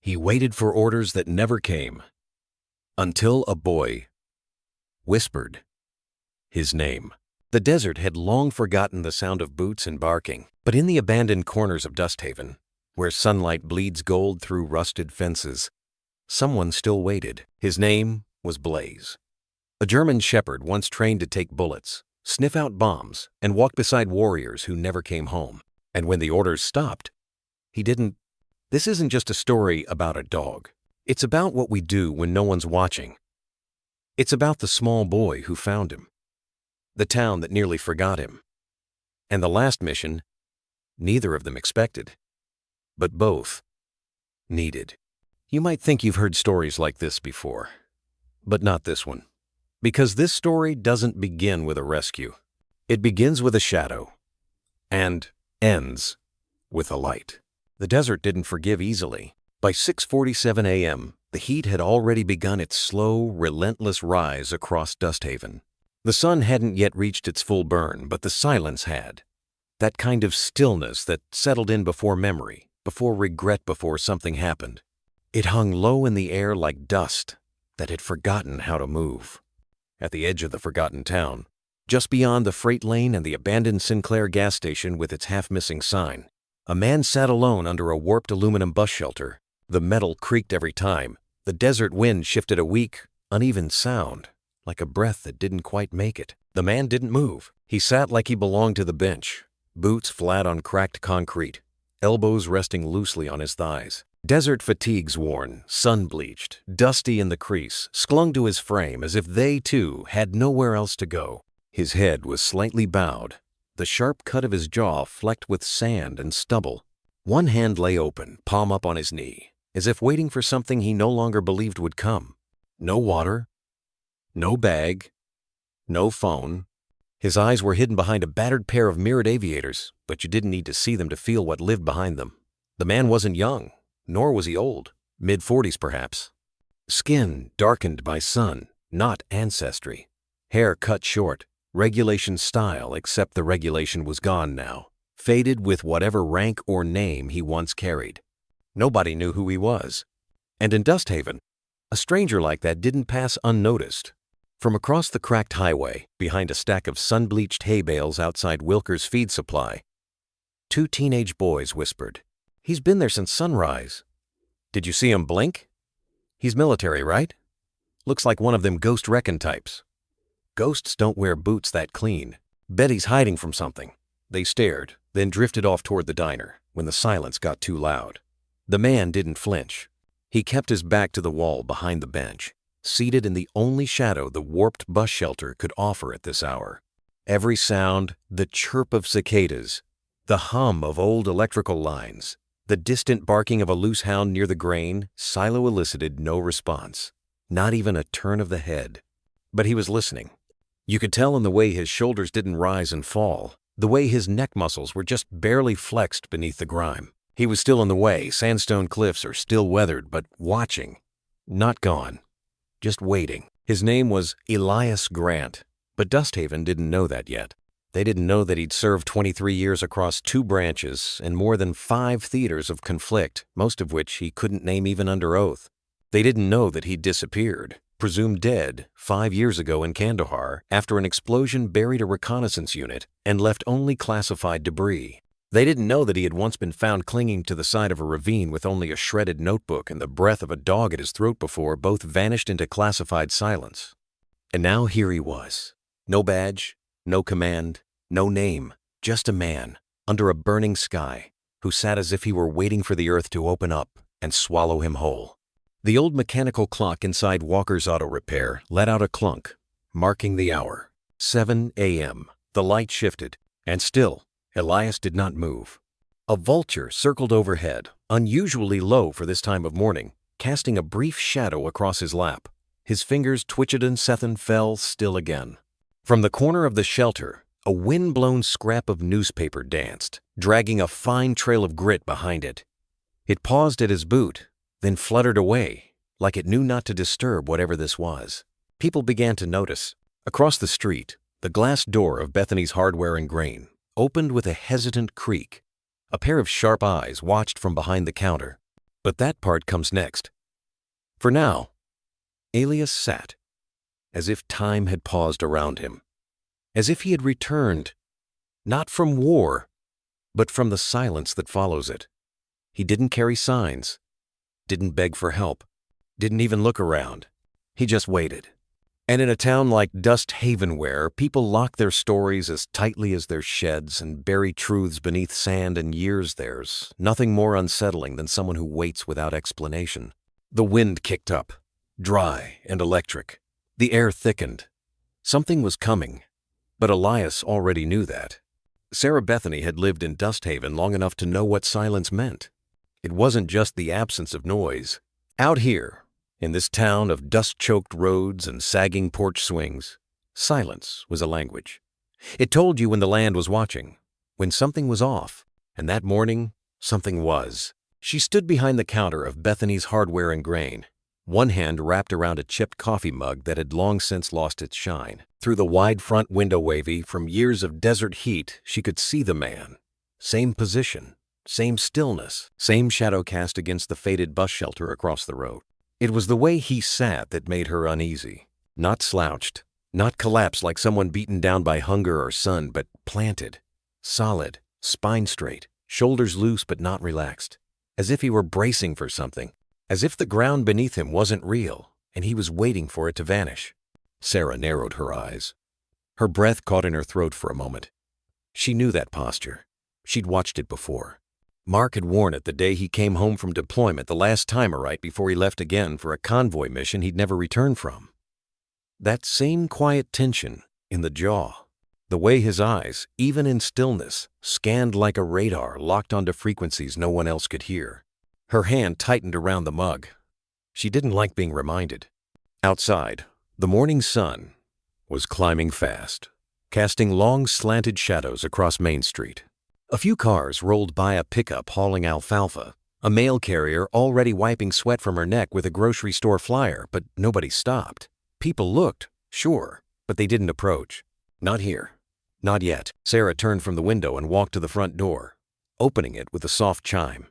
He waited for orders that never came, until a boy whispered his name. The desert had long forgotten the sound of boots and barking, but in the abandoned corners of Dusthaven, where sunlight bleeds gold through rusted fences, someone still waited. His name was Blaze. A German shepherd once trained to take bullets, sniff out bombs, and walk beside warriors who never came home. And when the orders stopped, he didn't. This isn't just a story about a dog. It's about what we do when no one's watching. It's about the small boy who found him, the town that nearly forgot him, and the last mission neither of them expected, but both needed. You might think you've heard stories like this before, but not this one. Because this story doesn't begin with a rescue. It begins with a shadow and ends with a light. The desert didn't forgive easily. By 6:47 a.m., the heat had already begun its slow, relentless rise across Dusthaven. The sun hadn't yet reached its full burn, but the silence had. That kind of stillness that settled in before memory, before regret, before something happened. It hung low in the air like dust that had forgotten how to move. At the edge of the forgotten town, just beyond the freight lane and the abandoned Sinclair gas station with its half-missing sign, a man sat alone under a warped aluminum bus shelter. The metal creaked every time. The desert wind shifted a weak, uneven sound, like a breath that didn't quite make it. The man didn't move. He sat like he belonged to the bench, boots flat on cracked concrete, elbows resting loosely on his thighs. Desert fatigues worn, sun-bleached, dusty in the crease, clung to his frame as if they, too, had nowhere else to go. His head was slightly bowed, the sharp cut of his jaw flecked with sand and stubble. One hand lay open, palm up on his knee, as if waiting for something he no longer believed would come. No water, no bag, no phone. His eyes were hidden behind a battered pair of mirrored aviators, but you didn't need to see them to feel what lived behind them. The man wasn't young, nor was he old, mid-40s perhaps. Skin darkened by sun, not ancestry. Hair cut short, regulation style, except the regulation was gone now, faded with whatever rank or name he once carried. Nobody knew who he was. And in Dusthaven, a stranger like that didn't pass unnoticed. From across the cracked highway, behind a stack of sun-bleached hay bales outside Wilker's feed supply, two teenage boys whispered, "He's been there since sunrise. Did you see him blink? He's military, right? Looks like one of them ghost recon types." Ghosts don't wear boots that clean. Bet he's hiding from something. They stared, then drifted off toward the diner when the silence got too loud. The man didn't flinch. He kept his back to the wall behind the bench, seated in the only shadow the warped bus shelter could offer at this hour. Every sound, the chirp of cicadas, the hum of old electrical lines, the distant barking of a loose hound near the grain, Silo elicited no response, not even a turn of the head. But he was listening. You could tell in the way his shoulders didn't rise and fall, the way his neck muscles were just barely flexed beneath the grime. He was still in the way. Sandstone cliffs are still weathered, but watching. Not gone. Just waiting. His name was Elias Grant, but Dusthaven didn't know that yet. They didn't know that he'd served 23 years across 2 branches and more than 5 theaters of conflict, most of which he couldn't name even under oath. They didn't know that he'd disappeared, presumed dead, 5 years ago in Kandahar after an explosion buried a reconnaissance unit and left only classified debris. They didn't know that he had once been found clinging to the side of a ravine with only a shredded notebook and the breath of a dog at his throat before both vanished into classified silence. And now here he was. No badge, no command, no name, just a man, under a burning sky, who sat as if he were waiting for the earth to open up and swallow him whole. The old mechanical clock inside Walker's Auto Repair let out a clunk, marking the hour. 7 a.m. The light shifted, and still, Elias did not move. A vulture circled overhead, unusually low for this time of morning, casting a brief shadow across his lap. His fingers twitched and Sethan fell still again. From the corner of the shelter, a wind-blown scrap of newspaper danced, dragging a fine trail of grit behind it. It paused at his boot, then fluttered away, like it knew not to disturb whatever this was. People began to notice. Across the street, the glass door of Bethany's Hardware and Grain opened with a hesitant creak. A pair of sharp eyes watched from behind the counter. But that part comes next. For now, Alias sat, as if time had paused around him, as if he had returned, not from war, but from the silence that follows it. He didn't carry signs, didn't beg for help, didn't even look around. He just waited. And in a town like Dust Haven, where people lock their stories as tightly as their sheds and bury truths beneath sand and years, there's nothing more unsettling than someone who waits without explanation. The wind kicked up, dry and electric. The air thickened. Something was coming, but Elias already knew that. Sarah Bethany had lived in Dust Haven long enough to know what silence meant. It wasn't just the absence of noise. Out here, in this town of dust-choked roads and sagging porch swings, silence was a language. It told you when the land was watching, when something was off, and that morning, something was. She stood behind the counter of Bethany's Hardware and Grain, one hand wrapped around a chipped coffee mug that had long since lost its shine. Through the wide front window wavy from years of desert heat, she could see the man. Same position, same stillness, same shadow cast against the faded bus shelter across the road. It was the way he sat that made her uneasy. Not slouched, not collapsed like someone beaten down by hunger or sun, but planted, solid, spine straight, shoulders loose but not relaxed, as if he were bracing for something, as if the ground beneath him wasn't real and he was waiting for it to vanish. Sarah narrowed her eyes. Her breath caught in her throat for a moment. She knew that posture. She'd watched it before. Mark had worn it the day he came home from deployment the last time right before he left again for a convoy mission he'd never returned from. That same quiet tension in the jaw, the way his eyes, even in stillness, scanned like a radar locked onto frequencies no one else could hear. Her hand tightened around the mug. She didn't like being reminded. Outside, the morning sun was climbing fast, casting long slanted shadows across Main Street. A few cars rolled by a pickup hauling alfalfa, a mail carrier already wiping sweat from her neck with a grocery store flyer, but nobody stopped. People looked, sure, but they didn't approach. Not here. Not yet. Sarah turned from the window and walked to the front door, opening it with a soft chime.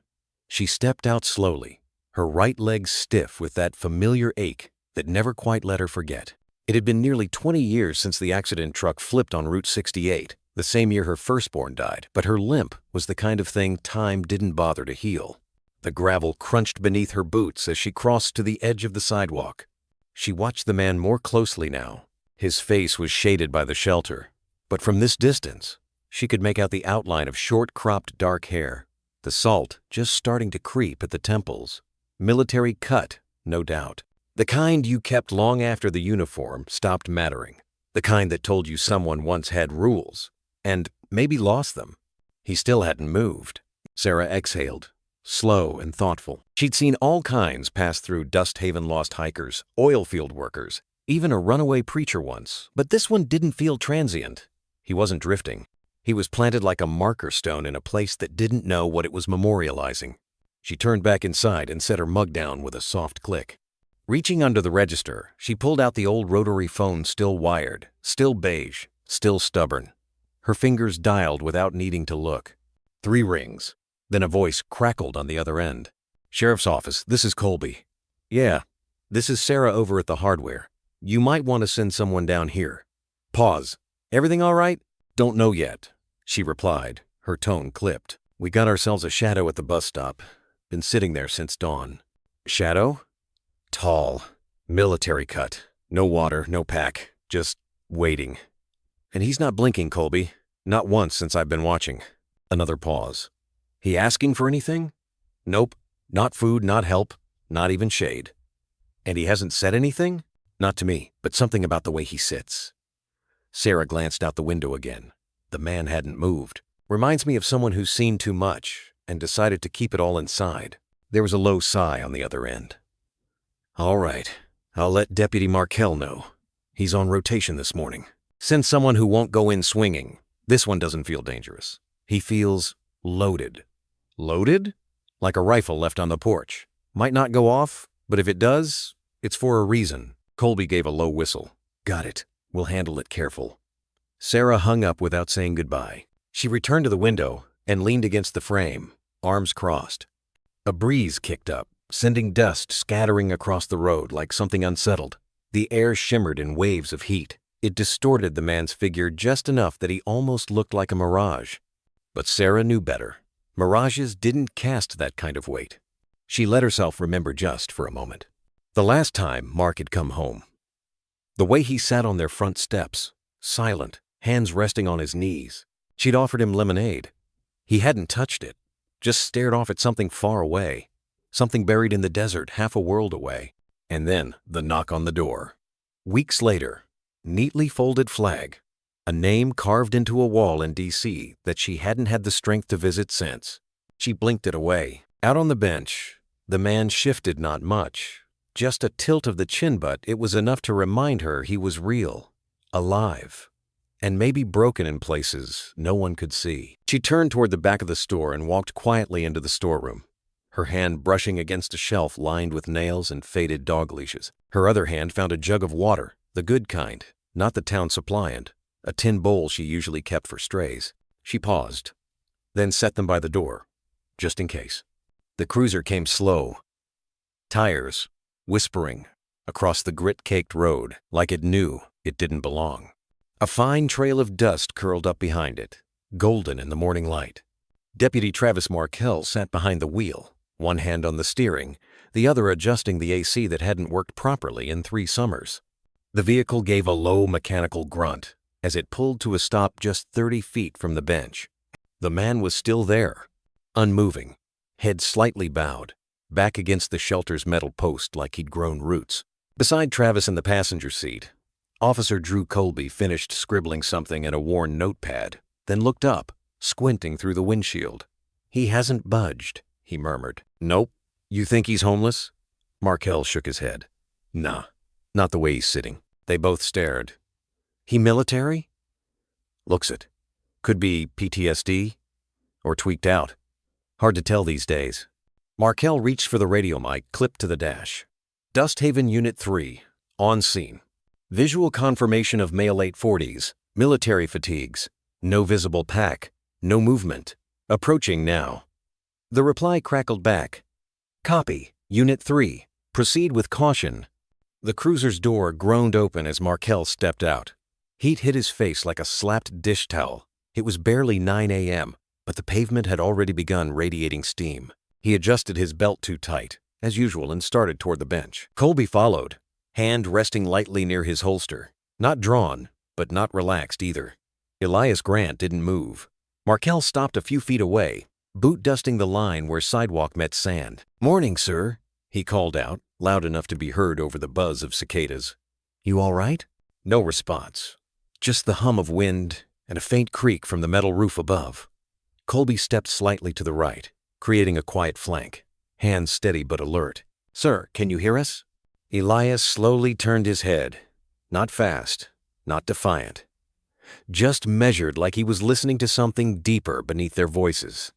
She stepped out slowly, her right leg stiff with that familiar ache that never quite let her forget. It had been nearly 20 years since the accident truck flipped on Route 68, the same year her firstborn died, but her limp was the kind of thing time didn't bother to heal. The gravel crunched beneath her boots as she crossed to the edge of the sidewalk. She watched the man more closely now. His face was shaded by the shelter, but from this distance, she could make out the outline of short-cropped dark hair, the salt just starting to creep at the temples. Military cut, no doubt. The kind you kept long after the uniform stopped mattering. The kind that told you someone once had rules, and maybe lost them. He still hadn't moved. Sarah exhaled, slow and thoughtful. She'd seen all kinds pass through Dust Haven lost hikers, oil field workers, even a runaway preacher once, but this one didn't feel transient. He wasn't drifting. He was planted like a marker stone in a place that didn't know what it was memorializing. She turned back inside and set her mug down with a soft click. Reaching under the register, she pulled out the old rotary phone, still wired, still beige, still stubborn. Her fingers dialed without needing to look. 3 rings. Then a voice crackled on the other end. "Sheriff's office, this is Colby." "Yeah, this is Sarah over at the Hardware. You might want to send someone down here." Pause. "Everything all right?" "Don't know yet," she replied, her tone clipped. "We got ourselves a shadow at the bus stop. Been sitting there since dawn." "Shadow?" "Tall. Military cut. No water, no pack. Just waiting. And he's not blinking, Colby. Not once since I've been watching." Another pause. "He asking for anything?" "Nope. Not food, not help, not even shade." "And he hasn't said anything?" "Not to me, but something about the way he sits." Sarah glanced out the window again. The man hadn't moved. Reminds me of someone who's seen too much and decided to keep it all inside. There was a low sigh on the other end. "All right. I'll let Deputy Markell know. He's on rotation this morning. Send someone who won't go in swinging. This one doesn't feel dangerous. He feels loaded." "Loaded?" "Like a rifle left on the porch. Might not go off, but if it does, it's for a reason." Colby gave a low whistle. "Got it. We'll handle it careful." Sarah hung up without saying goodbye. She returned to the window and leaned against the frame, arms crossed. A breeze kicked up, sending dust scattering across the road like something unsettled. The air shimmered in waves of heat. It distorted the man's figure just enough that he almost looked like a mirage. But Sarah knew better. Mirages didn't cast that kind of weight. She let herself remember just for a moment. The last time Mark had come home. The way he sat on their front steps, silent, hands resting on his knees. She'd offered him lemonade. He hadn't touched it, just stared off at something far away, something buried in the desert half a world away. And then the knock on the door. Weeks later, neatly folded flag, a name carved into a wall in D.C. that she hadn't had the strength to visit since. She blinked it away. Out on the bench, the man shifted not much. Just a tilt of the chin, but it was enough to remind her he was real, alive, and maybe broken in places no one could see. She turned toward the back of the store and walked quietly into the storeroom, her hand brushing against a shelf lined with nails and faded dog leashes. Her other hand found a jug of water, the good kind, not the town supply, and a tin bowl she usually kept for strays. She paused, then set them by the door, just in case. The cruiser came slow, tires whispering across the grit-caked road like it knew it didn't belong. A fine trail of dust curled up behind it, golden in the morning light. Deputy Travis Markell sat behind the wheel, one hand on the steering, the other adjusting the AC that hadn't worked properly in 3 summers. The vehicle gave a low mechanical grunt as it pulled to a stop just 30 feet from the bench. The man was still there, unmoving, head slightly bowed, back against the shelter's metal post like he'd grown roots. Beside Travis in the passenger seat, Officer Drew Colby finished scribbling something in a worn notepad, then looked up, squinting through the windshield. "He hasn't budged," he murmured. "Nope. You think he's homeless?" Markell shook his head. "Nah, not the way he's sitting." They both stared. "He military?" "Looks it. Could be PTSD or tweaked out. Hard to tell these days." Markell reached for the radio mic clipped to the dash. "Dust Haven Unit 3, on scene. Visual confirmation of male 840s, military fatigues, no visible pack, no movement. Approaching now." The reply crackled back. "Copy, Unit 3. Proceed with caution." The cruiser's door groaned open as Markell stepped out. Heat hit his face like a slapped dish towel. It was barely 9 a.m., but the pavement had already begun radiating steam. He adjusted his belt too tight, as usual, and started toward the bench. Colby followed, hand resting lightly near his holster. Not drawn, but not relaxed either. Elias Grant didn't move. Markell stopped a few feet away, boot dusting the line where sidewalk met sand. "Morning, sir," he called out, loud enough to be heard over the buzz of cicadas. "You all right?" No response. Just the hum of wind and a faint creak from the metal roof above. Colby stepped slightly to the right, creating a quiet flank, hands steady but alert. "Sir, can you hear us?" Elias slowly turned his head. Not fast, not defiant. Just measured, like he was listening to something deeper beneath their voices.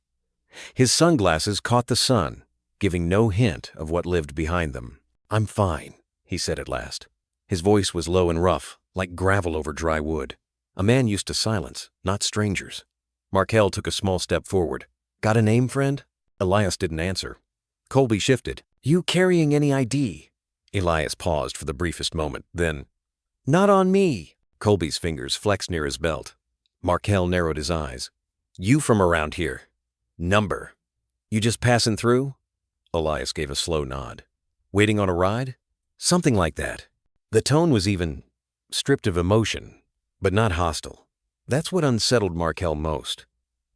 His sunglasses caught the sun, giving no hint of what lived behind them. "I'm fine," he said at last. His voice was low and rough, like gravel over dry wood. A man used to silence, not strangers. Markell took a small step forward. "Got a name, friend?" Elias didn't answer. Colby shifted. "You carrying any ID?" Elias paused for the briefest moment, then, "Not on me." Colby's fingers flexed near his belt. Markell narrowed his eyes. "You from around here? Number? You just passing through?" Elias gave a slow nod. "Waiting on a ride?" "Something like that." The tone was even stripped of emotion, but not hostile. That's what unsettled Markell most.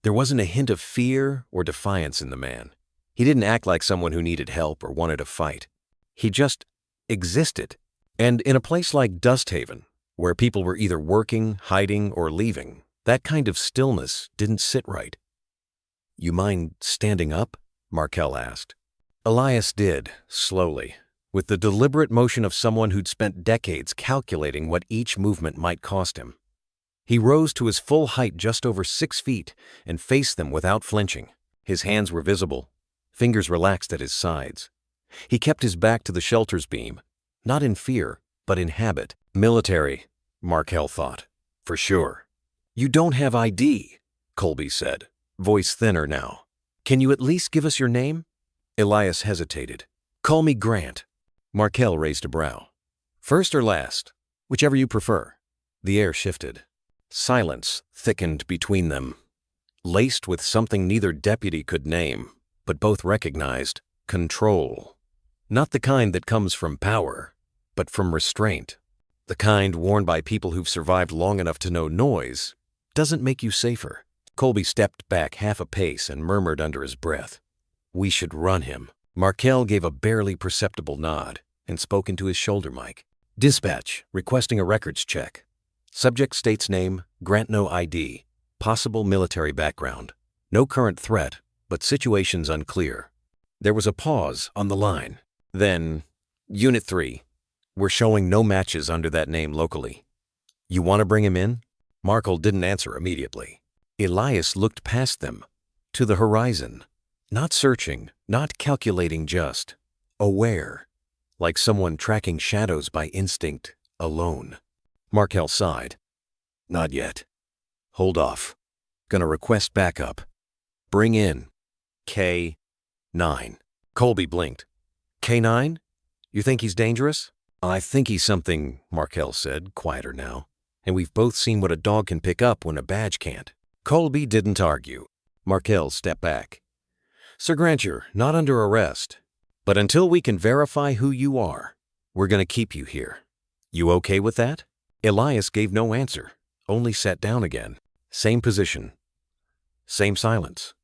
There wasn't a hint of fear or defiance in the man. He didn't act like someone who needed help or wanted to fight. He just existed. And in a place like Dust Haven, where people were either working, hiding, or leaving, that kind of stillness didn't sit right. "You mind standing up?" Markell asked. Elias did, slowly, with the deliberate motion of someone who'd spent decades calculating what each movement might cost him. He rose to his full height just over 6 feet and faced them without flinching. His hands were visible, fingers relaxed at his sides. He kept his back to the shelter's beam, not in fear, but in habit. "Military," Markell thought, "for sure." "You don't have ID," Colby said, voice thinner now. "Can you at least give us your name?" Elias hesitated. Call me Grant. Markel raised a brow. First or last? Whichever you prefer. The air shifted. Silence thickened between them, laced with something neither deputy could name, but both recognized: control. Not the kind that comes from power, but from restraint. The kind worn by people who've survived long enough to know noise doesn't make you safer. Colby stepped back half a pace and murmured under his breath, "We should run him." Markel gave a barely perceptible nod and spoke into his shoulder mic. Dispatch, requesting a records check. Subject state's name, Grant, no ID. Possible military background. No current threat, but situation's unclear. There was a pause on the line. Then, Unit 3. We're showing no matches under that name locally. You want to bring him in? Markel didn't answer immediately. Elias looked past them, to the horizon. Not searching, not calculating, just aware, like someone tracking shadows by instinct, alone. Markel sighed. Not yet. Hold off. Gonna request backup. Bring in K9. Colby blinked. K9? You think he's dangerous? I think he's something, Markel said, quieter now. And we've both seen what a dog can pick up when a badge can't. Colby didn't argue. Markel stepped back. Sir Grant, you're not under arrest. But until we can verify who you are, we're gonna keep you here. You okay with that? Elias gave no answer, only sat down again. Same position. Same silence.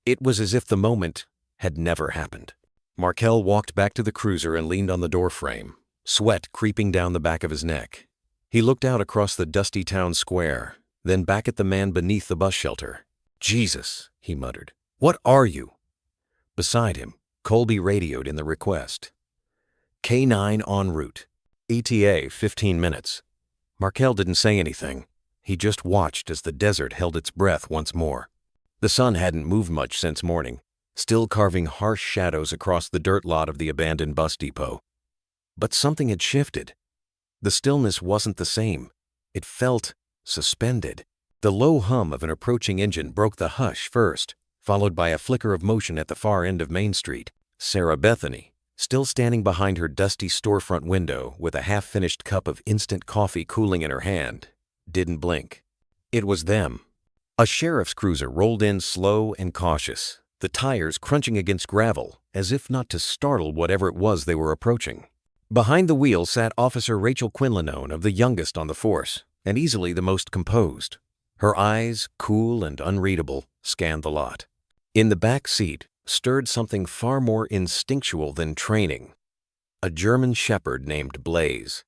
It was as if the moment had never happened. Markel walked back to the cruiser and leaned on the doorframe, sweat creeping down the back of his neck. He looked out across the dusty town square, then back at the man beneath the bus shelter. Jesus, he muttered. What are you? Beside him, Colby radioed in the request. K9 en route. ETA 15 minutes. Markel didn't say anything. He just watched as the desert held its breath once more. The sun hadn't moved much since morning, still carving harsh shadows across the dirt lot of the abandoned bus depot. But something had shifted. The stillness wasn't the same. It felt suspended. The low hum of an approaching engine broke the hush first, followed by a flicker of motion at the far end of Main Street. Sarah Bethany, still standing behind her dusty storefront window with a half-finished cup of instant coffee cooling in her hand, didn't blink. It was them. A sheriff's cruiser rolled in slow and cautious, the tires crunching against gravel, as if not to startle whatever it was they were approaching. Behind the wheel sat Officer Rachel Quinlanone, the youngest on the force, and easily the most composed. Her eyes, cool and unreadable, scanned the lot. In the back seat stirred something far more instinctual than training. A German shepherd named Blaze.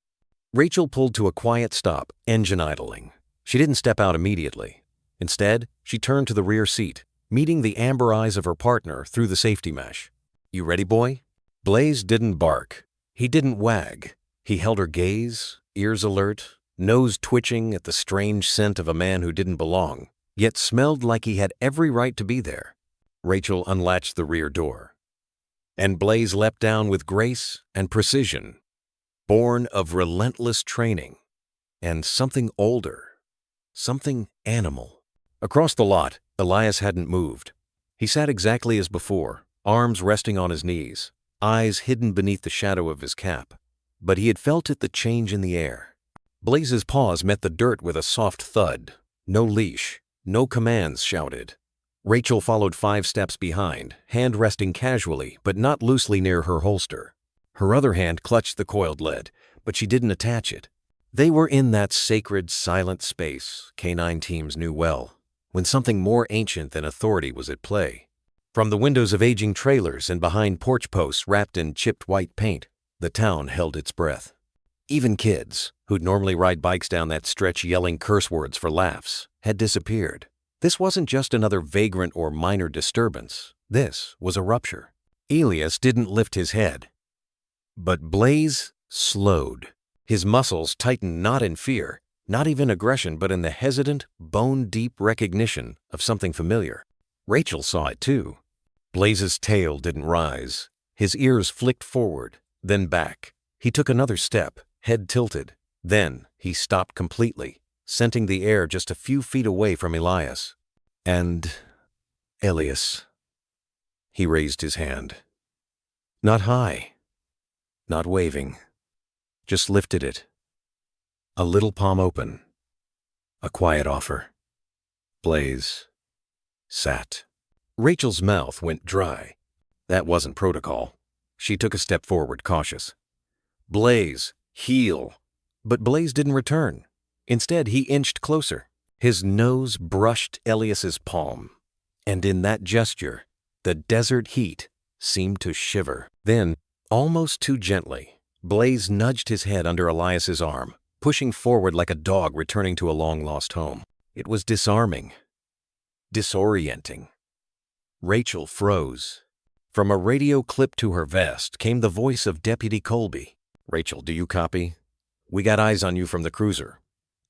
Rachel pulled to a quiet stop, engine idling. She didn't step out immediately. Instead, she turned to the rear seat, meeting the amber eyes of her partner through the safety mesh. You ready, boy? Blaze didn't bark. He didn't wag. He held her gaze, ears alert, nose twitching at the strange scent of a man who didn't belong, yet smelled like he had every right to be there. Rachel unlatched the rear door, and Blaze leapt down with grace and precision, born of relentless training and something older, something animal. Across the lot, Elias hadn't moved. He sat exactly as before, arms resting on his knees, eyes hidden beneath the shadow of his cap. But he had felt the change in the air. Blaze's paws met the dirt with a soft thud. No leash, no commands shouted. Rachel followed 5 steps behind, hand resting casually but not loosely near her holster. Her other hand clutched the coiled lead, but she didn't attach it. They were in that sacred, silent space K9 teams knew well, when something more ancient than authority was at play. From the windows of aging trailers and behind porch posts wrapped in chipped white paint, the town held its breath. Even kids, who'd normally ride bikes down that stretch yelling curse words for laughs, had disappeared. This wasn't just another vagrant or minor disturbance. This was a rupture. Elias didn't lift his head. But Blaze slowed. His muscles tightened not in fear, not even aggression, but in the hesitant, bone-deep recognition of something familiar. Rachel saw it too. Blaze's tail didn't rise. His ears flicked forward, then back. He took another step, head tilted. Then he stopped completely, scenting the air just a few feet away from Elias. And Elias. He raised his hand. Not high, not waving, just lifted it. A little palm open. A quiet offer. Blaze sat. Rachel's mouth went dry. That wasn't protocol. She took a step forward, cautious. Blaze, heel. But Blaze didn't return. Instead, he inched closer. His nose brushed Elias's palm. And in that gesture, the desert heat seemed to shiver. Then, almost too gently, Blaze nudged his head under Elias's arm, pushing forward like a dog returning to a long-lost home. It was disarming. Disorienting. Rachel froze. From a radio clipped to her vest came the voice of Deputy Colby. "Rachel, do you copy? We got eyes on you from the cruiser.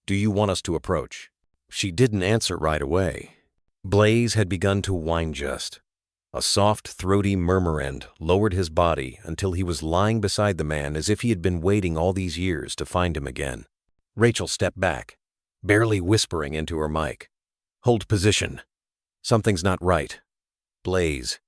Do you want us to approach?" She didn't answer right away. Blaze had begun to whine just. A soft, throaty murmur end lowered his body until he was lying beside the man as if he had been waiting all these years to find him again. Rachel stepped back, barely whispering into her mic. "Hold position. Something's not right. Blaze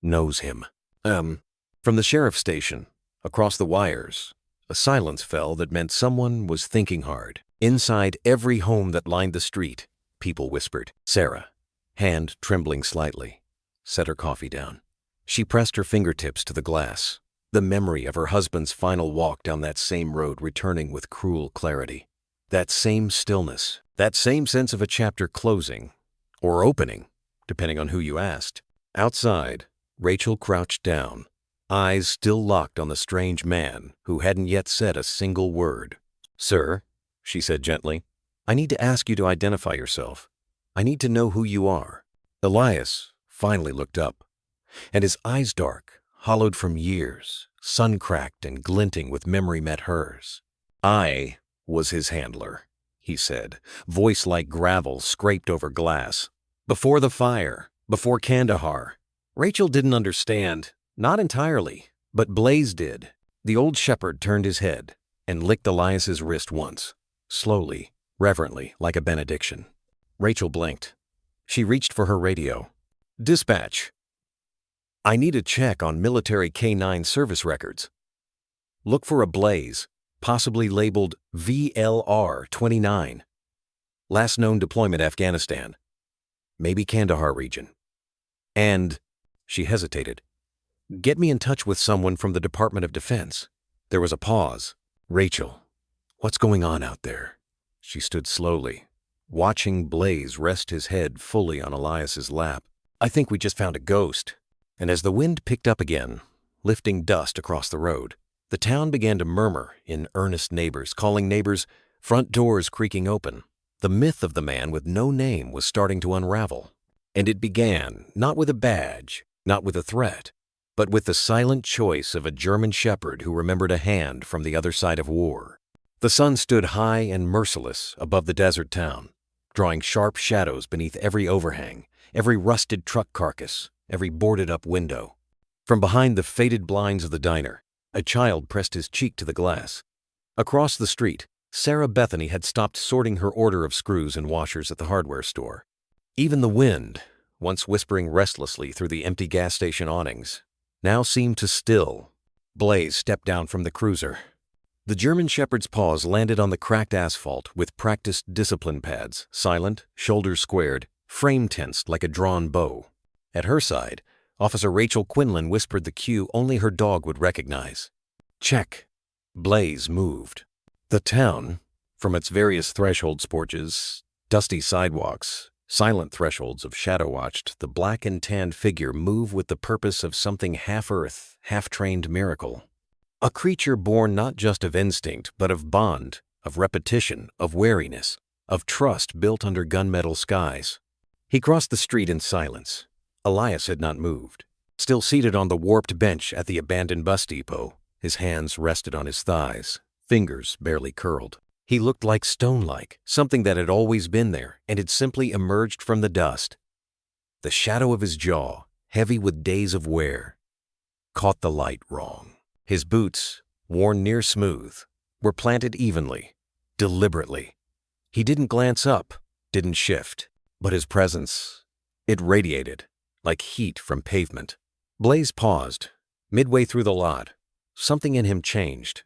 knows him." From the sheriff's station, across the wires, a silence fell that meant someone was thinking hard. Inside every home that lined the street, people whispered. Sarah, hand trembling slightly, set her coffee down. She pressed her fingertips to the glass, the memory of her husband's final walk down that same road returning with cruel clarity. That same stillness, that same sense of a chapter closing, or opening, depending on who you asked. Outside, Rachel crouched down, eyes still locked on the strange man who hadn't yet said a single word. "Sir," she said gently, "I need to ask you to identify yourself. I need to know who you are." Elias finally looked up, and his eyes dark, hollowed from years, sun-cracked and glinting with memory met hers. "I was his handler," he said, voice like gravel scraped over glass. "Before the fire, before Kandahar." Rachel didn't understand, not entirely, but Blaze did. The old shepherd turned his head and licked Elias's wrist once, slowly, reverently, like a benediction. Rachel blinked. She reached for her radio. "Dispatch. I need a check on military K-9 service records. Look for a Blaze, possibly labeled VLR-29. Last known deployment Afghanistan. Maybe Kandahar region. And," she hesitated, "get me in touch with someone from the Department of Defense." There was a pause. "Rachel, what's going on out there?" She stood slowly, watching Blaze rest his head fully on Elias's lap. "I think we just found a ghost." And as the wind picked up again, lifting dust across the road, the town began to murmur in earnest neighbors, calling neighbors, front doors creaking open. The myth of the man with no name was starting to unravel. And it began not with a badge, not with a threat, but with the silent choice of a German shepherd who remembered a hand from the other side of war. The sun stood high and merciless above the desert town, drawing sharp shadows beneath every overhang, every rusted truck carcass, every boarded-up window. From behind the faded blinds of the diner, a child pressed his cheek to the glass. Across the street, Sarah Bethany had stopped sorting her order of screws and washers at the hardware store. Even the wind, once whispering restlessly through the empty gas station awnings, now seemed to still. Blaze stepped down from the cruiser. The German shepherd's paws landed on the cracked asphalt with practiced discipline pads, silent, shoulders squared, frame tensed like a drawn bow. At her side, Officer Rachel Quinlan whispered the cue only her dog would recognize. "Check." Blaze moved. The town, from its various thresholds porches, dusty sidewalks, silent thresholds of shadow watched the black and tanned figure move with the purpose of something half-earth, half-trained miracle. A creature born not just of instinct, but of bond, of repetition, of wariness, of trust built under gunmetal skies. He crossed the street in silence. Elias had not moved. Still seated on the warped bench at the abandoned bus depot, his hands rested on his thighs, fingers barely curled. He looked like stone-like, something that had always been there and had simply emerged from the dust. The shadow of his jaw, heavy with days of wear, caught the light wrong. His boots, worn near smooth, were planted evenly, deliberately. He didn't glance up, didn't shift, but his presence, it radiated, like heat from pavement. Blaze paused, Midway through the lot, something in him changed.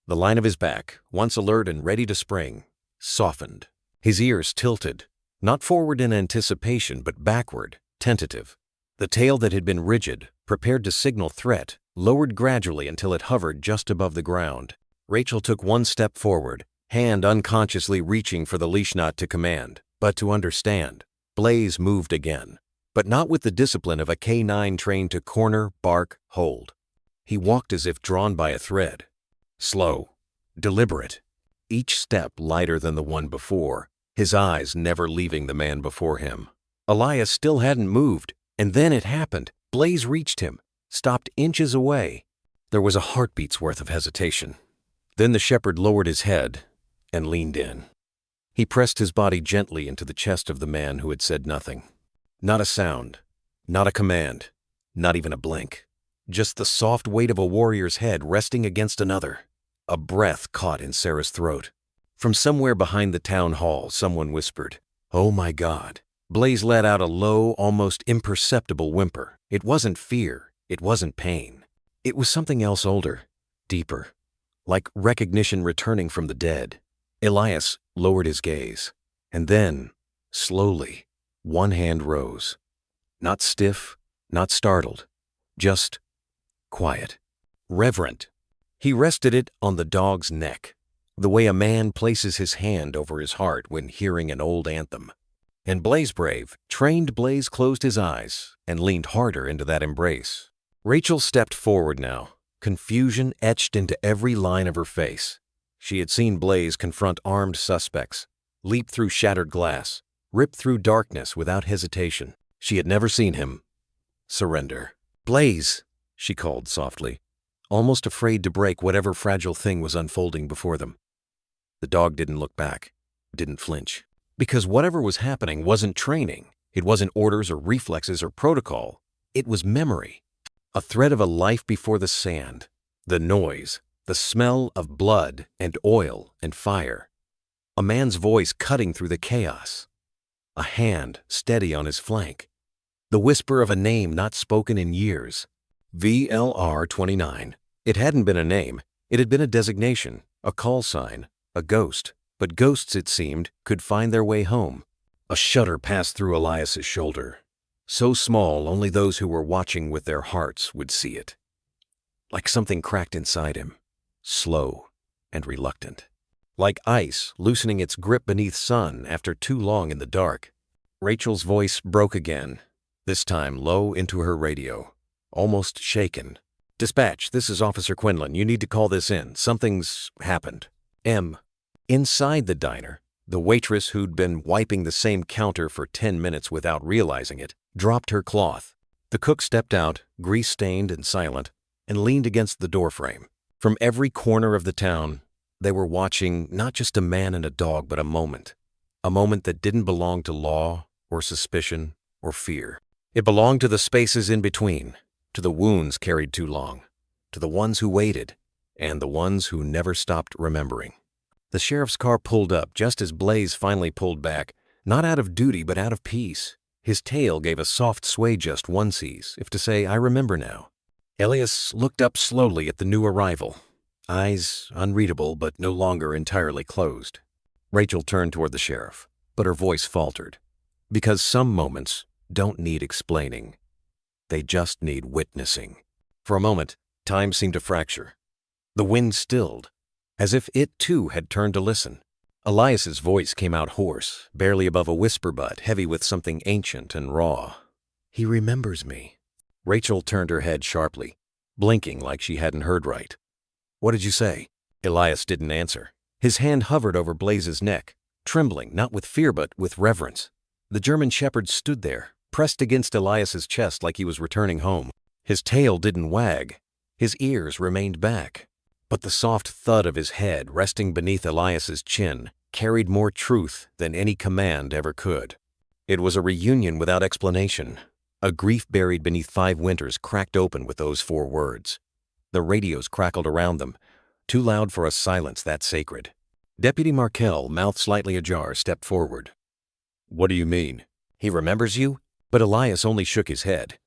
The line of his back, once alert and ready to spring, softened. His ears tilted, not forward in anticipation, but backward, tentative. The tail that had been rigid, prepared to signal threat, lowered gradually until it hovered just above the ground. Rachel took one step forward, hand unconsciously reaching for the leash knot to command, but to understand. Blaze moved again, but not with the discipline of a canine trained to corner, bark, hold. He walked as if drawn by a thread. Slow, deliberate, each step lighter than the one before, his eyes never leaving the man before him. Elias still hadn't moved, and then it happened. Blaze reached him, stopped inches away. There was a heartbeat's worth of hesitation. Then the shepherd lowered his head and leaned in. He pressed his body gently into the chest of the man who had said nothing. Not a sound, not a command, not even a blink. Just the soft weight of a warrior's head resting against another. A breath caught in Sarah's throat. From somewhere behind the town hall, someone whispered, "Oh my God." Blaze let out a low, almost imperceptible whimper. It wasn't fear. It wasn't pain. It was something else older, deeper, like recognition returning from the dead. Elias lowered his gaze, and then, slowly, one hand rose. Not stiff, not startled, just quiet, reverent. He rested it on the dog's neck, the way a man places his hand over his heart when hearing an old anthem. And Blaze Brave, trained Blaze, closed his eyes and leaned harder into that embrace. Rachel stepped forward now, confusion etched into every line of her face. She had seen Blaze confront armed suspects, leap through shattered glass, rip through darkness without hesitation. She had never seen him surrender. "Blaze," she called softly, almost afraid to break whatever fragile thing was unfolding before them. The dog didn't look back, didn't flinch. Because whatever was happening wasn't training. It wasn't orders or reflexes or protocol. It was memory. A thread of a life before the sand. The noise, the smell of blood and oil and fire. A man's voice cutting through the chaos. A hand steady on his flank. The whisper of a name not spoken in years. VLR 29. It hadn't been a name. It had been a designation, a call sign, a ghost. But ghosts, it seemed, could find their way home. A shudder passed through Elias's shoulder. So small only those who were watching with their hearts would see it. Like something cracked inside him, slow and reluctant. Like ice loosening its grip beneath sun after too long in the dark. Rachel's voice broke again, this time low into her radio, almost shaken. "Dispatch, this is Officer Quinlan. You need to call this in. Something's happened." Inside the diner, the waitress who'd been wiping the same counter for 10 minutes without realizing it, dropped her cloth. The cook stepped out, grease-stained and silent, and leaned against the doorframe. From every corner of the town, they were watching not just a man and a dog, but a moment that didn't belong to law or suspicion or fear. It belonged to the spaces in between, to the wounds carried too long, to the ones who waited, and the ones who never stopped remembering. The sheriff's car pulled up just as Blaze finally pulled back, not out of duty but out of peace. His tail gave a soft sway just onesies, if to say, "I remember now." Elias looked up slowly at the new arrival, eyes unreadable but no longer entirely closed. Rachel turned toward the sheriff, but her voice faltered. Because some moments don't need explaining. They just need witnessing. For a moment, time seemed to fracture. The wind stilled, as if it too had turned to listen. Elias's voice came out hoarse, barely above a whisper but heavy with something ancient and raw. "He remembers me." Rachel turned her head sharply, blinking like she hadn't heard right. "What did you say?" Elias didn't answer. His hand hovered over Blaze's neck, trembling not with fear but with reverence. The German shepherd stood there, pressed against Elias's chest like he was returning home. His tail didn't wag. His ears remained back. But the soft thud of his head resting beneath Elias's chin carried more truth than any command ever could. It was a reunion without explanation. A grief buried beneath 5 winters cracked open with those 4 words. The radios crackled around them, too loud for a silence that sacred. Deputy Markel, mouth slightly ajar, stepped forward. "What do you mean?" "He remembers you?" But Elias only shook his head.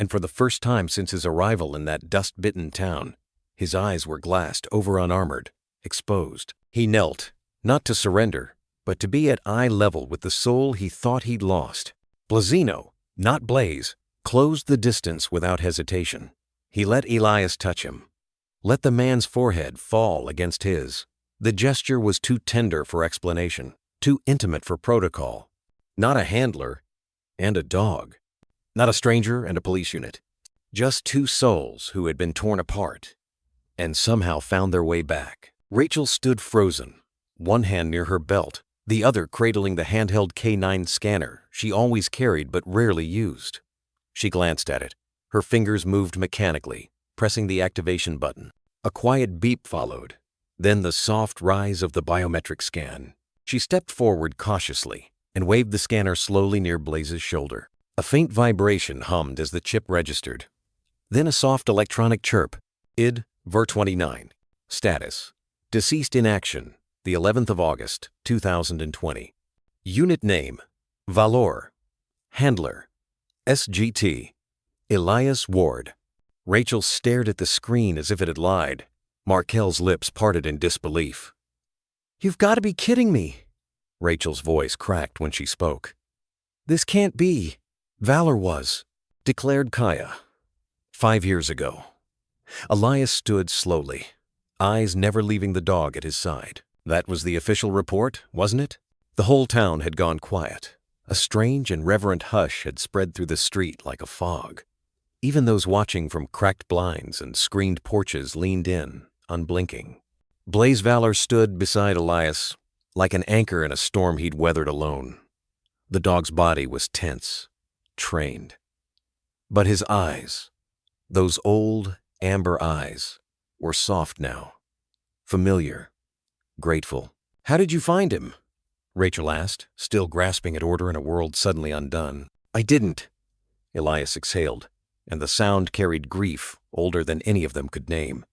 and for the first time since his arrival in that dust-bitten town, his eyes were glassed over, unarmored, exposed. He knelt, not to surrender, but to be at eye level with the soul he thought he'd lost. Blazino, not Blaze, closed the distance without hesitation. He let Elias touch him. Let the man's forehead fall against his. The gesture was too tender for explanation, too intimate for protocol. Not a handler and a dog. Not a stranger and a police unit. Just two souls who had been torn apart and somehow found their way back. Rachel stood frozen, one hand near her belt, the other cradling the handheld K9 scanner she always carried but rarely used. She glanced at it. Her fingers moved mechanically, pressing the activation button. A quiet beep followed, then the soft rise of the biometric scan. She stepped forward cautiously and waved the scanner slowly near Blaze's shoulder. A faint vibration hummed as the chip registered. Then a soft electronic chirp. ID, Ver29. Status: deceased in action, the 11th of August, 2020. Unit name: Valor. Handler: SGT. Elias Ward. Rachel stared at the screen as if it had lied. Markel's lips parted in disbelief. "You've got to be kidding me." Rachel's voice cracked when she spoke. "This can't be." "Valor was," declared Kaya. 5 years ago. Elias stood slowly, eyes never leaving the dog at his side. That was the official report, wasn't it? The whole town had gone quiet. A strange and reverent hush had spread through the street like a fog. Even those watching from cracked blinds and screened porches leaned in, unblinking. Blaze Valor stood beside Elias, like an anchor in a storm he'd weathered alone. The dog's body was tense, trained. But his eyes, those old, amber eyes, were soft now, familiar, grateful. "How did you find him?" Rachel asked, still grasping at order in a world suddenly undone. "I didn't," Elias exhaled, and the sound carried grief older than any of them could name.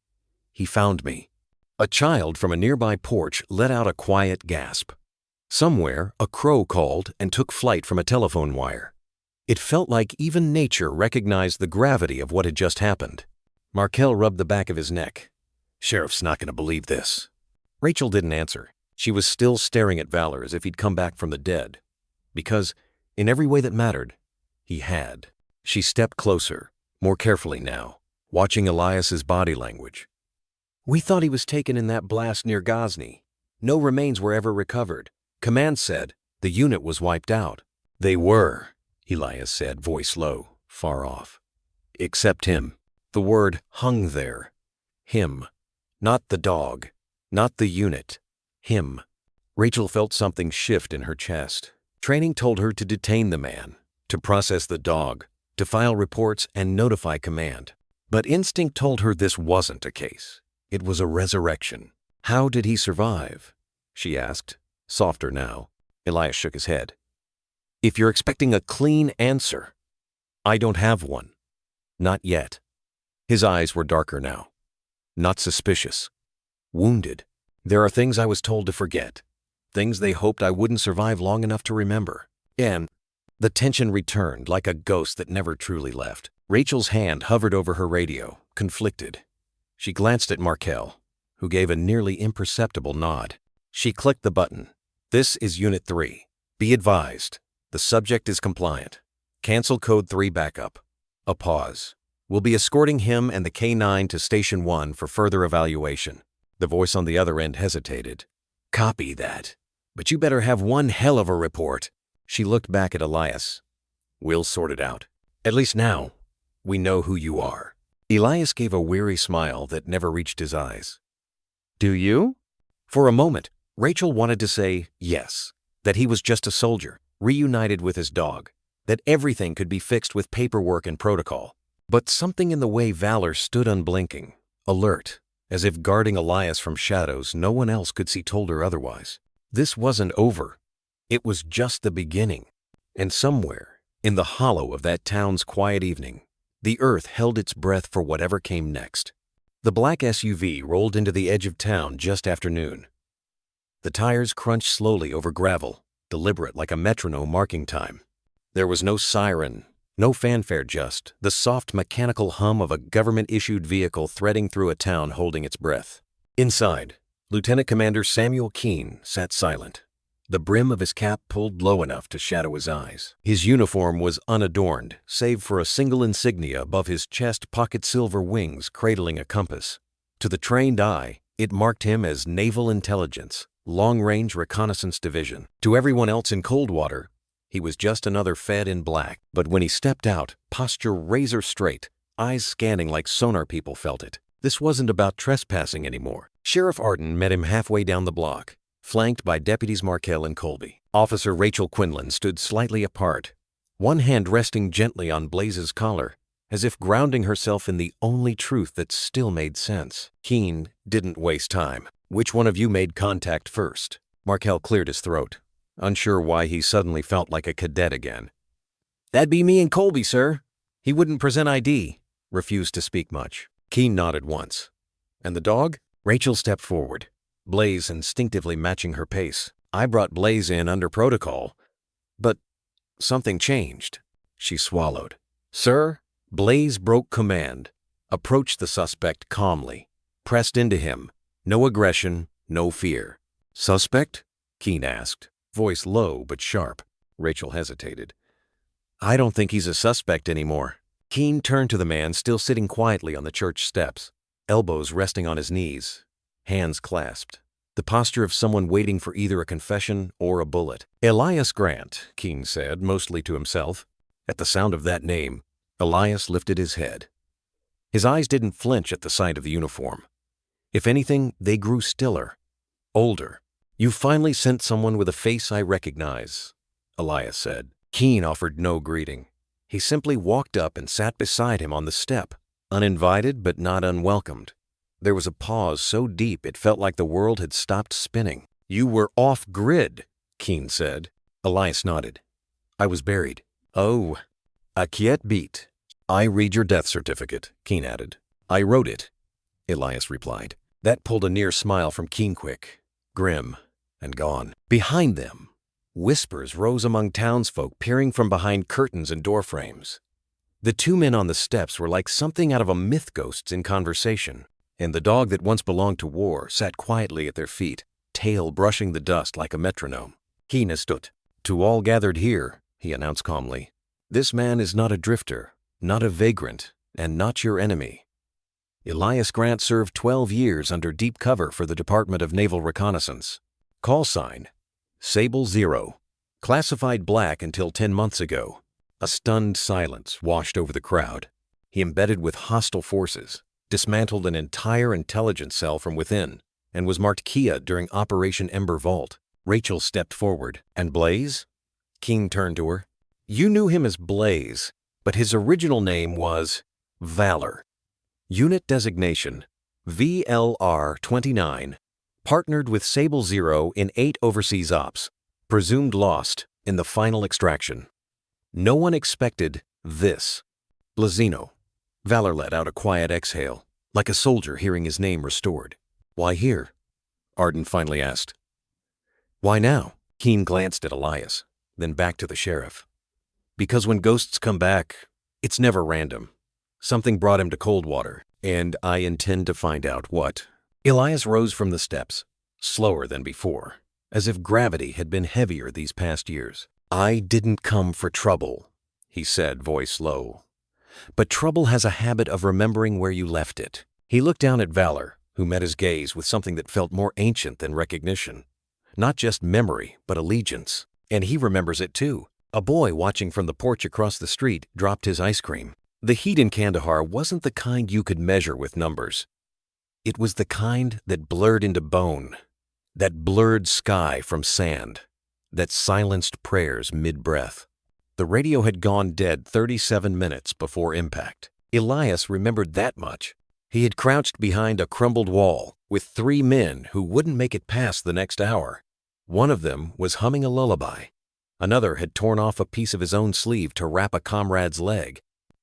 "He found me." A child from a nearby porch let out a quiet gasp. Somewhere, a crow called and took flight from a telephone wire. It felt like even nature recognized the gravity of what had just happened. Markel rubbed the back of his neck. "Sheriff's not going to believe this." Rachel didn't answer. She was still staring at Valor as if he'd come back from the dead. Because, in every way that mattered, he had. She stepped closer, more carefully now, watching Elias's body language. "We thought he was taken in that blast near Ghazni. No remains were ever recovered. Command said the unit was wiped out." "They were," Elias said, voice low, far off. "Except him." The word hung there. Him. Not the dog. Not the unit. Him. Rachel felt something shift in her chest. Training told her to detain the man, to process the dog, to file reports and notify command. But instinct told her this wasn't a case. It was a resurrection. "How did he survive?" she asked, softer now. Elias shook his head. "If you're expecting a clean answer, I don't have one. Not yet." His eyes were darker now. Not suspicious. Wounded. "There are things I was told to forget. Things they hoped I wouldn't survive long enough to remember." And the tension returned like a ghost that never truly left. Rachel's hand hovered over her radio, conflicted. She glanced at Markel, who gave a nearly imperceptible nod. She clicked the button. "This is Unit 3. Be advised. The subject is compliant. Cancel Code 3 backup." A pause. "We'll be escorting him and the K9 to Station 1 for further evaluation." The voice on the other end hesitated. "Copy that. But you better have one hell of a report." She looked back at Elias. "We'll sort it out. At least now, we know who you are." Elias gave a weary smile that never reached his eyes. "Do you?" For a moment, Rachel wanted to say yes, that he was just a soldier, reunited with his dog, that everything could be fixed with paperwork and protocol. But something in the way Valor stood unblinking, alert, as if guarding Elias from shadows no one else could see told her otherwise. This wasn't over. It was just the beginning. And somewhere, in the hollow of that town's quiet evening, the earth held its breath for whatever came next. The black SUV rolled into the edge of town just after noon. The tires crunched slowly over gravel, deliberate like a metronome marking time. There was no siren, No fanfare, just the soft mechanical hum of a government-issued vehicle threading through a town holding its breath. Inside, Lieutenant Commander Samuel Keene sat silent, the brim of his cap pulled low enough to shadow his eyes. His uniform was unadorned, save for a single insignia above his chest, pocket silver wings cradling a compass. To the trained eye, it marked him as Naval Intelligence, Long-Range Reconnaissance Division. To everyone else in Coldwater, he was just another Fed in black. But when he stepped out, posture razor straight, eyes scanning like sonar people felt it. This wasn't about trespassing anymore. Sheriff Arden met him halfway down the block, flanked by Deputies Markell and Colby. Officer Rachel Quinlan stood slightly apart, one hand resting gently on Blaze's collar, as if grounding herself in the only truth that still made sense. Keene didn't waste time. "Which one of you made contact first?" Markell cleared his throat, unsure why he suddenly felt like a cadet again. "That'd be me and Colby, sir." He wouldn't present ID, refused to speak much. Keene nodded once. "And the dog?" Rachel stepped forward, Blaze instinctively matching her pace. "I brought Blaze in under protocol, but something changed." She swallowed. "Sir?" Blaze broke command, approached the suspect calmly, pressed into him. No aggression, no fear. "Suspect?" Keene asked, voice low but sharp. Rachel hesitated. "I don't think he's a suspect anymore." Keene turned to the man still sitting quietly on the church steps, elbows resting on his knees, hands clasped, the posture of someone waiting for either a confession or a bullet. "Elias Grant," Keene said, mostly to himself. At the sound of that name, Elias lifted his head. His eyes didn't flinch at the sight of the uniform. If anything, they grew stiller, older. "You finally sent someone with a face I recognize," Elias said. Keene offered no greeting. He simply walked up and sat beside him on the step, uninvited but not unwelcomed. There was a pause so deep it felt like the world had stopped spinning. "You were off-grid," Keene said. Elias nodded. "I was buried." "Oh, a quiet beat." "I read your death certificate," Keene added. "I wrote it," Elias replied. That pulled a near smile from Keene quick, grim, and gone. Behind them, whispers rose among townsfolk peering from behind curtains and doorframes. The two men on the steps were like something out of a myth ghosts in conversation, and the dog that once belonged to war sat quietly at their feet, tail brushing the dust like a metronome. Keene stood. "To all gathered here," he announced calmly, "this man is not a drifter, not a vagrant, and not your enemy. Elias Grant served 12 years under deep cover for the Department of Naval Reconnaissance. Call sign, Sable 0. Classified black until 10 months ago." A stunned silence washed over the crowd. He embedded with hostile forces, dismantled an entire intelligence cell from within, and was marked Kia during Operation Ember Vault. Rachel stepped forward. "And Blaze?" Keene turned to her. "You knew him as Blaze, but his original name was Valor. Unit designation, VLR-29. Partnered with Sable 0 in 8 overseas ops. Presumed lost in the final extraction. No one expected this." "Blazino." Valor let out a quiet exhale, like a soldier hearing his name restored. "Why here?" Arden finally asked. "Why now?" Keene glanced at Elias, then back to the sheriff. "Because when ghosts come back, it's never random. Something brought him to Coldwater, and I intend to find out what." Elias rose from the steps, slower than before, as if gravity had been heavier these past years. "I didn't come for trouble," he said, voice low. "But trouble has a habit of remembering where you left it." He looked down at Valor, who met his gaze with something that felt more ancient than recognition. Not just memory, but allegiance. And he remembers it too. A boy watching from the porch across the street dropped his ice cream. The heat in Kandahar wasn't the kind you could measure with numbers. It was the kind that blurred into bone, that blurred sky from sand, that silenced prayers mid-breath. The radio had gone dead 37 minutes before impact. Elias remembered that much. He had crouched behind a crumbled wall with 3 men who wouldn't make it past the next hour. One of them was humming a lullaby. Another had torn off a piece of his own sleeve to wrap a comrade's leg.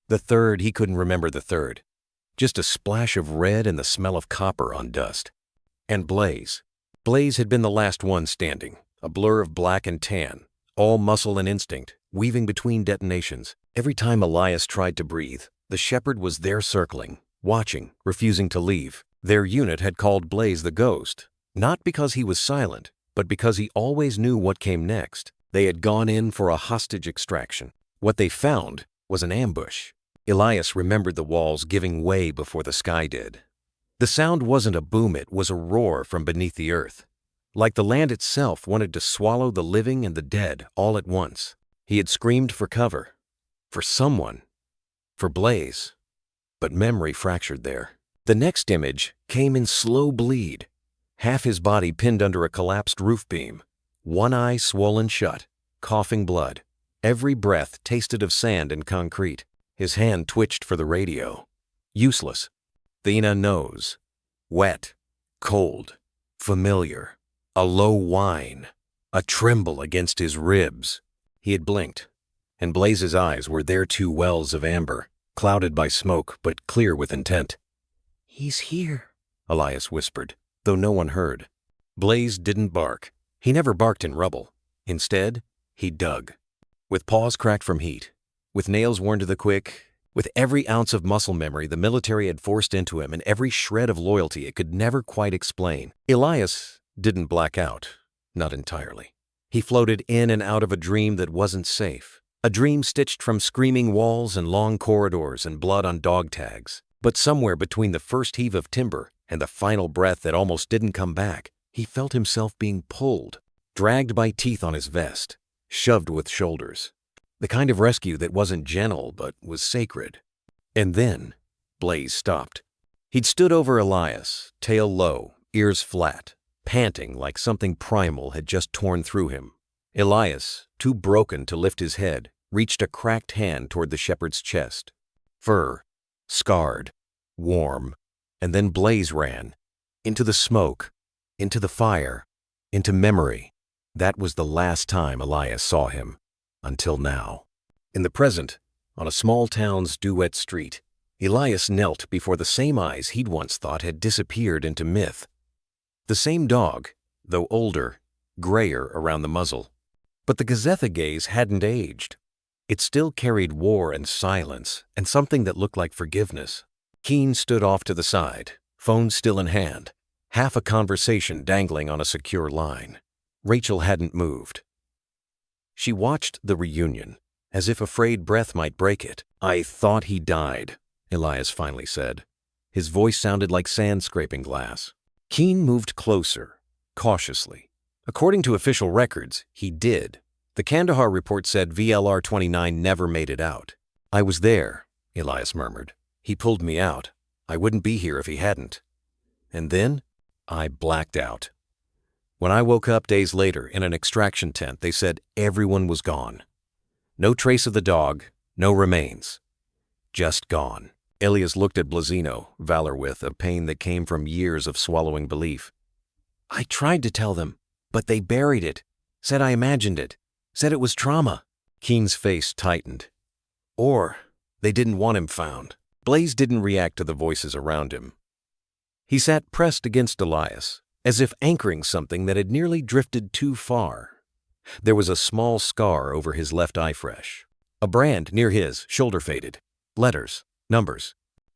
The third, he couldn't remember the third. Just a splash of red and the smell of copper on dust. And Blaze. Blaze had been the last one standing, a blur of black and tan, all muscle and instinct, weaving between detonations. Every time Elias tried to breathe, the shepherd was there circling, watching, refusing to leave. Their unit had called Blaze the Ghost, not because he was silent, but because he always knew what came next. They had gone in for a hostage extraction. What they found was an ambush. Elias remembered the walls giving way before the sky did. The sound wasn't a boom, it was a roar from beneath the earth. Like the land itself wanted to swallow the living and the dead all at once. He had screamed for cover, for someone, for Blaze. But memory fractured there. The next image came in slow bleed. Half his body pinned under a collapsed roof beam, one eye swollen shut, coughing blood. Every breath tasted of sand and concrete. His hand twitched for the radio. Useless. Thina knows. Wet, cold, familiar. A low whine, a tremble against his ribs. He had blinked, and Blaze's eyes were their two wells of amber, clouded by smoke but clear with intent. "He's here," Elias whispered, though no one heard. Blaze didn't bark. He never barked in rubble. Instead, he dug. With paws cracked from heat, with nails worn to the quick, with every ounce of muscle memory the military had forced into him and every shred of loyalty it could never quite explain, Elias didn't black out, not entirely. He floated in and out of a dream that wasn't safe, a dream stitched from screaming walls and long corridors and blood on dog tags. But somewhere between the first heave of timber and the final breath that almost didn't come back, he felt himself being pulled, dragged by teeth on his vest, shoved with shoulders. The kind of rescue that wasn't gentle but was sacred. And then Blaze stopped. He'd stood over Elias, tail low, ears flat, panting like something primal had just torn through him. Elias, too broken to lift his head, reached a cracked hand toward the shepherd's chest. Fur, scarred, warm, and then Blaze ran. Into the smoke, into the fire, into memory. That was the last time Elias saw him. Until now. In the present, on a small town's duet street, Elias knelt before the same eyes he'd once thought had disappeared into myth. The same dog, though older, grayer around the muzzle. But the Gazetha gaze hadn't aged. It still carried war and silence and something that looked like forgiveness. Keen stood off to the side, phone still in hand, half a conversation dangling on a secure line. Rachel hadn't moved. She watched the reunion, as if afraid breath might break it. "I thought he died," Elias finally said. His voice sounded like sand scraping glass. Keen moved closer, cautiously. According to official records, he did. The Kandahar report said VLR-29 never made it out. "I was there," Elias murmured. "He pulled me out. I wouldn't be here if he hadn't." And then I blacked out. When I woke up days later in an extraction tent, they said everyone was gone. No trace of the dog, no remains. Just gone. Elias looked at Blazino, valor with a pain that came from years of swallowing belief. "I tried to tell them, but they buried it. Said I imagined it. Said it was trauma." Keen's face tightened. Or they didn't want him found. Blaze didn't react to the voices around him. He sat pressed against Elias, as if anchoring something that had nearly drifted too far. There was a small scar over his left eye fresh. A brand near his, shoulder faded. Letters, numbers.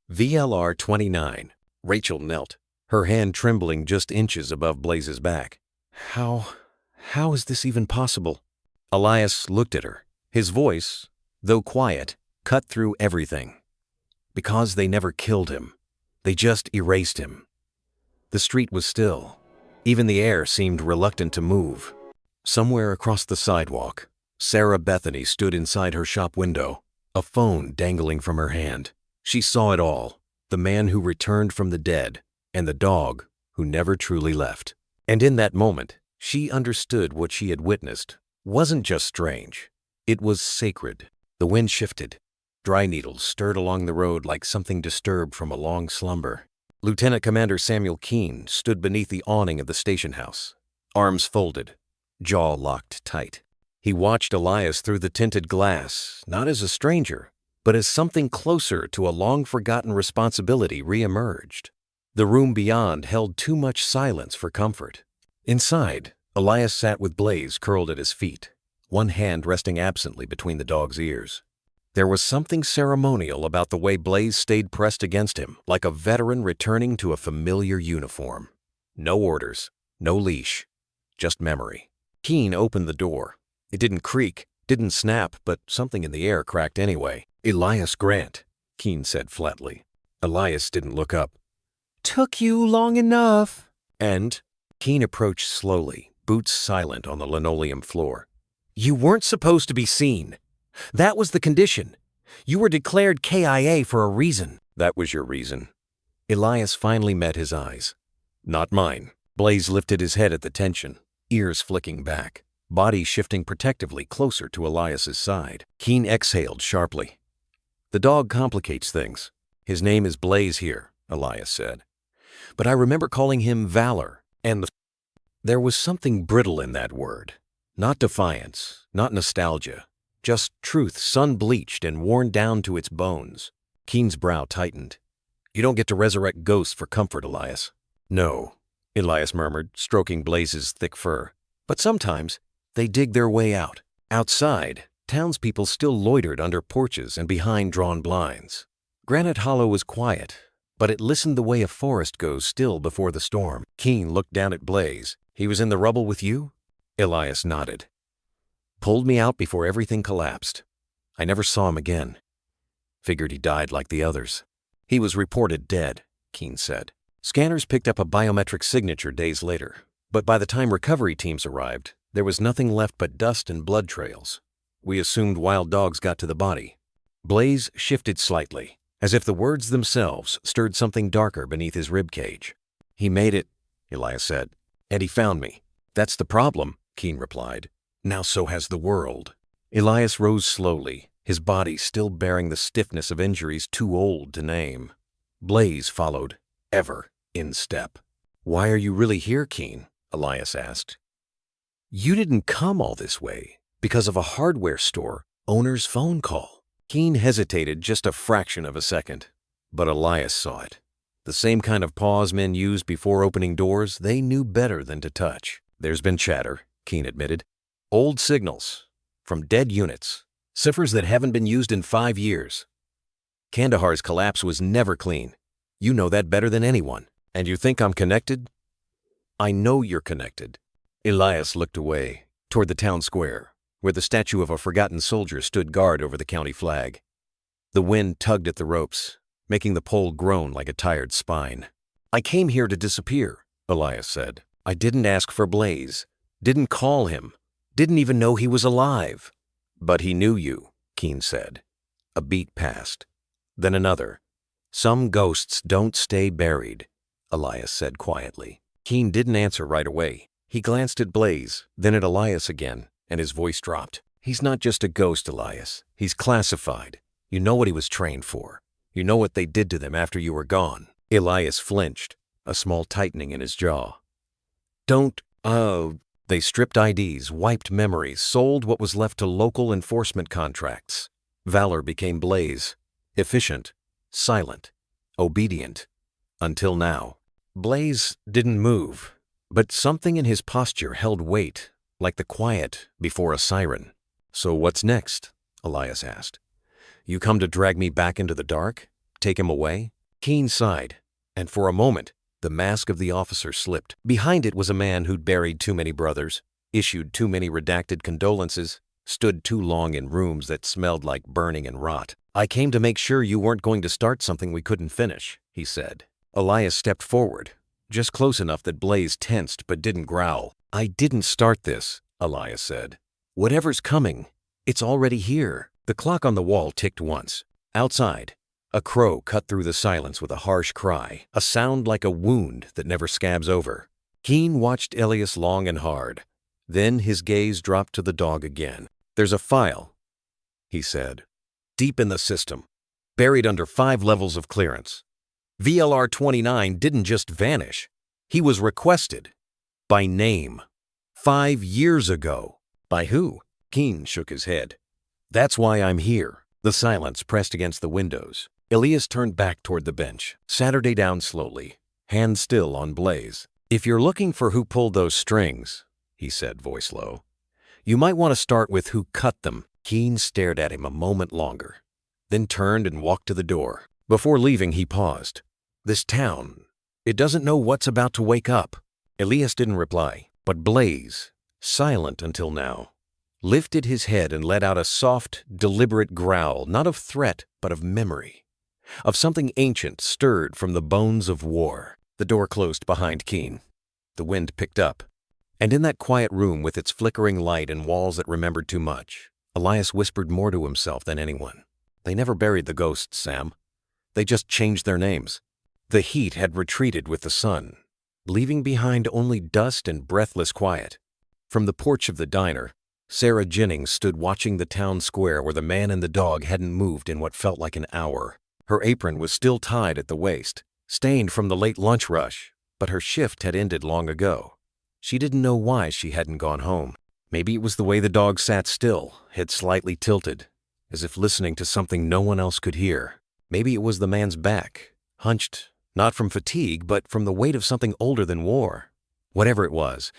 VLR-29. Rachel knelt, her hand trembling just inches above Blaze's back. How is this even possible?" Elias looked at her. His voice, though quiet, cut through everything. "Because they never killed him. They just erased him." The street was still. Even the air seemed reluctant to move. Somewhere across the sidewalk, Sarah Bethany stood inside her shop window, a phone dangling from her hand. She saw it all, the man who returned from the dead, and the dog who never truly left. And in that moment, she understood what she had witnessed wasn't just strange. It was sacred. The wind shifted. Dry needles stirred along the road like something disturbed from a long slumber. Lieutenant Commander Samuel Keen stood beneath the awning of the station house, arms folded, jaw locked tight. He watched Elias through the tinted glass, not as a stranger, but as something closer to a long-forgotten responsibility re-emerged. The room beyond held too much silence for comfort. Inside, Elias sat with Blaze curled at his feet, one hand resting absently between the dog's ears. There was something ceremonial about the way Blaze stayed pressed against him, like a veteran returning to a familiar uniform. No orders, no leash, just memory. Keen opened the door. It didn't creak, didn't snap, but something in the air cracked anyway. "Elias Grant," Keen said flatly. Elias didn't look up. "Took you long enough." And Keen approached slowly, boots silent on the linoleum floor. "You weren't supposed to be seen. That was the condition. You were declared KIA for a reason." "That was your reason." Elias finally met his eyes. "Not mine." Blaze lifted his head at the tension, ears flicking back, body shifting protectively closer to Elias's side. Keen exhaled sharply. "The dog complicates things. His name is Blaze here," Elias said. "But I remember calling him Valor, and there was something brittle in that word. Not defiance, not nostalgia, just truth sun-bleached and worn down to its bones." Keen's brow tightened. "You don't get to resurrect ghosts for comfort, Elias." "No," Elias murmured, stroking Blaze's thick fur. "But sometimes they dig their way out." Outside, townspeople still loitered under porches and behind drawn blinds. Granite Hollow was quiet, but it listened the way a forest goes still before the storm. Keen looked down at Blaze. "He was in the rubble with you?" Elias nodded. "Pulled me out before everything collapsed. I never saw him again. Figured he died like the others." "He was reported dead," Keen said. "Scanners picked up a biometric signature days later, but by the time recovery teams arrived, there was nothing left but dust and blood trails. We assumed wild dogs got to the body." Blaze shifted slightly, as if the words themselves stirred something darker beneath his ribcage. "He made it," Elias said, "and he found me." "That's the problem," Keen replied. "Now so has the world." Elias rose slowly, his body still bearing the stiffness of injuries too old to name. Blaze followed, ever in step. "Why are you really here, Keen?" Elias asked. "You didn't come all this way because of a hardware store owner's phone call." Keen hesitated just a fraction of a second, but Elias saw it. The same kind of pause men used before opening doors they knew better than to touch. "There's been chatter," Keen admitted. "Old signals, from dead units, ciphers that haven't been used in 5 years. Kandahar's collapse was never clean. You know that better than anyone. And you think I'm connected?" "I know you're connected." Elias looked away, toward the town square, where the statue of a forgotten soldier stood guard over the county flag. The wind tugged at the ropes, making the pole groan like a tired spine. "I came here to disappear," Elias said. "I didn't ask for Blaze, didn't call him, didn't even know he was alive." "But he knew you," Keen said. A beat passed, then another. "Some ghosts don't stay buried," Elias said quietly. Keen didn't answer right away. He glanced at Blaze, then at Elias again, and his voice dropped. "He's not just a ghost, Elias. He's classified. You know what he was trained for. You know what they did to them after you were gone." Elias flinched, a small tightening in his jaw. They stripped IDs, wiped memories, sold what was left to local enforcement contracts. Valor became Blaze. Efficient, silent, obedient. Until now. Blaze didn't move, but something in his posture held weight, like the quiet before a siren. "So what's next?" Elias asked. "You come to drag me back into the dark? Take him away?" Keen sighed, and for a moment, the mask of the officer slipped. Behind it was a man who'd buried too many brothers, issued too many redacted condolences, stood too long in rooms that smelled like burning and rot. "I came to make sure you weren't going to start something we couldn't finish," he said. Elias stepped forward, just close enough that Blaze tensed but didn't growl. "I didn't start this," Elias said. "Whatever's coming, it's already here." The clock on the wall ticked once. Outside, a crow cut through the silence with a harsh cry, a sound like a wound that never scabs over. Keen watched Elias long and hard. Then his gaze dropped to the dog again. "There's a file," he said, "deep in the system, buried under 5 levels of clearance. VLR 29 didn't just vanish. He was requested. By name. 5 years ago." "By who?" Keen shook his head. "That's why I'm here." The silence pressed against the windows. Elias turned back toward the bench, Saturday down slowly, hand still on Blaze. "If you're looking for who pulled those strings," he said, voice low, You might want to start with who cut them. Keen stared at him a moment longer, then turned and walked to the door. Before leaving, he paused. This town, it doesn't know what's about to wake up. Elias didn't reply, but Blaze, silent until now, lifted his head and let out a soft, deliberate growl, not of threat, but of memory, of something ancient stirred from the bones of war. The door closed behind Keen. The wind picked up, and in that quiet room with its flickering light and walls that remembered too much, Elias whispered more to himself than anyone. They never buried the ghosts, Sam. They just changed their names. The heat had retreated with the sun, leaving behind only dust and breathless quiet. From the porch of the diner, Sarah Jennings stood watching the town square where the man and the dog hadn't moved in what felt like an hour. Her apron was still tied at the waist, stained from the late lunch rush, but her shift had ended long ago. She didn't know why she hadn't gone home. Maybe it was the way the dog sat still, head slightly tilted, as if listening to something no one else could hear. Maybe it was the man's back, hunched, not from fatigue, but from the weight of something older than war. Whatever it was,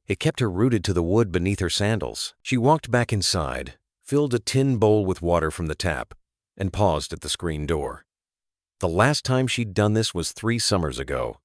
it kept her rooted to the wood beneath her sandals. She walked back inside, filled a tin bowl with water from the tap, and paused at the screen door. The last time she'd done this was 3 summers ago,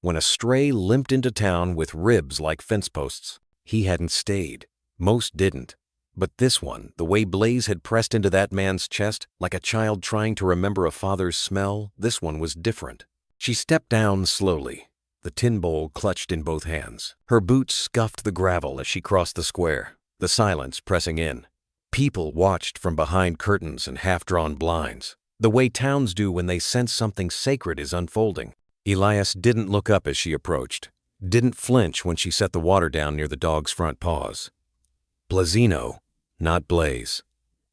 when a stray limped into town with ribs like fence posts. He hadn't stayed. Most didn't. But this one, the way Blaze had pressed into that man's chest, like a child trying to remember a father's smell, this one was different. She stepped down slowly, the tin bowl clutched in both hands. Her boots scuffed the gravel as she crossed the square, the silence pressing in. People watched from behind curtains and half-drawn blinds, the way towns do when they sense something sacred is unfolding. Elias didn't look up as she approached, didn't flinch when she set the water down near the dog's front paws. Blazino, not Blaze.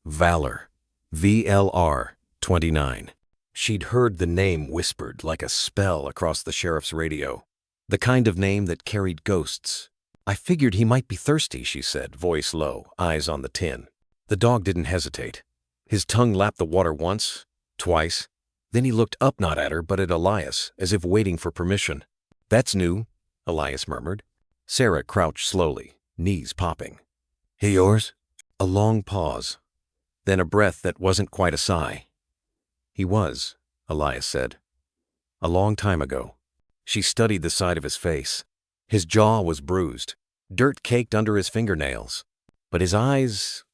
Valor. VLR 29. She'd heard the name whispered like a spell across the sheriff's radio, the kind of name that carried ghosts. I figured he might be thirsty, she said, voice low, eyes on the tin. The dog didn't hesitate. His tongue lapped the water once, twice. Then he looked up not at her but at Elias, as if waiting for permission. That's new, Elias murmured. Sarah crouched slowly, knees popping. He yours? A long pause, then a breath that wasn't quite a sigh. He was, Elias said. A long time ago. She studied the side of his face. His jaw was bruised, dirt caked under his fingernails. But his eyes,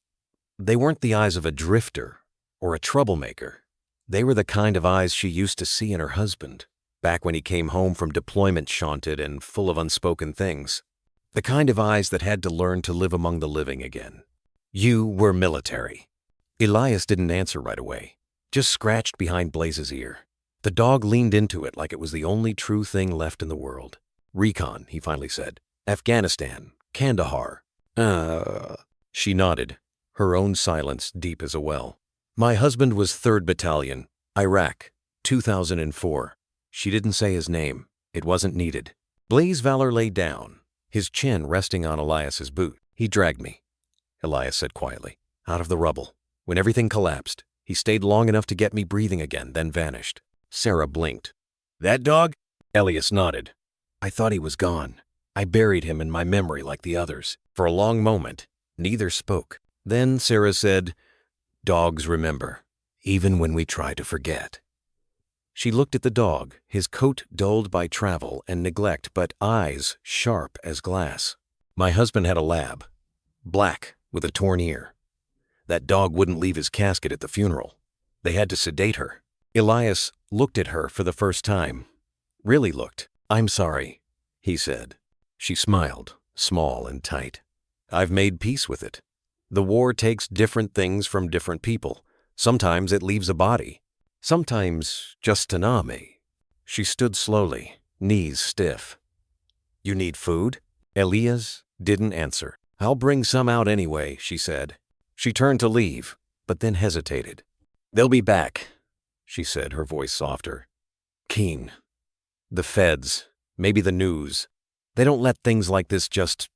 they weren't the eyes of a drifter or a troublemaker. They were the kind of eyes she used to see in her husband, back when he came home from deployment shunted and full of unspoken things. The kind of eyes that had to learn to live among the living again. You were military. Elias didn't answer right away, just scratched behind Blaze's ear. The dog leaned into it like it was the only true thing left in the world. Recon, he finally said. Afghanistan. Kandahar. She nodded, her own silence deep as a well. My husband was 3rd Battalion, Iraq, 2004. She didn't say his name. It wasn't needed. Blaze Valor lay down, his chin resting on Elias's boot. He dragged me, Elias said quietly, out of the rubble. When everything collapsed, he stayed long enough to get me breathing again, then vanished. Sarah blinked. That dog? Elias nodded. I thought he was gone. I buried him in my memory like the others. For a long moment, neither spoke. Then Sarah said, Dogs remember, even when we try to forget. She looked at the dog, his coat dulled by travel and neglect, but eyes sharp as glass. My husband had a lab, black with a torn ear. That dog wouldn't leave his casket at the funeral. They had to sedate her. Elias looked at her for the first time. Really looked. I'm sorry, he said. She smiled, small and tight. I've made peace with it. The war takes different things from different people. Sometimes it leaves a body. Sometimes just tsunami. She stood slowly, knees stiff. You need food? Elias didn't answer. I'll bring some out anyway, she said. She turned to leave, but then hesitated. They'll be back, she said, her voice softer. Keen. The feds, maybe the news. They don't let things like this just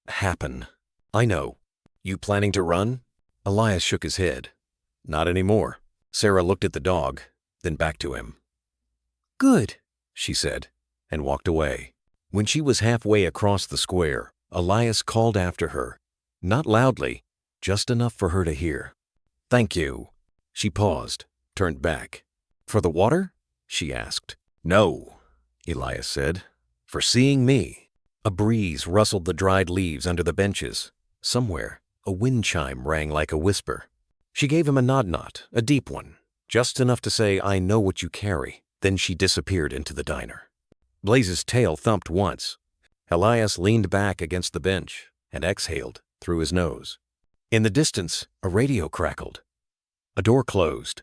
happen. I know. You planning to run? Elias shook his head. Not anymore. Sarah looked at the dog, then back to him. Good, she said, and walked away. When she was halfway across the square, Elias called after her. Not loudly, just enough for her to hear. "Thank you." She paused, turned back. "For the water?" she asked. "No," Elias said. "For seeing me." A breeze rustled the dried leaves under the benches. Somewhere, a wind chime rang like a whisper. She gave him a nod, a deep one, just enough to say, "I know what you carry." Then she disappeared into the diner. Blaze's tail thumped once. Elias leaned back against the bench and exhaled through his nose. In the distance, a radio crackled. A door closed.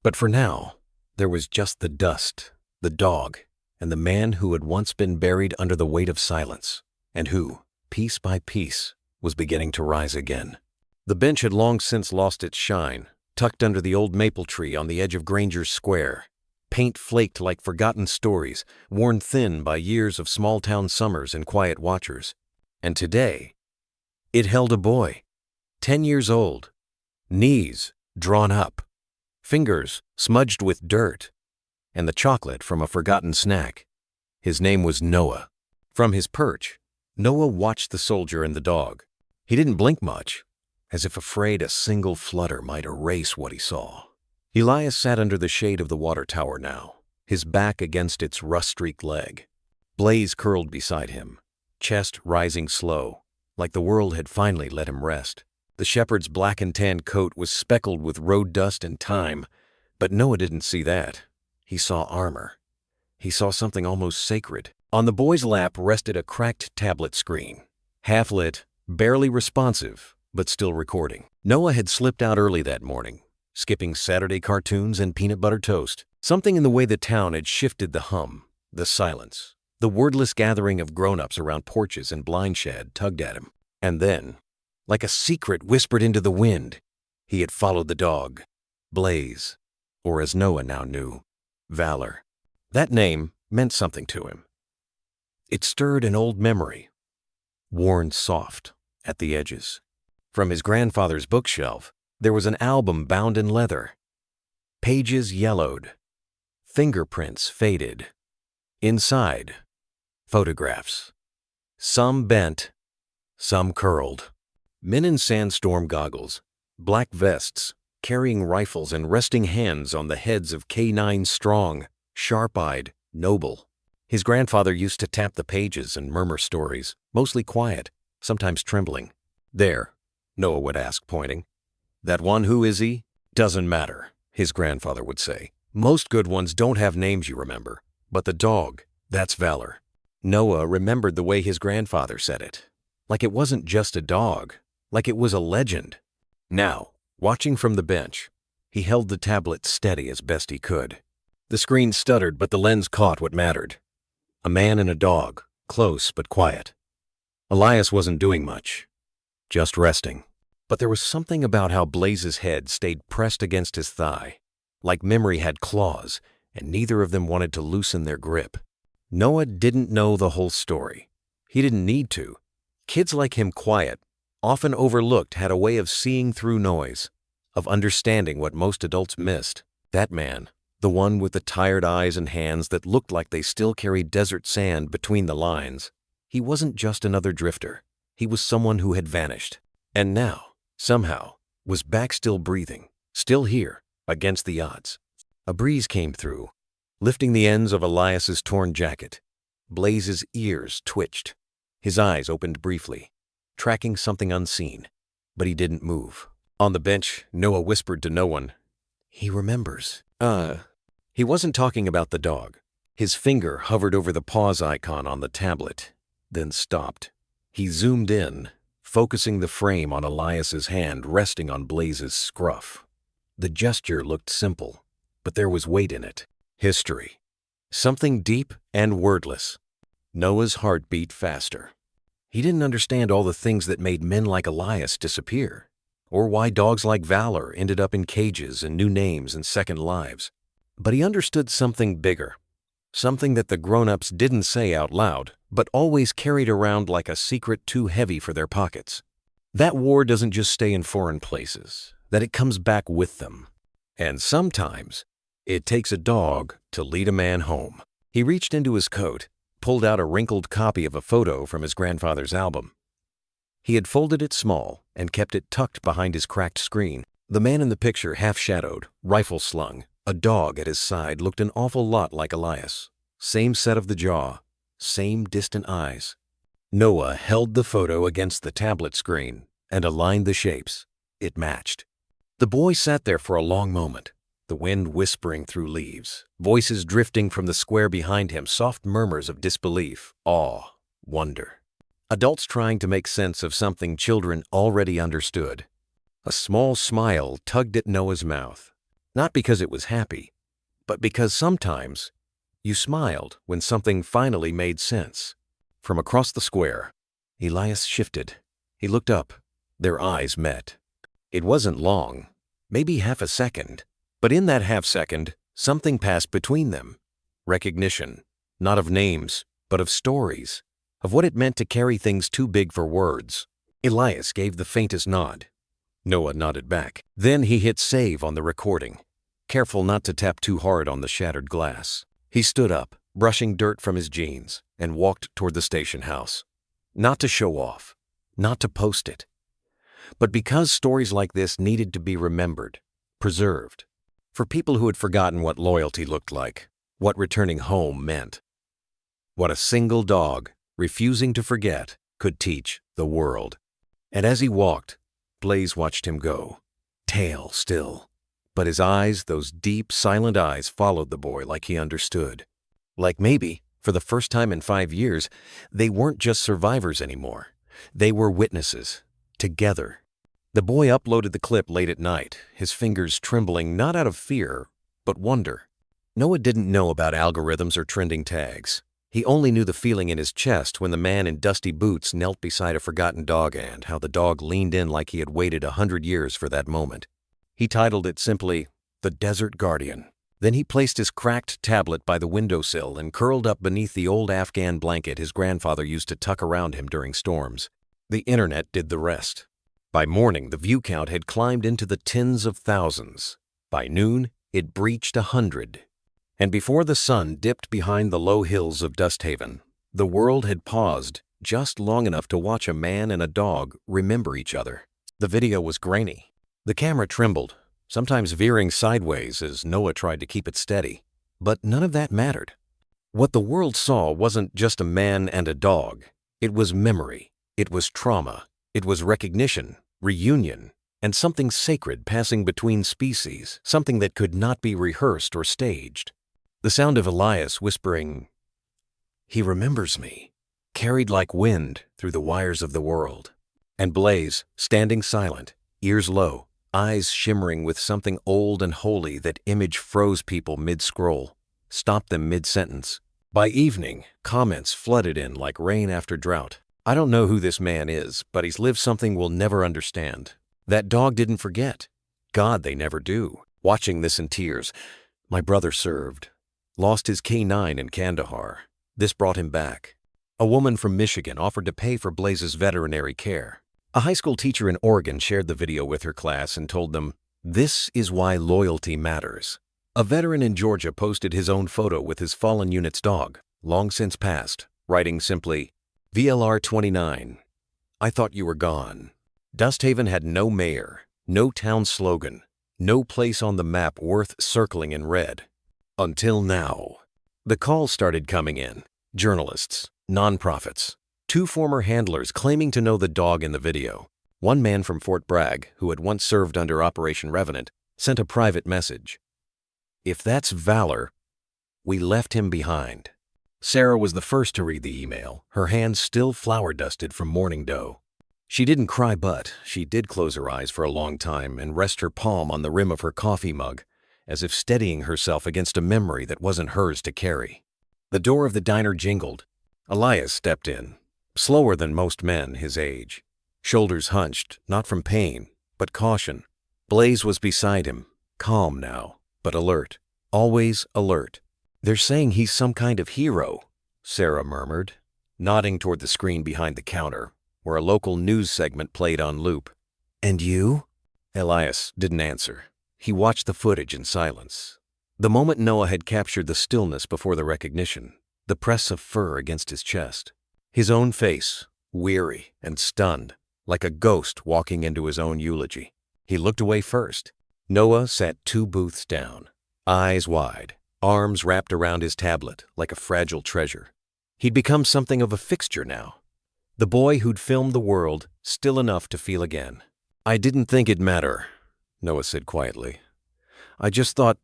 But for now, there was just the dust, the dog, and the man who had once been buried under the weight of silence, and who, piece by piece, was beginning to rise again. The bench had long since lost its shine, tucked under the old maple tree on the edge of Granger's Square. Paint flaked like forgotten stories, worn thin by years of small-town summers and quiet watchers. And today, it held a boy, 10 years old, knees drawn up, fingers smudged with dirt, and the chocolate from a forgotten snack. His name was Noah. From his perch, Noah watched the soldier and the dog. He didn't blink much, as if afraid a single flutter might erase what he saw. Elias sat under the shade of the water tower now, his back against its rust-streaked leg. Blaze curled beside him, chest rising slow, like the world had finally let him rest. The shepherd's black and tan coat was speckled with road dust and time, but Noah didn't see that. He saw armor. He saw something almost sacred. On the boy's lap rested a cracked tablet screen, half-lit, barely responsive, but still recording. Noah had slipped out early that morning, skipping Saturday cartoons and peanut butter toast. Something in the way the town had shifted the hum, the silence. The wordless gathering of grown-ups around porches and blind shed tugged at him. And then, like a secret whispered into the wind, he had followed the dog, Blaze, or as Noah now knew, Valor. That name meant something to him. It stirred an old memory, worn soft at the edges. From his grandfather's bookshelf, there was an album bound in leather. Pages yellowed, fingerprints faded. Inside, photographs. Some bent, some curled. Men in sandstorm goggles, black vests, carrying rifles and resting hands on the heads of K9 strong, sharp-eyed, noble. His grandfather used to tap the pages and murmur stories, mostly quiet, sometimes trembling. "There," Noah would ask, pointing. "That one, who is he?" "Doesn't matter," his grandfather would say. "Most good ones don't have names you remember, but the dog, that's Valor." Noah remembered the way his grandfather said it, like it wasn't just a dog, like it was a legend. Now, watching from the bench, he held the tablet steady as best he could. The screen stuttered, but the lens caught what mattered. A man and a dog, close but quiet. Elias wasn't doing much, just resting. But there was something about how Blaze's head stayed pressed against his thigh, like memory had claws, and neither of them wanted to loosen their grip. Noah didn't know the whole story. He didn't need to. Kids like him, quiet, often overlooked, had a way of seeing through noise, of understanding what most adults missed. That man, the one with the tired eyes and hands that looked like they still carried desert sand between the lines, he wasn't just another drifter. He was someone who had vanished. And now, somehow, was back, still breathing, still here, against the odds. A breeze came through, lifting the ends of Elias's torn jacket. Blaze's ears twitched. His eyes opened briefly, tracking something unseen, but he didn't move. On the bench, Noah whispered to no one, "He remembers." He wasn't talking about the dog. His finger hovered over the pause icon on the tablet, then stopped. He zoomed in, focusing the frame on Elias's hand resting on Blaze's scruff. The gesture looked simple, but there was weight in it. History. Something deep and wordless. Noah's heart beat faster. He didn't understand all the things that made men like Elias disappear, or why dogs like Valor ended up in cages and new names and second lives. But he understood something bigger, something that the grown-ups didn't say out loud, but always carried around like a secret too heavy for their pockets. That war doesn't just stay in foreign places, that it comes back with them. And sometimes, it takes a dog to lead a man home. He reached into his coat, pulled out a wrinkled copy of a photo from his grandfather's album. He had folded it small and kept it tucked behind his cracked screen. The man in the picture, half-shadowed, rifle slung, a dog at his side, looked an awful lot like Elias. Same set of the jaw, same distant eyes. Noah held the photo against the tablet screen and aligned the shapes. It matched. The boy sat there for a long moment, the wind whispering through leaves, voices drifting from the square behind him, soft murmurs of disbelief, awe, wonder. Adults trying to make sense of something children already understood. A small smile tugged at Noah's mouth, not because it was happy, but because sometimes you smiled when something finally made sense. From across the square, Elias shifted. He looked up. Their eyes met. It wasn't long, maybe half a second, but in that half second, something passed between them. Recognition, not of names, but of stories, of what it meant to carry things too big for words. Elias gave the faintest nod. Noah nodded back. Then he hit save on the recording, careful not to tap too hard on the shattered glass. He stood up, brushing dirt from his jeans, and walked toward the station house. Not to show off, not to post it, but because stories like this needed to be remembered, preserved, for people who had forgotten what loyalty looked like, what returning home meant, what a single dog, refusing to forget, could teach the world. And as he walked, Blaze watched him go, tail still, but his eyes, those deep, silent eyes, followed the boy like he understood. Like maybe, for the first time in 5 years, they weren't just survivors anymore. They were witnesses, together. The boy uploaded the clip late at night, his fingers trembling not out of fear, but wonder. Noah didn't know about algorithms or trending tags. He only knew the feeling in his chest when the man in dusty boots knelt beside a forgotten dog and how the dog leaned in like he had waited 100 years for that moment. He titled it simply, "The Desert Guardian." Then he placed his cracked tablet by the windowsill and curled up beneath the old Afghan blanket his grandfather used to tuck around him during storms. The internet did the rest. By morning, the view count had climbed into the tens of thousands. By noon, it breached 100. And before the sun dipped behind the low hills of Dusthaven, the world had paused just long enough to watch a man and a dog remember each other. The video was grainy. The camera trembled, sometimes veering sideways as Noah tried to keep it steady. But none of that mattered. What the world saw wasn't just a man and a dog. It was memory. It was trauma. It was recognition, reunion, and something sacred passing between species, something that could not be rehearsed or staged. The sound of Elias whispering, "He remembers me," carried like wind through the wires of the world. And Blaze, standing silent, ears low, eyes shimmering with something old and holy, that image froze people mid-scroll, stopped them mid-sentence. By evening, comments flooded in like rain after drought. "I don't know who this man is, but he's lived something we'll never understand. That dog didn't forget. God, they never do." Watching this in tears, "My brother served. Lost his K9 in Kandahar. This brought him back." A woman from Michigan offered to pay for Blaze's veterinary care. A high school teacher in Oregon shared the video with her class and told them, "This is why loyalty matters." A veteran in Georgia posted his own photo with his fallen unit's dog, long since passed, writing simply, "VLR 29, I thought you were gone." Dusthaven had no mayor, no town slogan, no place on the map worth circling in red. Until now. The calls started coming in. Journalists, nonprofits, 2 former handlers claiming to know the dog in the video. One man from Fort Bragg, who had once served under Operation Revenant, sent a private message. "If that's valor, we left him behind." Sarah was the first to read the email, her hands still flour-dusted from morning dough. She didn't cry, but she did close her eyes for a long time and rest her palm on the rim of her coffee mug, as if steadying herself against a memory that wasn't hers to carry. The door of the diner jingled. Elias stepped in, slower than most men his age, shoulders hunched, not from pain, but caution. Blaze was beside him, calm now, but alert, always alert. "They're saying he's some kind of hero," Sarah murmured, nodding toward the screen behind the counter, where a local news segment played on loop. "And you?" Elias didn't answer. He watched the footage in silence. The moment Noah had captured the stillness before the recognition, the press of fur against his chest. His own face, weary and stunned, like a ghost walking into his own eulogy. He looked away first. Noah sat 2 booths down, eyes wide, arms wrapped around his tablet like a fragile treasure. He'd become something of a fixture now. The boy who'd filmed the world still enough to feel again. "I didn't think it'd matter," Noah said quietly. "I just thought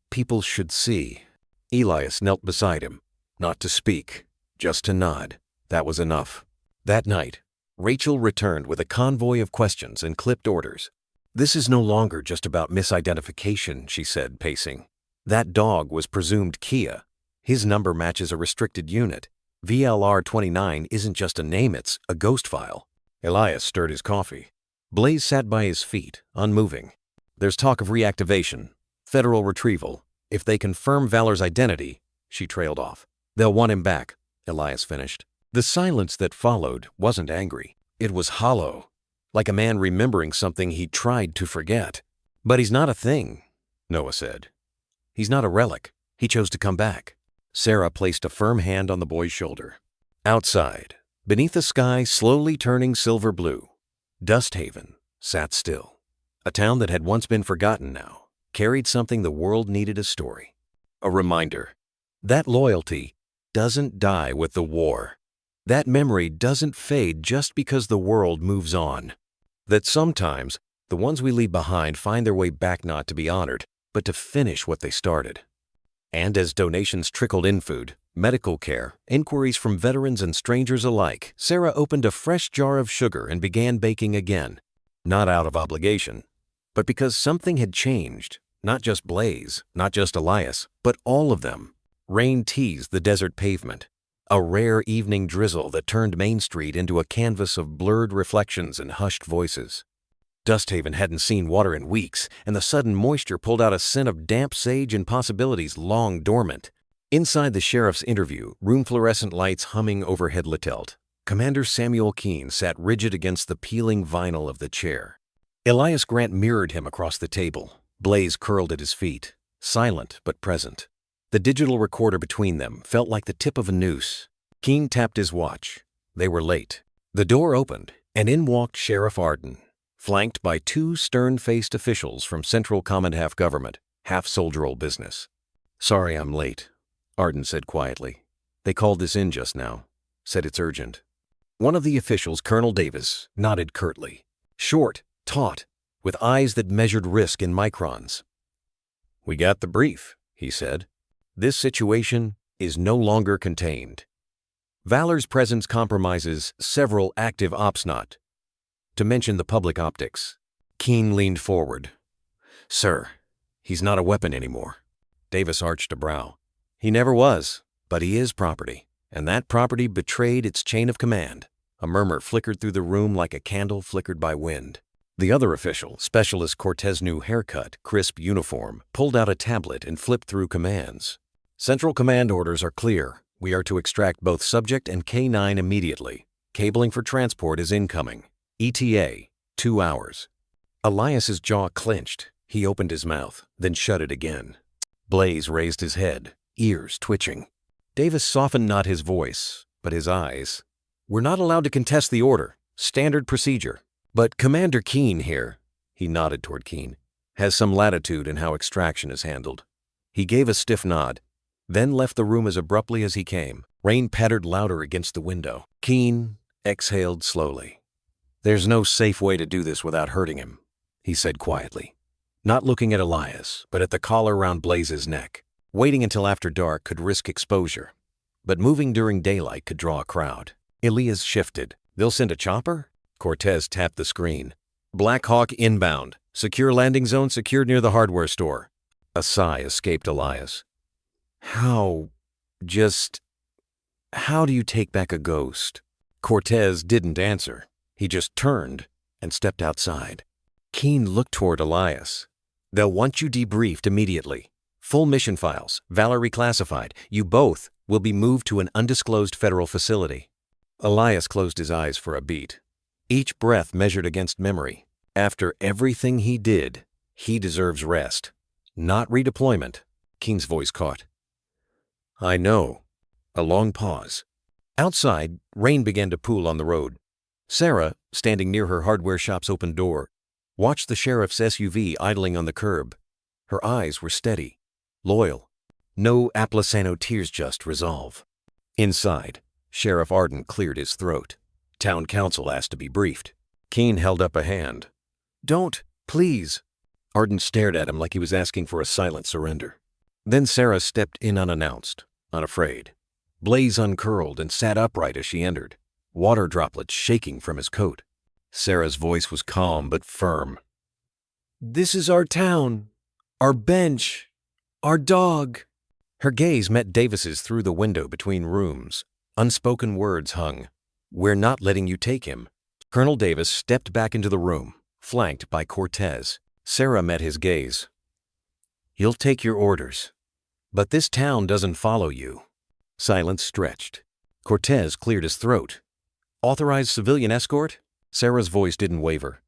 people should see." Elias knelt beside him, not to speak, just to nod. That was enough. That night, Rachel returned with a convoy of questions and clipped orders. "This is no longer just about misidentification," she said, pacing. "That dog was presumed Kia. His number matches a restricted unit. VLR-29 isn't just a name, it's a ghost file." Elias stirred his coffee. Blaze sat by his feet, unmoving. "There's talk of reactivation, federal retrieval. If they confirm Valor's identity," she trailed off. "They'll want him back," Elias finished. The silence that followed wasn't angry. It was hollow, like a man remembering something he tried to forget. "But he's not a thing," Noah said. "He's not a relic. He chose to come back." Sarah placed a firm hand on the boy's shoulder. Outside, beneath a sky slowly turning silver blue, Dust Haven sat still. A town that had once been forgotten now carried something the world needed: a story. A reminder that loyalty doesn't die with the war. That memory doesn't fade just because the world moves on. That sometimes the ones we leave behind find their way back, not to be honored, but to finish what they started. And as donations trickled in, food, medical care, inquiries from veterans and strangers alike, Sarah opened a fresh jar of sugar and began baking again. Not out of obligation, but because something had changed. Not just Blaze, not just Elias, but all of them. Rain teased the desert pavement, a rare evening drizzle that turned Main Street into a canvas of blurred reflections and hushed voices. Dust Haven hadn't seen water in weeks, and the sudden moisture pulled out a scent of damp sage and possibilities long dormant. Inside the sheriff's interview room, fluorescent lights humming overhead Littelt, Commander Samuel Keene sat rigid against the peeling vinyl of the chair. Elias Grant mirrored him across the table. Blaze curled at his feet, silent but present. The digital recorder between them felt like the tip of a noose. Keene tapped his watch. They were late. The door opened, and in walked Sheriff Arden, flanked by 2 stern-faced officials from Central Command, half government, half soldieral business. "Sorry I'm late," Arden said quietly. "They called this in just now. Said it's urgent." One of the officials, Colonel Davis, nodded curtly. Short, taut, with eyes that measured risk in microns. "We got the brief," he said. "This situation is no longer contained. Valor's presence compromises several active ops, not to mention the public optics." Keene leaned forward. "Sir, he's not a weapon anymore." Davis arched a brow. "He never was, but he is property, and that property betrayed its chain of command." A murmur flickered through the room like a candle flickered by wind. The other official, Specialist Cortez' new haircut, crisp uniform, pulled out a tablet and flipped through commands. "Central Command orders are clear. We are to extract both subject and K-9 immediately. Cabling for transport is incoming. ETA, 2 hours. Elias's jaw clenched. He opened his mouth, then shut it again. Blaze raised his head, ears twitching. Davis softened not his voice, but his eyes. "We're not allowed to contest the order. Standard procedure. But Commander Keene here," he nodded toward Keene, "has some latitude in how extraction is handled." He gave a stiff nod, then left the room as abruptly as he came. Rain pattered louder against the window. Keene exhaled slowly. "There's no safe way to do this without hurting him," he said quietly, not looking at Elias, but at the collar round Blaze's neck. Waiting until after dark could risk exposure, but moving during daylight could draw a crowd. Elias shifted. "They'll send a chopper?" Cortez tapped the screen. "Black Hawk inbound. Secure landing zone secured near the hardware store." A sigh escaped Elias. How do you take back a ghost?" Cortez didn't answer. He just turned and stepped outside. Keene looked toward Elias. "They'll want you debriefed immediately. Full mission files, Valor reclassified. You both will be moved to an undisclosed federal facility." Elias closed his eyes for a beat. Each breath measured against memory. After everything he did, he deserves rest, not redeployment. Keene's voice caught. "I know." A long pause. Outside, rain began to pool on the road. Sarah, standing near her hardware shop's open door, watched the sheriff's SUV idling on the curb. Her eyes were steady, loyal. No Aplicano tears, just resolve. Inside, Sheriff Arden cleared his throat. Town council asked to be briefed. Keene held up a hand. "Don't, please." Arden stared at him like he was asking for a silent surrender. Then Sarah stepped in unannounced, unafraid. Blaze uncurled and sat upright as she entered, water droplets shaking from his coat. Sarah's voice was calm but firm. "This is our town, our bench, our dog." Her gaze met Davis's through the window between rooms. Unspoken words hung. "We're not letting you take him." Colonel Davis stepped back into the room, flanked by Cortez. Sarah met his gaze. "You'll take your orders, but this town doesn't follow you." Silence stretched. Cortez cleared his throat. "Authorized civilian escort?" Sarah's voice didn't waver.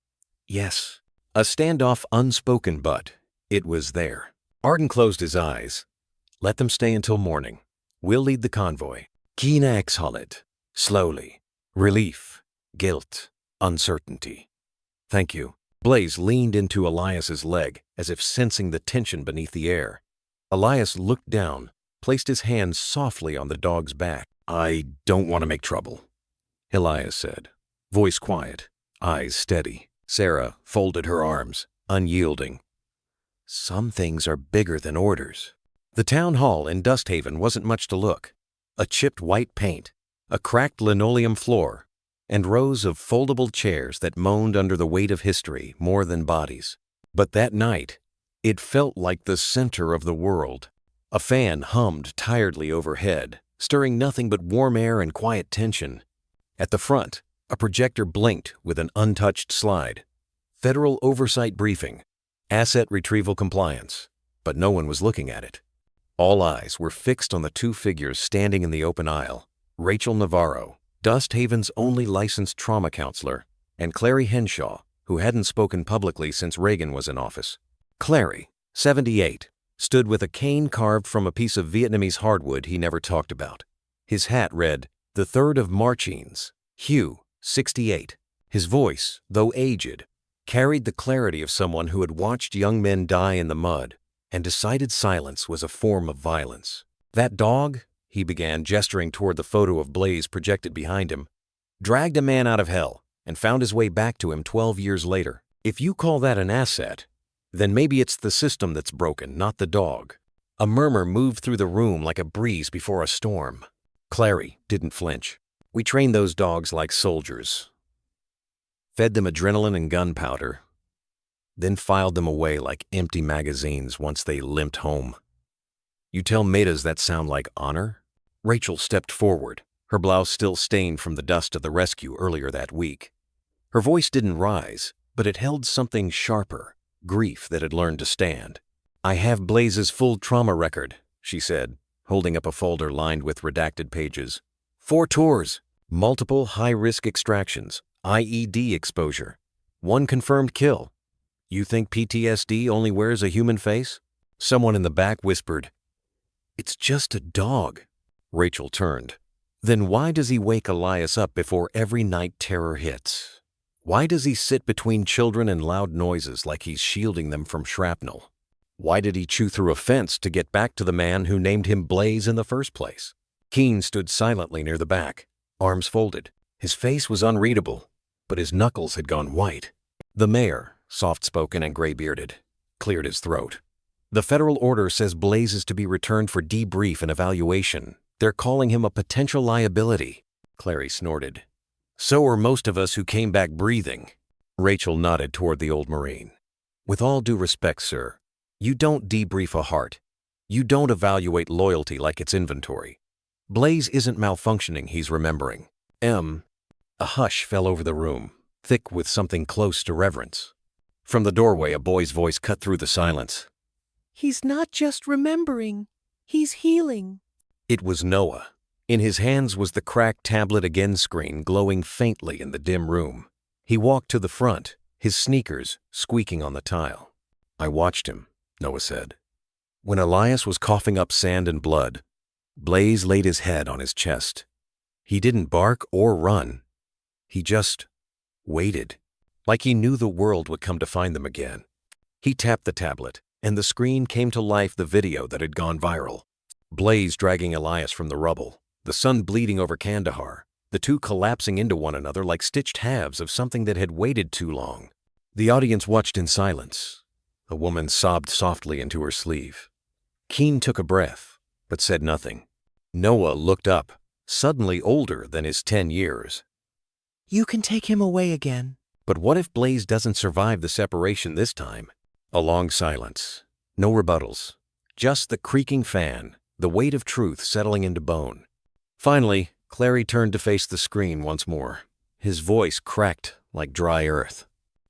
"Yes." A standoff unspoken, but it was there. Arden closed his eyes. "Let them stay until morning. We'll lead the convoy." Keene exhaled. Slowly. Relief, guilt, uncertainty. "Thank you." Blaze leaned into Elias's leg, as if sensing the tension beneath the air. Elias looked down, placed his hand softly on the dog's back. "I don't want to make trouble," Elias said, voice quiet, eyes steady. Sarah folded her arms, unyielding. "Some things are bigger than orders." The town hall in Dusthaven wasn't much to look. A chipped white paint, a cracked linoleum floor, and rows of foldable chairs that moaned under the weight of history more than bodies. But that night, it felt like the center of the world. A fan hummed tiredly overhead, stirring nothing but warm air and quiet tension. At the front, a projector blinked with an untouched slide. Federal oversight briefing, asset retrieval compliance, but no one was looking at it. All eyes were fixed on the two figures standing in the open aisle, Rachel Navarro, Dusthaven's only licensed trauma counselor, and Clary Henshaw, who hadn't spoken publicly since Reagan was in office. Clary, 78, stood with a cane carved from a piece of Vietnamese hardwood he never talked about. His hat read, "The 3rd of Marchines." Hugh, 68. His voice, though aged, carried the clarity of someone who had watched young men die in the mud and decided silence was a form of violence. "That dog," he began, gesturing toward the photo of Blaze projected behind him, "dragged a man out of hell and found his way back to him 12 years later. If you call that an asset, then maybe it's the system that's broken, not the dog." A murmur moved through the room like a breeze before a storm. Clary didn't flinch. "We trained those dogs like soldiers. Fed them adrenaline and gunpowder, then filed them away like empty magazines once they limped home. You tell Metas that sound like honor?" Rachel stepped forward, her blouse still stained from the dust of the rescue earlier that week. Her voice didn't rise, but it held something sharper, grief that had learned to stand. "I have Blaze's full trauma record," she said, holding up a folder lined with redacted pages. 4 tours, multiple high-risk extractions, IED exposure, 1 confirmed kill. You think PTSD only wears a human face? Someone in the back whispered, "It's just a dog." Rachel turned. "Then why does he wake Elias up before every night terror hits? Why does he sit between children and loud noises like he's shielding them from shrapnel? Why did he chew through a fence to get back to the man who named him Blaze in the first place?" Keene stood silently near the back, arms folded. His face was unreadable, but his knuckles had gone white. The mayor, soft-spoken and gray-bearded, cleared his throat. "The federal order says Blaze is to be returned for debrief and evaluation. They're calling him a potential liability." Clary snorted. "So are most of us who came back breathing." Rachel nodded toward the old Marine. "With all due respect, sir, you don't debrief a heart. You don't evaluate loyalty like it's inventory. Blaze isn't malfunctioning, he's remembering." A hush fell over the room, thick with something close to reverence. From the doorway, a boy's voice cut through the silence. "He's not just remembering, he's healing." It was Noah. In his hands was the cracked tablet again screen glowing faintly in the dim room. He walked to the front, his sneakers squeaking on the tile. "I watched him," Noah said. "When Elias was coughing up sand and blood, Blaze laid his head on his chest. He didn't bark or run. He just waited, like he knew the world would come to find them again. He tapped the tablet, and the screen came to life the video that had gone viral. Blaze dragging Elias from the rubble, the sun bleeding over Kandahar, the two collapsing into one another like stitched halves of something that had waited too long. The audience watched in silence. A woman sobbed softly into her sleeve. Keen took a breath, but said nothing. Noah looked up, suddenly older than his 10 years. You can take him away again. But what if Blaze doesn't survive the separation this time? A long silence. No rebuttals. Just the creaking fan, the weight of truth settling into bone. Finally, Clary turned to face the screen once more. His voice cracked like dry earth.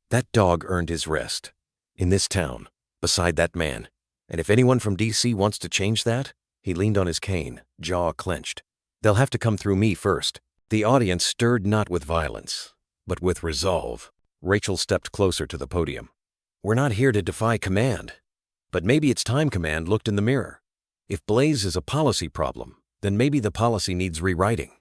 That dog earned his rest. In this town, beside that man. And if anyone from D.C. wants to change that, he leaned on his cane, jaw clenched. They'll have to come through me first. The audience stirred not with violence, but with resolve. Rachel stepped closer to the podium. We're not here to defy command. But maybe it's time command looked in the mirror. If Blaze is a policy problem, then maybe the policy needs rewriting.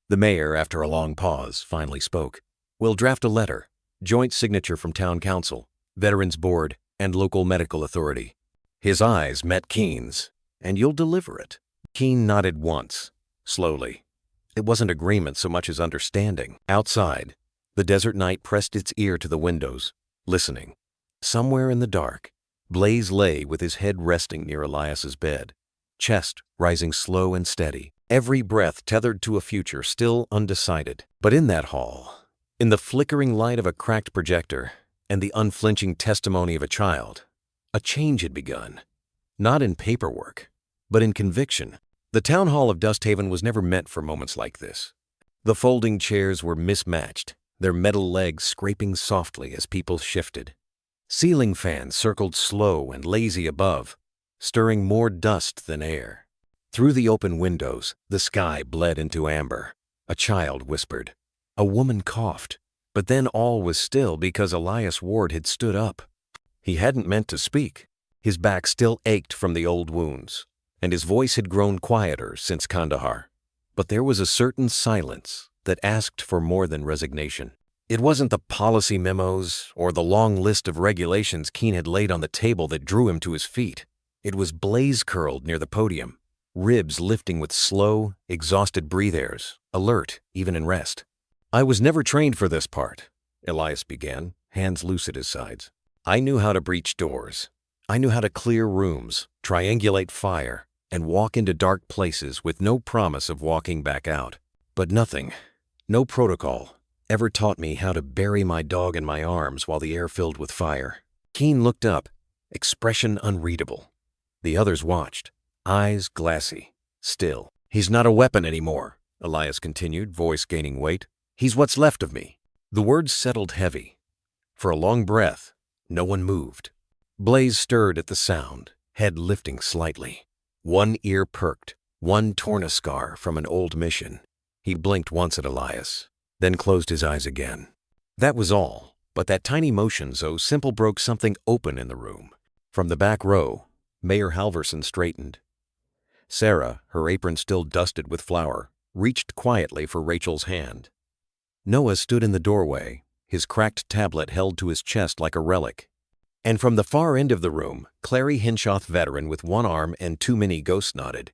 The mayor, after a long pause, finally spoke. We'll draft a letter, joint signature from town council, veterans board, and local medical authority. His eyes met Keen's. And you'll deliver it. Keen nodded once, slowly. It wasn't agreement so much as understanding. Outside, the desert night pressed its ear to the windows, listening. Somewhere in the dark, Blaze lay with his head resting near Elias's bed, chest rising slow and steady, every breath tethered to a future still undecided. But in that hall, in the flickering light of a cracked projector and the unflinching testimony of a child, a change had begun. Not in paperwork, but in conviction. The town hall of Dusthaven was never meant for moments like this. The folding chairs were mismatched, their metal legs scraping softly as people shifted. Ceiling fans circled slow and lazy above, stirring more dust than air. Through the open windows, the sky bled into amber. A child whispered. A woman coughed. But then all was still because Elias Ward had stood up. He hadn't meant to speak. His back still ached from the old wounds, and his voice had grown quieter since Kandahar. But there was a certain silence that asked for more than resignation. It wasn't the policy memos or the long list of regulations Keen had laid on the table that drew him to his feet. It was Blaze curled near the podium, ribs lifting with slow, exhausted breath-airs, alert even in rest. I was never trained for this part, Elias began, hands loose at his sides. I knew how to breach doors. I knew how to clear rooms, triangulate fire, and walk into dark places with no promise of walking back out. But nothing, no protocol, ever taught me how to bury my dog in my arms while the air filled with fire. Keen looked up, expression unreadable. The others watched, eyes glassy, still. He's not a weapon anymore, Elias continued, voice gaining weight. He's what's left of me. The words settled heavy. For a long breath, no one moved. Blaze stirred at the sound, head lifting slightly. One ear perked, one torn a scar from an old mission. He blinked once at Elias, then closed his eyes again. That was all, but that tiny motion so simple broke something open in the room. From the back row, Mayor Halverson straightened. Sarah, her apron still dusted with flour, reached quietly for Rachel's hand. Noah stood in the doorway, his cracked tablet held to his chest like a relic. And from the far end of the room, Clary Hinshaw veteran with one arm and too many ghosts nodded.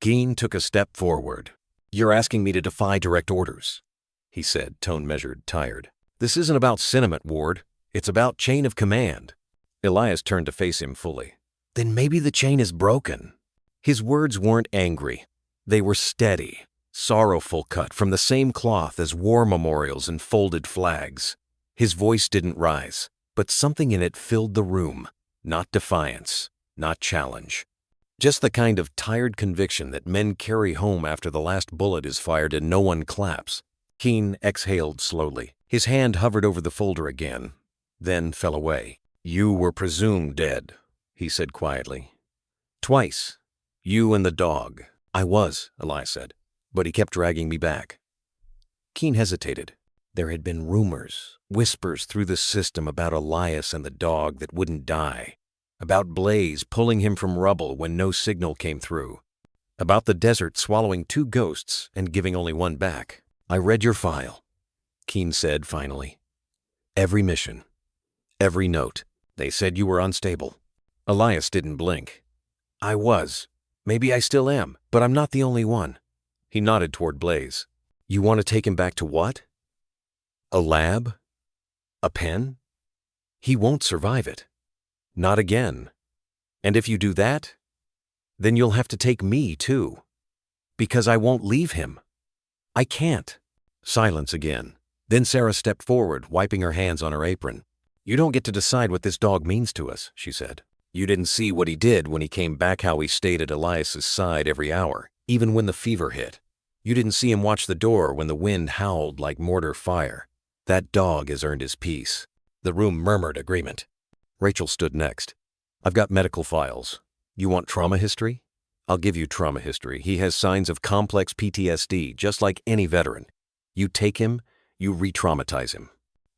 Keen took a step forward. You're asking me to defy direct orders, he said, tone measured, tired. This isn't about sentiment, Ward. It's about chain of command. Elias turned to face him fully. Then maybe the chain is broken. His words weren't angry. They were steady, sorrowful, cut from the same cloth as war memorials and folded flags. His voice didn't rise, but something in it filled the room. Not defiance, not challenge. Just the kind of tired conviction that men carry home after the last bullet is fired and no one claps. Keen exhaled slowly. His hand hovered over the folder again, then fell away. You were presumed dead, he said quietly. Twice. You and the dog. I was, Elias said, but he kept dragging me back. Keen hesitated. There had been rumors, whispers through the system about Elias and the dog that wouldn't die, about Blaze pulling him from rubble when no signal came through, about the desert swallowing 2 ghosts and giving only one back. I read your file, Keen said finally. Every mission. Every note. They said you were unstable. Elias didn't blink. I was. Maybe I still am, but I'm not the only one. He nodded toward Blaze. You want to take him back to what? A lab? A pen? He won't survive it. Not again. And if you do that, then you'll have to take me too. Because I won't leave him. I can't. Silence again. Then Sarah stepped forward, wiping her hands on her apron. You don't get to decide what this dog means to us, she said. You didn't see what he did when he came back, how he stayed at Elias's side every hour, even when the fever hit. You didn't see him watch the door when the wind howled like mortar fire. That dog has earned his peace. The room murmured agreement. Rachel stood next. I've got medical files. You want trauma history? I'll give you trauma history. He has signs of complex PTSD, just like any veteran. You take him, you re-traumatize him.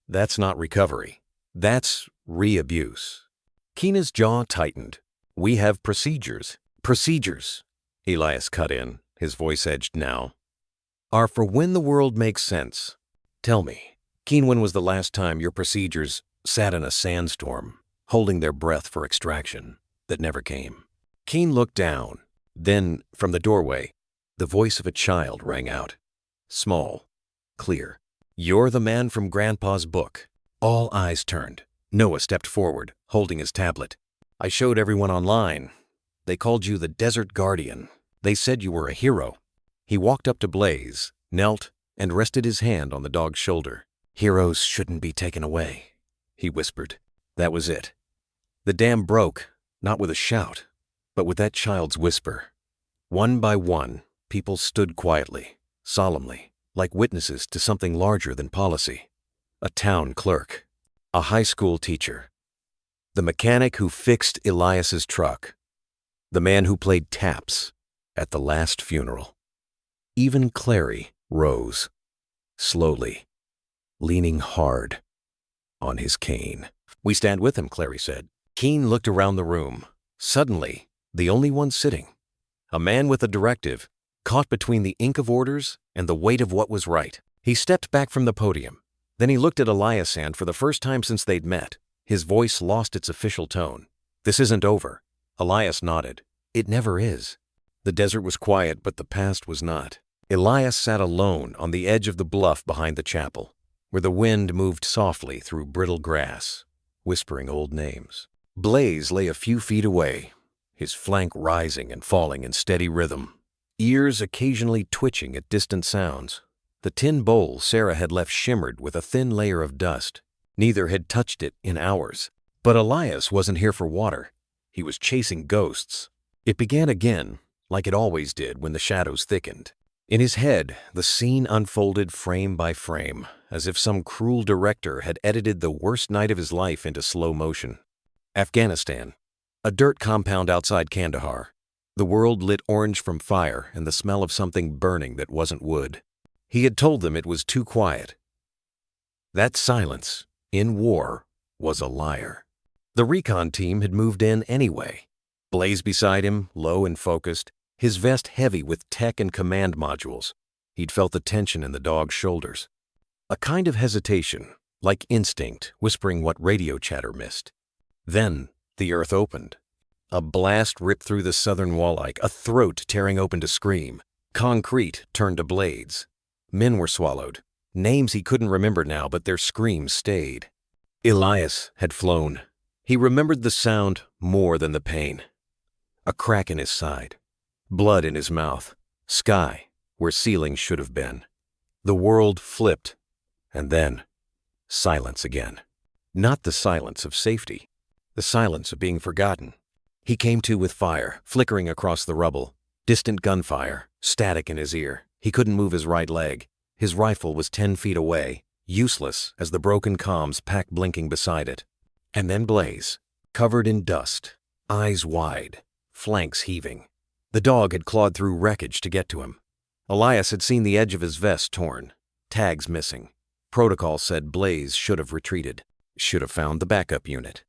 That's not recovery. That's re-abuse. Keena's jaw tightened. We have procedures. Procedures, Elias cut in, his voice edged now, are for when the world makes sense. Tell me, Keen, when was the last time your procedures sat in a sandstorm, holding their breath for extraction that never came? Keen looked down. Then, from the doorway, the voice of a child rang out. Small, clear. You're the man from Grandpa's book. All eyes turned. Noah stepped forward, holding his tablet. I showed everyone online. They called you the Desert Guardian. They said you were a hero. He walked up to Blaze, knelt, and rested his hand on the dog's shoulder. Heroes shouldn't be taken away, he whispered. That was it. The dam broke, not with a shout, but with that child's whisper. One by one, people stood quietly, solemnly, like witnesses to something larger than policy. A town clerk, a high school teacher, the mechanic who fixed Elias's truck, the man who played taps at the last funeral. Even Clary rose, slowly, leaning hard on his cane. We stand with him, Clary said. Keen looked around the room. Suddenly, the only one sitting, a man with a directive, caught between the ink of orders and the weight of what was right. He stepped back from the podium. Then he looked at Elias, and for the first time since they'd met, his voice lost its official tone. This isn't over. Elias nodded. It never is. The desert was quiet, but the past was not. Elias sat alone on the edge of the bluff behind the chapel, where the wind moved softly through brittle grass, whispering old names. Blaze lay a few feet away, his flank rising and falling in steady rhythm, ears occasionally twitching at distant sounds. The tin bowl Sarah had left shimmered with a thin layer of dust. Neither had touched it in hours. But Elias wasn't here for water. He was chasing ghosts. It began again, like it always did when the shadows thickened. In his head, the scene unfolded frame by frame, as if some cruel director had edited the worst night of his life into slow motion. Afghanistan, a dirt compound outside Kandahar. The world lit orange from fire and the smell of something burning that wasn't wood. He had told them it was too quiet. That silence, in war, was a liar. The recon team had moved in anyway. Blaze beside him, low and focused, his vest heavy with tech and command modules. He'd felt the tension in the dog's shoulders. A kind of hesitation, like instinct, whispering what radio chatter missed. Then the earth opened. A blast ripped through the southern wall like a throat tearing open to scream. Concrete turned to blades. Men were swallowed. Names he couldn't remember now, but their screams stayed. Elias had flown. He remembered the sound more than the pain. A crack in his side. Blood in his mouth. Sky where ceiling should have been. The world flipped. And then, silence again. Not the silence of safety. The silence of being forgotten. He came to with fire, flickering across the rubble. Distant gunfire, static in his ear. He couldn't move his right leg. His rifle was 10 feet away, useless as the broken comms packed blinking beside it. And then Blaze, covered in dust, eyes wide, flanks heaving. The dog had clawed through wreckage to get to him. Elias had seen the edge of his vest torn, tags missing. Protocol said Blaze should have retreated, should have found the backup unit.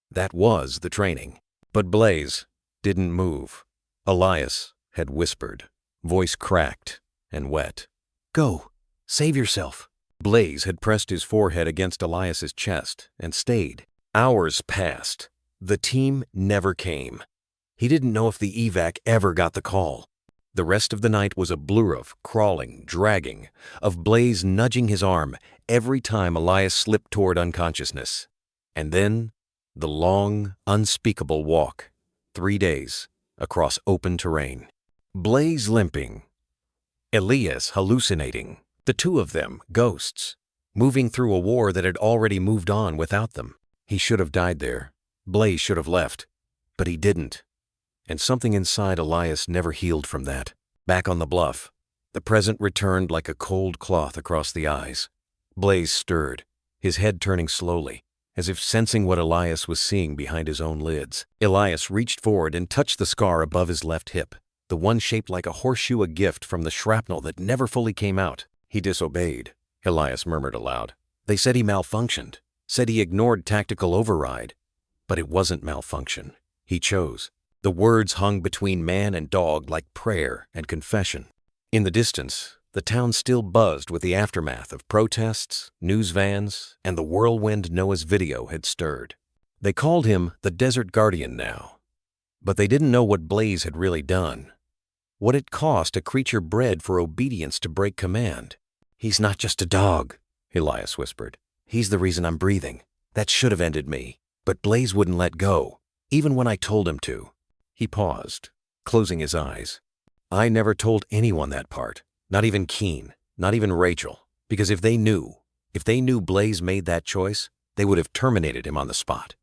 That was the training. But Blaze didn't move. Elias had whispered, voice cracked and wet. Go, save yourself. Blaze had pressed his forehead against Elias's chest and stayed. Hours passed. The team never came. He didn't know if the evac ever got the call. The rest of the night was a blur of crawling, dragging, of Blaze nudging his arm every time Elias slipped toward unconsciousness. And then, the long, unspeakable walk, 3 days, across open terrain. Blaze limping, Elias hallucinating, the two of them ghosts, moving through a war that had already moved on without them. He should have died there. Blaze should have left, but he didn't. And something inside Elias never healed from that. Back on the bluff, the present returned like a cold cloth across the eyes. Blaze stirred, his head turning slowly, as if sensing what Elias was seeing behind his own lids. Elias reached forward and touched the scar above his left hip, the one shaped like a horseshoe, a gift from the shrapnel that never fully came out. He disobeyed, Elias murmured aloud. They said he malfunctioned, said he ignored tactical override. But it wasn't malfunction. He chose. The words hung between man and dog like prayer and confession. In the distance, the town still buzzed with the aftermath of protests, news vans, and the whirlwind Noah's video had stirred. They called him the Desert Guardian now. But they didn't know what Blaze had really done. What it cost a creature bred for obedience to break command. "He's not just a dog," Elias whispered. "He's the reason I'm breathing. That should have ended me. But Blaze wouldn't let go, even when I told him to." He paused, closing his eyes. "I never told anyone that part, not even Keen, not even Rachel, because if they knew Blaze made that choice, they would have terminated him on the spot."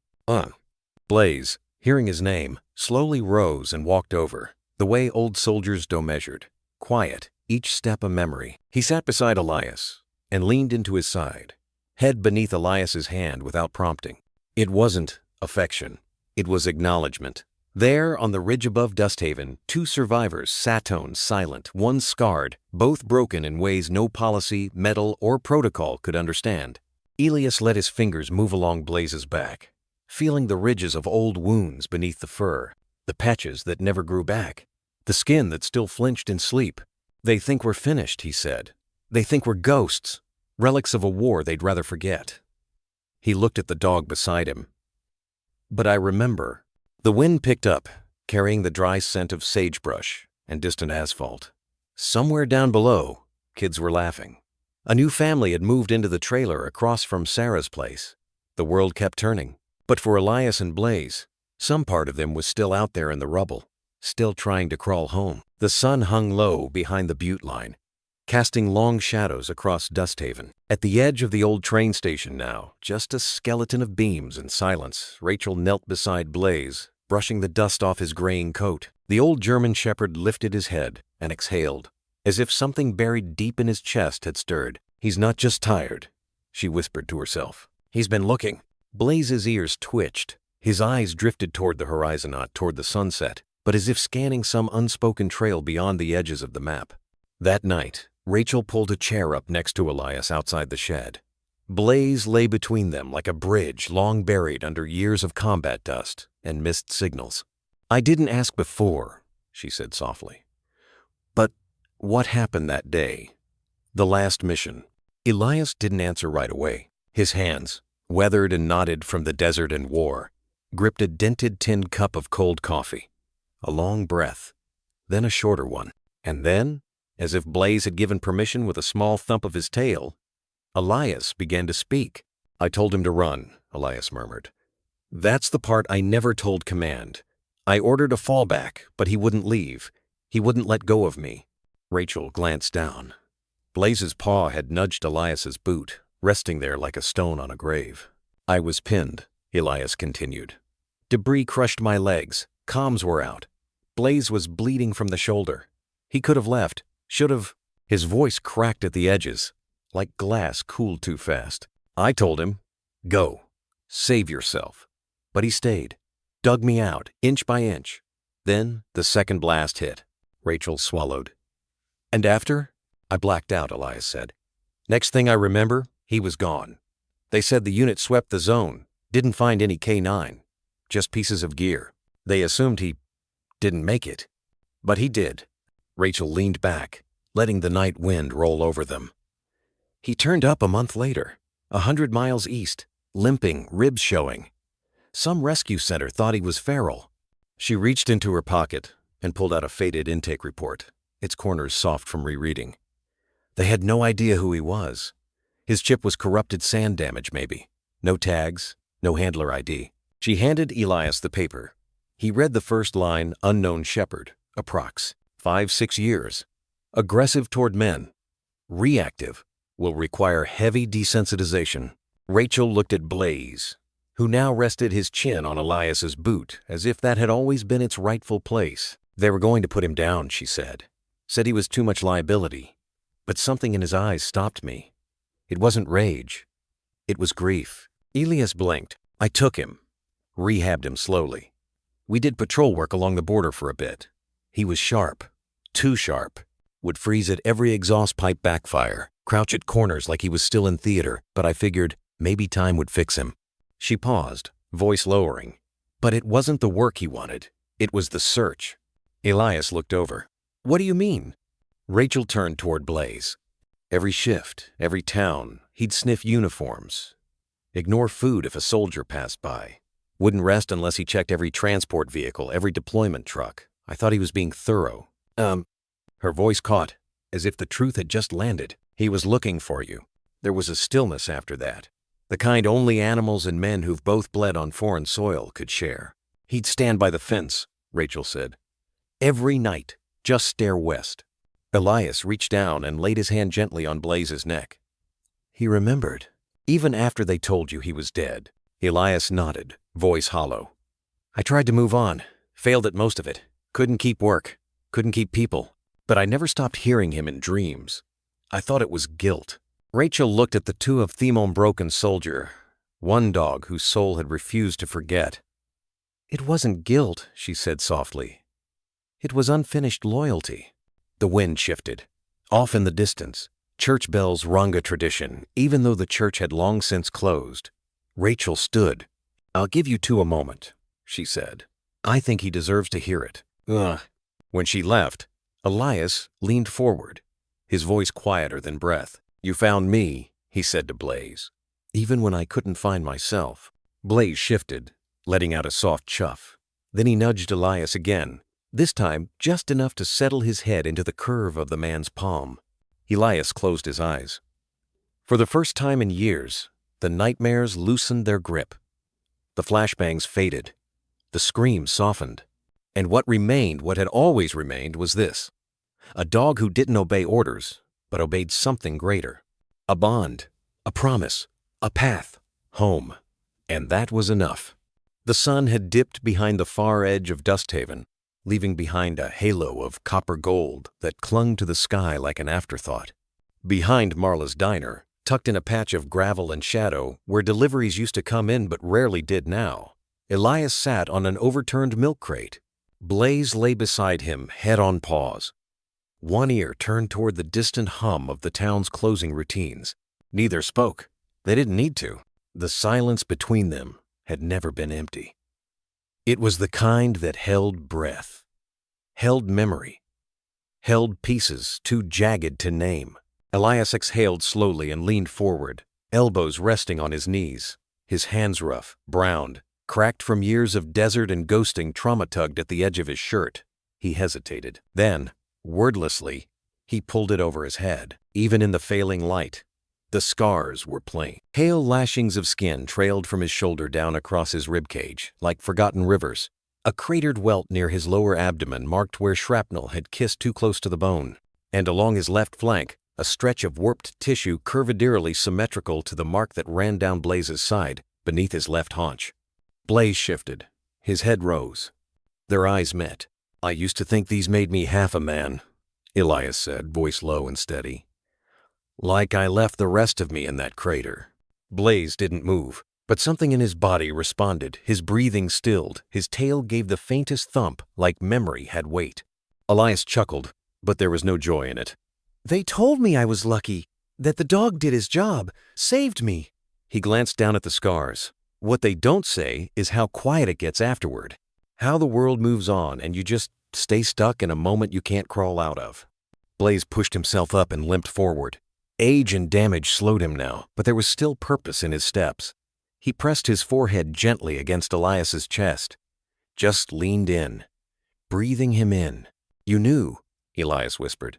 Blaze, hearing his name, slowly rose and walked over, the way old soldiers do, measured, quiet, each step a memory. He sat beside Elias and leaned into his side, head beneath Elias's hand without prompting. It wasn't affection. It was acknowledgement. There, on the ridge above Dusthaven, two survivors sat silent, one scarred, both broken in ways no policy, metal, or protocol could understand. Elias let his fingers move along Blaze's back, feeling the ridges of old wounds beneath the fur, the patches that never grew back, the skin that still flinched in sleep. "They think we're finished," he said. "They think we're ghosts, relics of a war they'd rather forget." He looked at the dog beside him. "But I remember." The wind picked up, carrying the dry scent of sagebrush and distant asphalt. Somewhere down below, kids were laughing. A new family had moved into the trailer across from Sarah's place. The world kept turning. But for Elias and Blaze, some part of them was still out there in the rubble, still trying to crawl home. The sun hung low behind the butte line, casting long shadows across Dusthaven. At the edge of the old train station now, just a skeleton of beams and silence, Rachel knelt beside Blaze, brushing the dust off his graying coat. The old German shepherd lifted his head and exhaled, as if something buried deep in his chest had stirred. "He's not just tired," she whispered to herself. "He's been looking." Blaze's ears twitched. His eyes drifted toward the horizon, not toward the sunset, but as if scanning some unspoken trail beyond the edges of the map. That night, Rachel pulled a chair up next to Elias outside the shed. Blaze lay between them like a bridge long buried under years of combat dust and missed signals. "I didn't ask before," she said softly. "But what happened that day? The last mission?" Elias didn't answer right away. His hands, weathered and knotted from the desert and war, gripped a dented tin cup of cold coffee. A long breath, then a shorter one, and then, as if Blaze had given permission with a small thump of his tail, Elias began to speak. "I told him to run," Elias murmured. "That's the part I never told command. I ordered a fallback, but he wouldn't leave. He wouldn't let go of me." Rachel glanced down. Blaze's paw had nudged Elias's boot, resting there like a stone on a grave. "I was pinned," Elias continued. "Debris crushed my legs. Comms were out. Blaze was bleeding from the shoulder. He could have left, should have." His voice cracked at the edges, like glass cooled too fast. "I told him, go, save yourself." But he stayed, dug me out, inch by inch. Then the second blast hit. Rachel swallowed. "And after?" "I blacked out," Elias said. "Next thing I remember, he was gone. They said the unit swept the zone, didn't find any K9, just pieces of gear. They assumed he didn't make it. But he did." Rachel leaned back, letting the night wind roll over them. He turned up a month later, 100 miles east, limping, ribs showing. Some rescue center thought he was feral. She reached into her pocket and pulled out a faded intake report, its corners soft from rereading. They had no idea who he was. His chip was corrupted sand damage, maybe. No tags, no handler ID. She handed Elias the paper. He read the first line, unknown shepherd, approx. 5-6 years. Aggressive toward men. Reactive. Will require heavy desensitization. Rachel looked at Blaze, who now rested his chin on Elias's boot as if that had always been its rightful place. They were going to put him down, she said. Said he was too much liability. But something in his eyes stopped me. It wasn't rage. It was grief. Elias blinked. I took him. Rehabbed him slowly. We did patrol work along the border for a bit. He was sharp. Too sharp. Would freeze at every exhaust pipe backfire. Crouch at corners like he was still in theater, but I figured maybe time would fix him. She paused, voice lowering. But it wasn't the work he wanted. It was the search. Elias looked over. What do you mean? Rachel turned toward Blaze. Every shift, every town, he'd sniff uniforms. Ignore food if a soldier passed by. Wouldn't rest unless he checked every transport vehicle, every deployment truck. I thought he was being thorough. Her voice caught, as if the truth had just landed. He was looking for you. There was a stillness after that. The kind only animals and men who've both bled on foreign soil could share. He'd stand by the fence, Rachel said. Every night, just stare west. Elias reached down and laid his hand gently on Blaze's neck. He remembered, even after they told you he was dead. Elias nodded, voice hollow. I tried to move on, failed at most of it. Couldn't keep work, couldn't keep people. But I never stopped hearing him in dreams. I thought it was guilt. Rachel looked at the two of Themon broken soldier, one dog whose soul had refused to forget. It wasn't guilt, she said softly. It was unfinished loyalty. The wind shifted. Off in the distance, church bells rung a tradition, even though the church had long since closed. Rachel stood. I'll give you two a moment, she said. I think he deserves to hear it. Ugh. When she left, Elias leaned forward, his voice quieter than breath. You found me, he said to Blaze, even when I couldn't find myself. Blaze shifted, letting out a soft chuff. Then he nudged Elias again, this time just enough to settle his head into the curve of the man's palm. Elias closed his eyes. For the first time in years, the nightmares loosened their grip. The flashbangs faded. The screams softened. And what remained, what had always remained, was this. A dog who didn't obey orders, but obeyed something greater. A bond, a promise, a path, home. And that was enough. The sun had dipped behind the far edge of Dusthaven, leaving behind a halo of copper gold that clung to the sky like an afterthought. Behind Marla's diner, tucked in a patch of gravel and shadow where deliveries used to come in but rarely did now, Elias sat on an overturned milk crate. Blaze lay beside him, head on paws. One ear turned toward the distant hum of the town's closing routines. Neither spoke. They didn't need to. The silence between them had never been empty. It was the kind that held breath, held memory, held pieces too jagged to name. Elias exhaled slowly and leaned forward, elbows resting on his knees, his hands rough, browned, cracked from years of desert and ghosting trauma tugged at the edge of his shirt. He hesitated. Then, wordlessly, he pulled it over his head. Even in the failing light, the scars were plain. Pale lashings of skin trailed from his shoulder down across his ribcage, like forgotten rivers. A cratered welt near his lower abdomen marked where shrapnel had kissed too close to the bone. And along his left flank, a stretch of warped tissue curvadirely symmetrical to the mark that ran down Blaze's side, beneath his left haunch. Blaze shifted. His head rose. Their eyes met. I used to think these made me half a man, Elias said, voice low and steady. Like I left the rest of me in that crater. Blaze didn't move, but something in his body responded. His breathing stilled. His tail gave the faintest thump, like memory had weight. Elias chuckled, but there was no joy in it. They told me I was lucky, that the dog did his job, saved me. He glanced down at the scars. What they don't say is how quiet it gets afterward, how the world moves on and you just stay stuck in a moment you can't crawl out of. Blaze pushed himself up and limped forward. Age and damage slowed him now, but there was still purpose in his steps. He pressed his forehead gently against Elias's chest, just leaned in, breathing him in. "You knew," Elias whispered.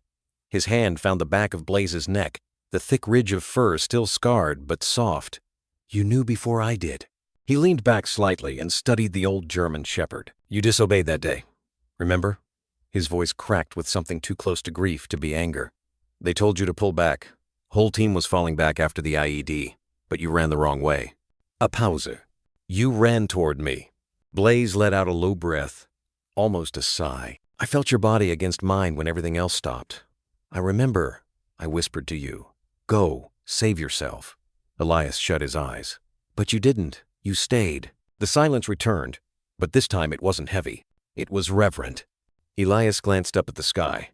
His hand found the back of Blaze's neck, the thick ridge of fur still scarred but soft. "You knew before I did." He leaned back slightly and studied the old German shepherd. "You disobeyed that day, remember?" His voice cracked with something too close to grief to be anger. "They told you to pull back. Whole team was falling back after the IED, but you ran the wrong way." A pause. "You ran toward me." Blaze let out a low breath, almost a sigh. "I felt your body against mine when everything else stopped. I remember," I whispered to you. "Go, save yourself." Elias shut his eyes. "But you didn't. You stayed." The silence returned, but this time it wasn't heavy. It was reverent. Elias glanced up at the sky.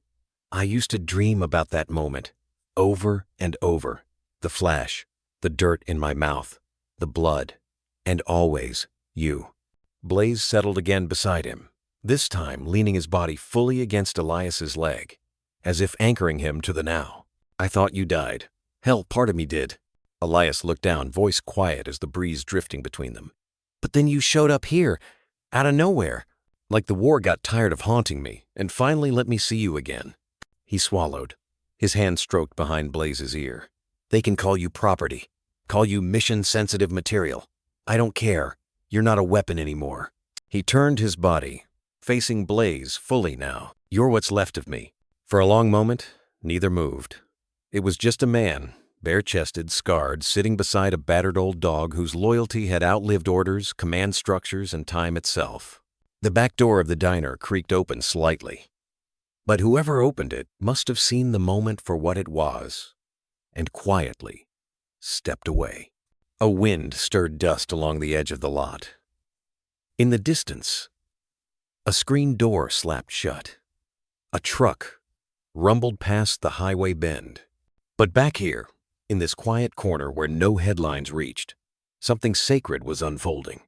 "I used to dream about that moment, over and over. The flash, the dirt in my mouth, the blood, and always you." Blaze settled again beside him, this time leaning his body fully against Elias's leg, as if anchoring him to the now. "I thought you died. Hell, part of me did." Elias looked down, voice quiet as the breeze drifting between them. "But then you showed up here, out of nowhere. Like the war got tired of haunting me and finally let me see you again." He swallowed. His hand stroked behind Blaze's ear. "They can call you property, call you mission-sensitive material. I don't care. You're not a weapon anymore." He turned his body, facing Blaze fully now. "You're what's left of me." For a long moment, neither moved. It was just a man, bare-chested, scarred, sitting beside a battered old dog whose loyalty had outlived orders, command structures, and time itself. The back door of the diner creaked open slightly. But whoever opened it must have seen the moment for what it was, and quietly stepped away. A wind stirred dust along the edge of the lot. In the distance, a screen door slapped shut. A truck rumbled past the highway bend. But back here, in this quiet corner where no headlines reached, something sacred was unfolding.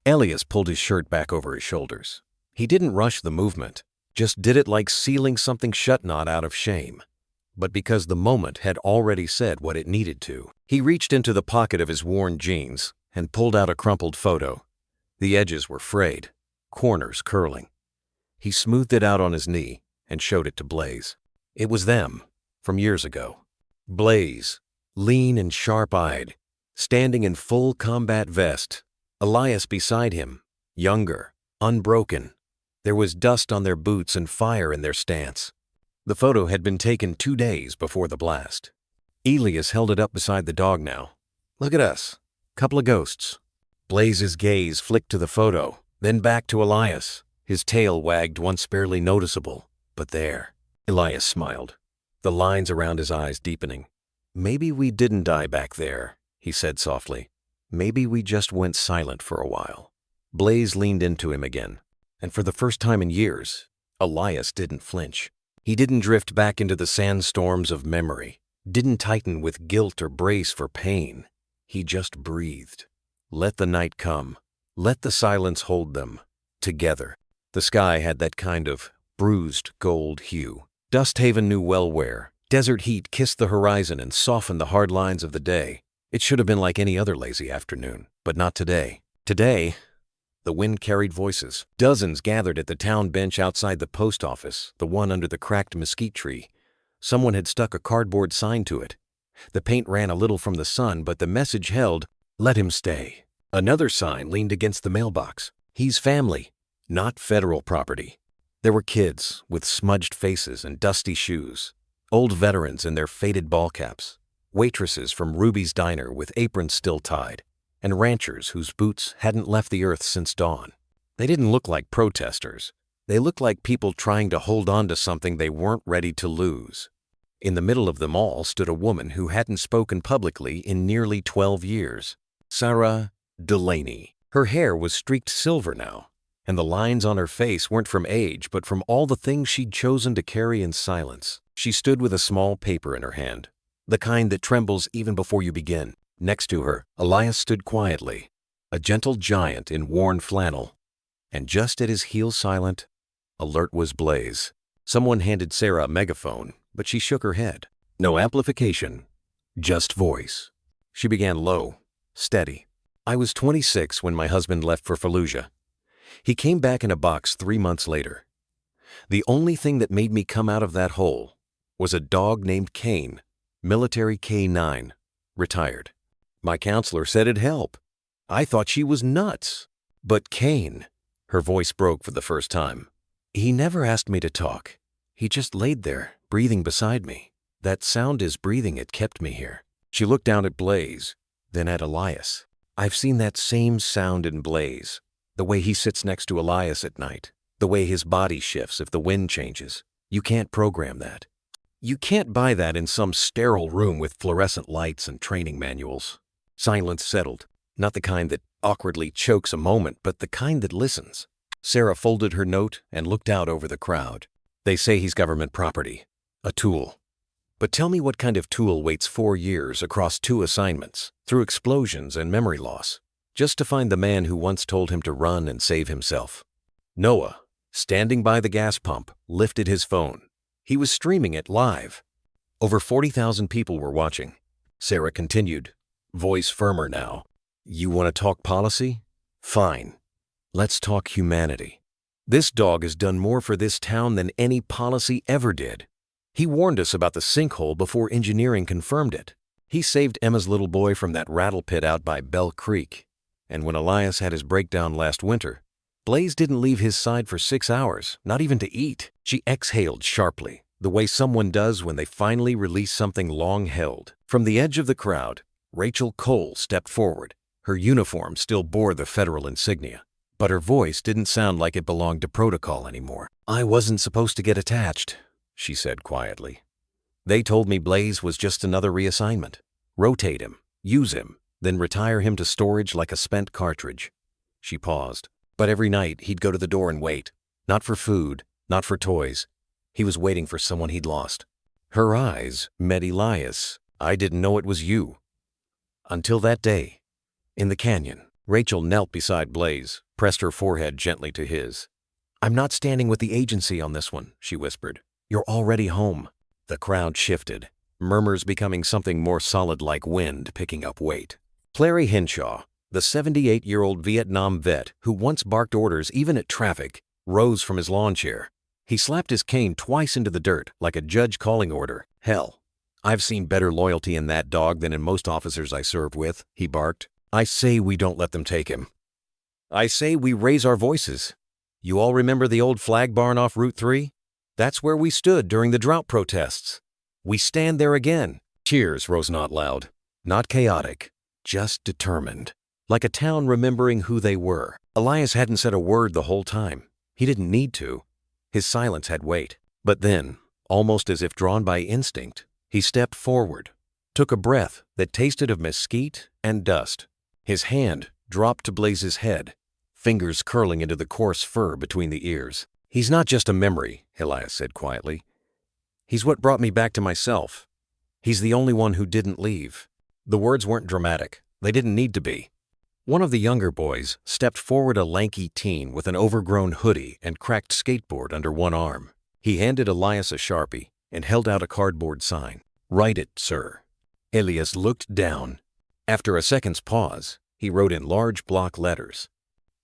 Elias pulled his shirt back over his shoulders. He didn't rush the movement, just did it like sealing something shut, not out of shame, but because the moment had already said what it needed to. He reached into the pocket of his worn jeans and pulled out a crumpled photo. The edges were frayed, corners curling. He smoothed it out on his knee and showed it to Blaze. It was them, from years ago. Blaze, lean and sharp-eyed, standing in full combat vest. Elias beside him, younger, unbroken. There was dust on their boots and fire in their stance. The photo had been taken 2 days before the blast. Elias held it up beside the dog now. "Look at us. Couple of ghosts." Blaze's gaze flicked to the photo, then back to Elias. His tail wagged once barely noticeable, but there. Elias smiled, the lines around his eyes deepening. "Maybe we didn't die back there," he said softly. "Maybe we just went silent for a while." Blaze leaned into him again, and for the first time in years, Elias didn't flinch. He didn't drift back into the sandstorms of memory, didn't tighten with guilt or brace for pain. He just breathed. Let the night come. Let the silence hold them, together. The sky had that kind of bruised gold hue. Dust Haven knew well where. Desert heat kissed the horizon and softened the hard lines of the day. It should have been like any other lazy afternoon, but not today. Today, the wind carried voices. Dozens gathered at the town bench outside the post office, the one under the cracked mesquite tree. Someone had stuck a cardboard sign to it. The paint ran a little from the sun, but the message held, "Let him stay." Another sign leaned against the mailbox. "He's family, not federal property." There were kids with smudged faces and dusty shoes, old veterans in their faded ball caps, waitresses from Ruby's Diner with aprons still tied, and ranchers whose boots hadn't left the earth since dawn. They didn't look like protesters. They looked like people trying to hold on to something they weren't ready to lose. In the middle of them all stood a woman who hadn't spoken publicly in nearly 12 years. Sarah Delaney. Her hair was streaked silver now, and the lines on her face weren't from age but from all the things she'd chosen to carry in silence. She stood with a small paper in her hand, the kind that trembles even before you begin. Next to her, Elias stood quietly, a gentle giant in worn flannel, and just at his heels silent, alert was Blaze. Someone handed Sarah a megaphone, but she shook her head. "No amplification. Just voice. She began low, steady. I was 26 when my husband left for Fallujah. He came back in a box 3 months later. The only thing that made me come out of that hole was a dog named Kane, military K9, retired. My counselor said it'd help. I thought she was nuts. But Kane, her voice broke for the first time. He never asked me to talk. He just laid there, breathing beside me. That sound his breathing had kept me here. She looked down at Blaze, then at Elias. I've seen that same sound in Blaze, the way he sits next to Elias at night, the way his body shifts if the wind changes. You can't program that. You can't buy that in some sterile room with fluorescent lights and training manuals. Silence settled, not the kind that awkwardly chokes a moment, but the kind that listens. Sarah folded her note and looked out over the crowd. They say he's government property, a tool. But tell me what kind of tool waits 4 years across 2 assignments, through explosions and memory loss, just to find the man who once told him to run and save himself. Noah, standing by the gas pump, lifted his phone. He was streaming it live. Over 40,000 people were watching. Sarah continued, voice firmer now. You want to talk policy? Fine. Let's talk humanity. This dog has done more for this town than any policy ever did. He warned us about the sinkhole before engineering confirmed it. He saved Emma's little boy from that rattle pit out by Bell Creek. And when Elias had his breakdown last winter, Blaze didn't leave his side for 6 hours, not even to eat. She exhaled sharply, the way someone does when they finally release something long held. From the edge of the crowd, Rachel Cole stepped forward. Her uniform still bore the federal insignia, but her voice didn't sound like it belonged to protocol anymore. I wasn't supposed to get attached, she said quietly. They told me Blaze was just another reassignment. Rotate him, use him, then retire him to storage like a spent cartridge. She paused. But every night he'd go to the door and wait. Not for food, not for toys. He was waiting for someone he'd lost. Her eyes met Elias. I didn't know it was you. Until that day, in the canyon, Rachel knelt beside Blaze, pressed her forehead gently to his. I'm not standing with the agency on this one, she whispered. You're already home. The crowd shifted, murmurs becoming something more solid like wind picking up weight. Clary Henshaw, the 78-year-old Vietnam vet who once barked orders even at traffic, rose from his lawn chair. He slapped his cane twice into the dirt like a judge calling order. Hell, I've seen better loyalty in that dog than in most officers I served with, he barked. I say we don't let them take him. I say we raise our voices. You all remember the old flag barn off Route 3? That's where we stood during the drought protests. We stand there again. Cheers rose not loud, not chaotic, just determined. Like a town remembering who they were. Elias hadn't said a word the whole time. He didn't need to. His silence had weight. But then, almost as if drawn by instinct, he stepped forward, took a breath that tasted of mesquite and dust. His hand dropped to Blaze's head, fingers curling into the coarse fur between the ears. He's not just a memory, Elias said quietly. He's what brought me back to myself. He's the only one who didn't leave. The words weren't dramatic. They didn't need to be. One of the younger boys stepped forward, a lanky teen with an overgrown hoodie and cracked skateboard under one arm. He handed Elias a Sharpie and held out a cardboard sign. Write it, sir. Elias looked down. After a second's pause, he wrote in large block letters.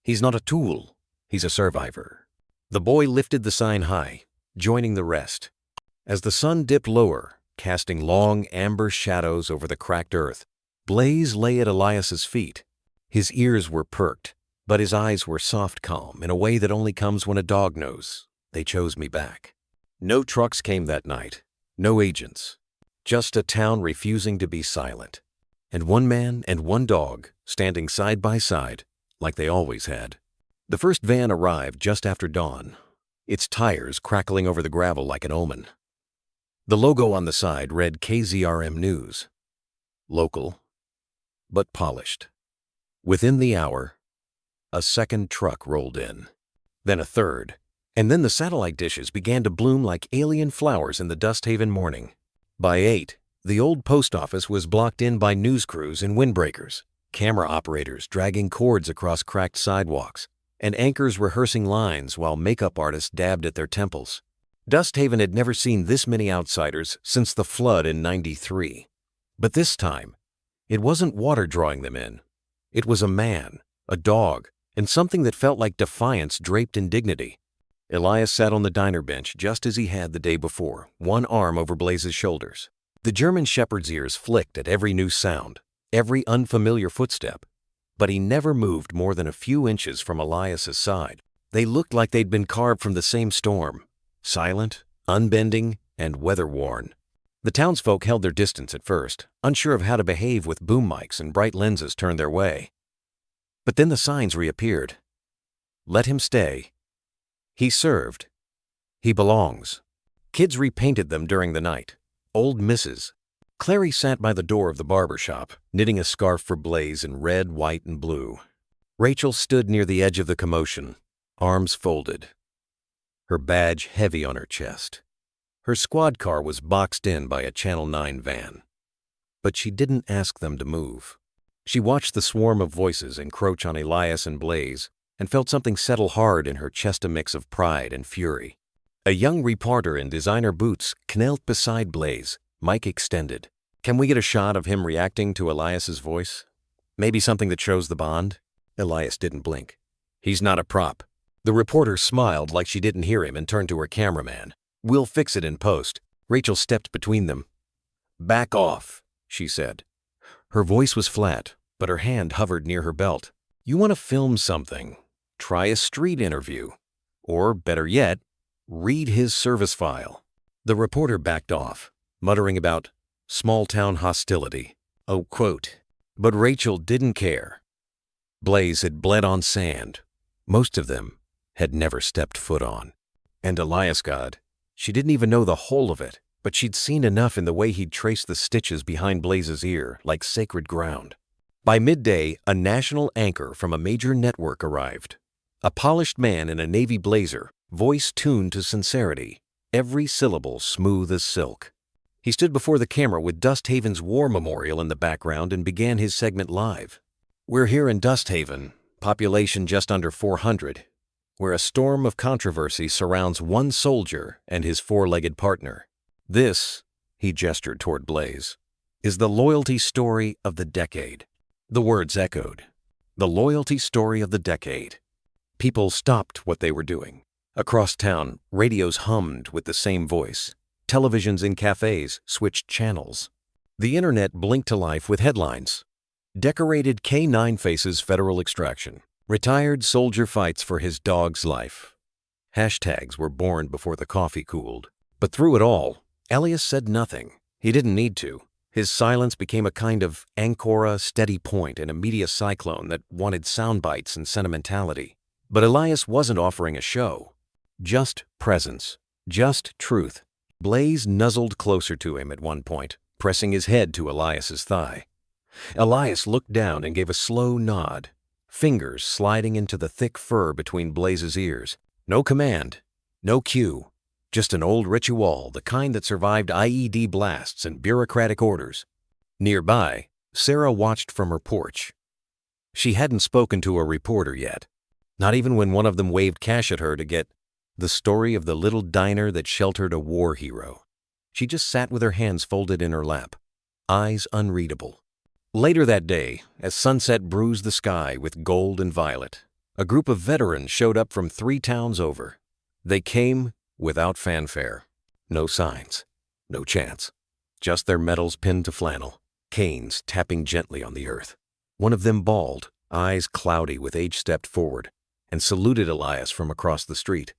He's not a tool. He's a survivor. The boy lifted the sign high, joining the rest. As the sun dipped lower, casting long amber shadows over the cracked earth, Blaze lay at Elias's feet. His ears were perked, but his eyes were soft calm in a way that only comes when a dog knows. They chose me back. No trucks came that night, no agents, just a town refusing to be silent. And one man and one dog standing side by side, like they always had. The first van arrived just after dawn, its tires crackling over the gravel like an omen. The logo on the side read KZRM News. Local, but polished. Within the hour, a second truck rolled in, then a third, and then the satellite dishes began to bloom like alien flowers in the Dust Haven morning. By 8, the old post office was blocked in by news crews in windbreakers, camera operators dragging cords across cracked sidewalks, and anchors rehearsing lines while makeup artists dabbed at their temples. Dust Haven had never seen this many outsiders since the flood in '93. But this time, it wasn't water drawing them in. It was a man, a dog, and something that felt like defiance draped in dignity. Elias sat on the diner bench just as he had the day before, one arm over Blaze's shoulders. The German shepherd's ears flicked at every new sound, every unfamiliar footstep, but he never moved more than a few inches from Elias's side. They looked like they'd been carved from the same storm, silent, unbending, and weather-worn. The townsfolk held their distance at first, unsure of how to behave with boom mics and bright lenses turned their way. But then the signs reappeared. Let him stay. He served. He belongs. Kids repainted them during the night. Old misses. Clary sat by the door of the barber shop, knitting a scarf for Blaze in red, white, and blue. Rachel stood near the edge of the commotion, arms folded, her badge heavy on her chest. Her squad car was boxed in by a Channel 9 van. But she didn't ask them to move. She watched the swarm of voices encroach on Elias and Blaze and felt something settle hard in her chest, a mix of pride and fury. A young reporter in designer boots knelt beside Blaze, mic extended. Can we get a shot of him reacting to Elias's voice? Maybe something that shows the bond? Elias didn't blink. He's not a prop. The reporter smiled like she didn't hear him and turned to her cameraman. We'll fix it in post. Rachel stepped between them. Back off, she said. Her voice was flat, but her hand hovered near her belt. You want to film something? Try a street interview. Or, better yet, read his service file. The reporter backed off, muttering about small-town hostility. Oh, quote. But Rachel didn't care. Blaze had bled on sand. Most of them had never stepped foot on. And Elias, God, she didn't even know the whole of it, but she'd seen enough in the way he'd traced the stitches behind Blaze's ear like sacred ground. By midday, a national anchor from a major network arrived. A polished man in a navy blazer, voice tuned to sincerity, every syllable smooth as silk. He stood before the camera with Dust Haven's war memorial in the background and began his segment live. We're here in Dust Haven, population just under 400, where a storm of controversy surrounds one soldier and his four-legged partner. This, he gestured toward Blaze, is the loyalty story of the decade. The words echoed. The loyalty story of the decade. People stopped what they were doing. Across town, radios hummed with the same voice. Televisions in cafes switched channels. The internet blinked to life with headlines. Decorated K9 faces federal extraction. Retired soldier fights for his dog's life. Hashtags were born before the coffee cooled. But through it all, Elias said nothing. He didn't need to. His silence became a kind of ancora, steady point in a media cyclone that wanted sound bites and sentimentality. But Elias wasn't offering a show. Just presence. Just truth. Blaze nuzzled closer to him at one point, pressing his head to Elias's thigh. Elias looked down and gave a slow nod, fingers sliding into the thick fur between Blaze's ears. No command, no cue, just an old ritual, the kind that survived IED blasts and bureaucratic orders. Nearby, Sarah watched from her porch. She hadn't spoken to a reporter yet, not even when one of them waved cash at her to get the story of the little diner that sheltered a war hero. She just sat with her hands folded in her lap, eyes unreadable. Later that day, as sunset bruised the sky with gold and violet, a group of veterans showed up from 3 towns over. They came without fanfare. No signs, no chants. Just their medals pinned to flannel, canes tapping gently on the earth. One of them bald, eyes cloudy with age, stepped forward and saluted Elias from across the street.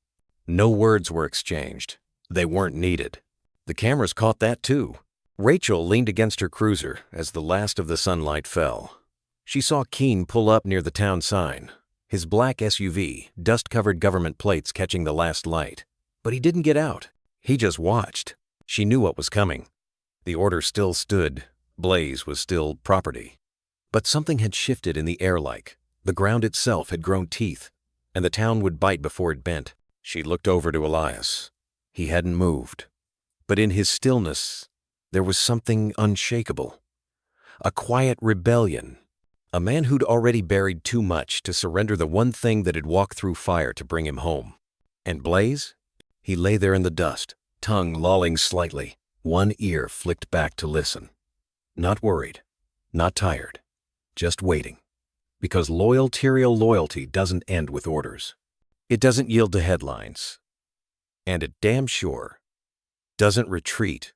No words were exchanged. They weren't needed. The cameras caught that too. Rachel leaned against her cruiser as the last of the sunlight fell. She saw Keene pull up near the town sign, his black SUV, dust-covered government plates catching the last light. But he didn't get out. He just watched. She knew what was coming. The order still stood. Blaze was still property. But something had shifted in the air like. The ground itself had grown teeth, and the town would bite before it bent. She looked over to Elias. He hadn't moved. But in his stillness, there was something unshakable. A quiet rebellion. A man who'd already buried too much to surrender the one thing that had walked through fire to bring him home. And Blaze? He lay there in the dust, tongue lolling slightly, one ear flicked back to listen. Not worried, not tired, just waiting. Because loyalty doesn't end with orders. It doesn't yield to headlines. And it damn sure doesn't retreat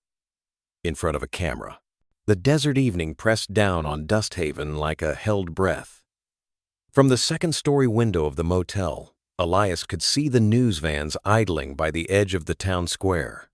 in front of a camera. The desert evening pressed down on Dust Haven like a held breath. From the second-story window of the motel, Elias could see the news vans idling by the edge of the town square.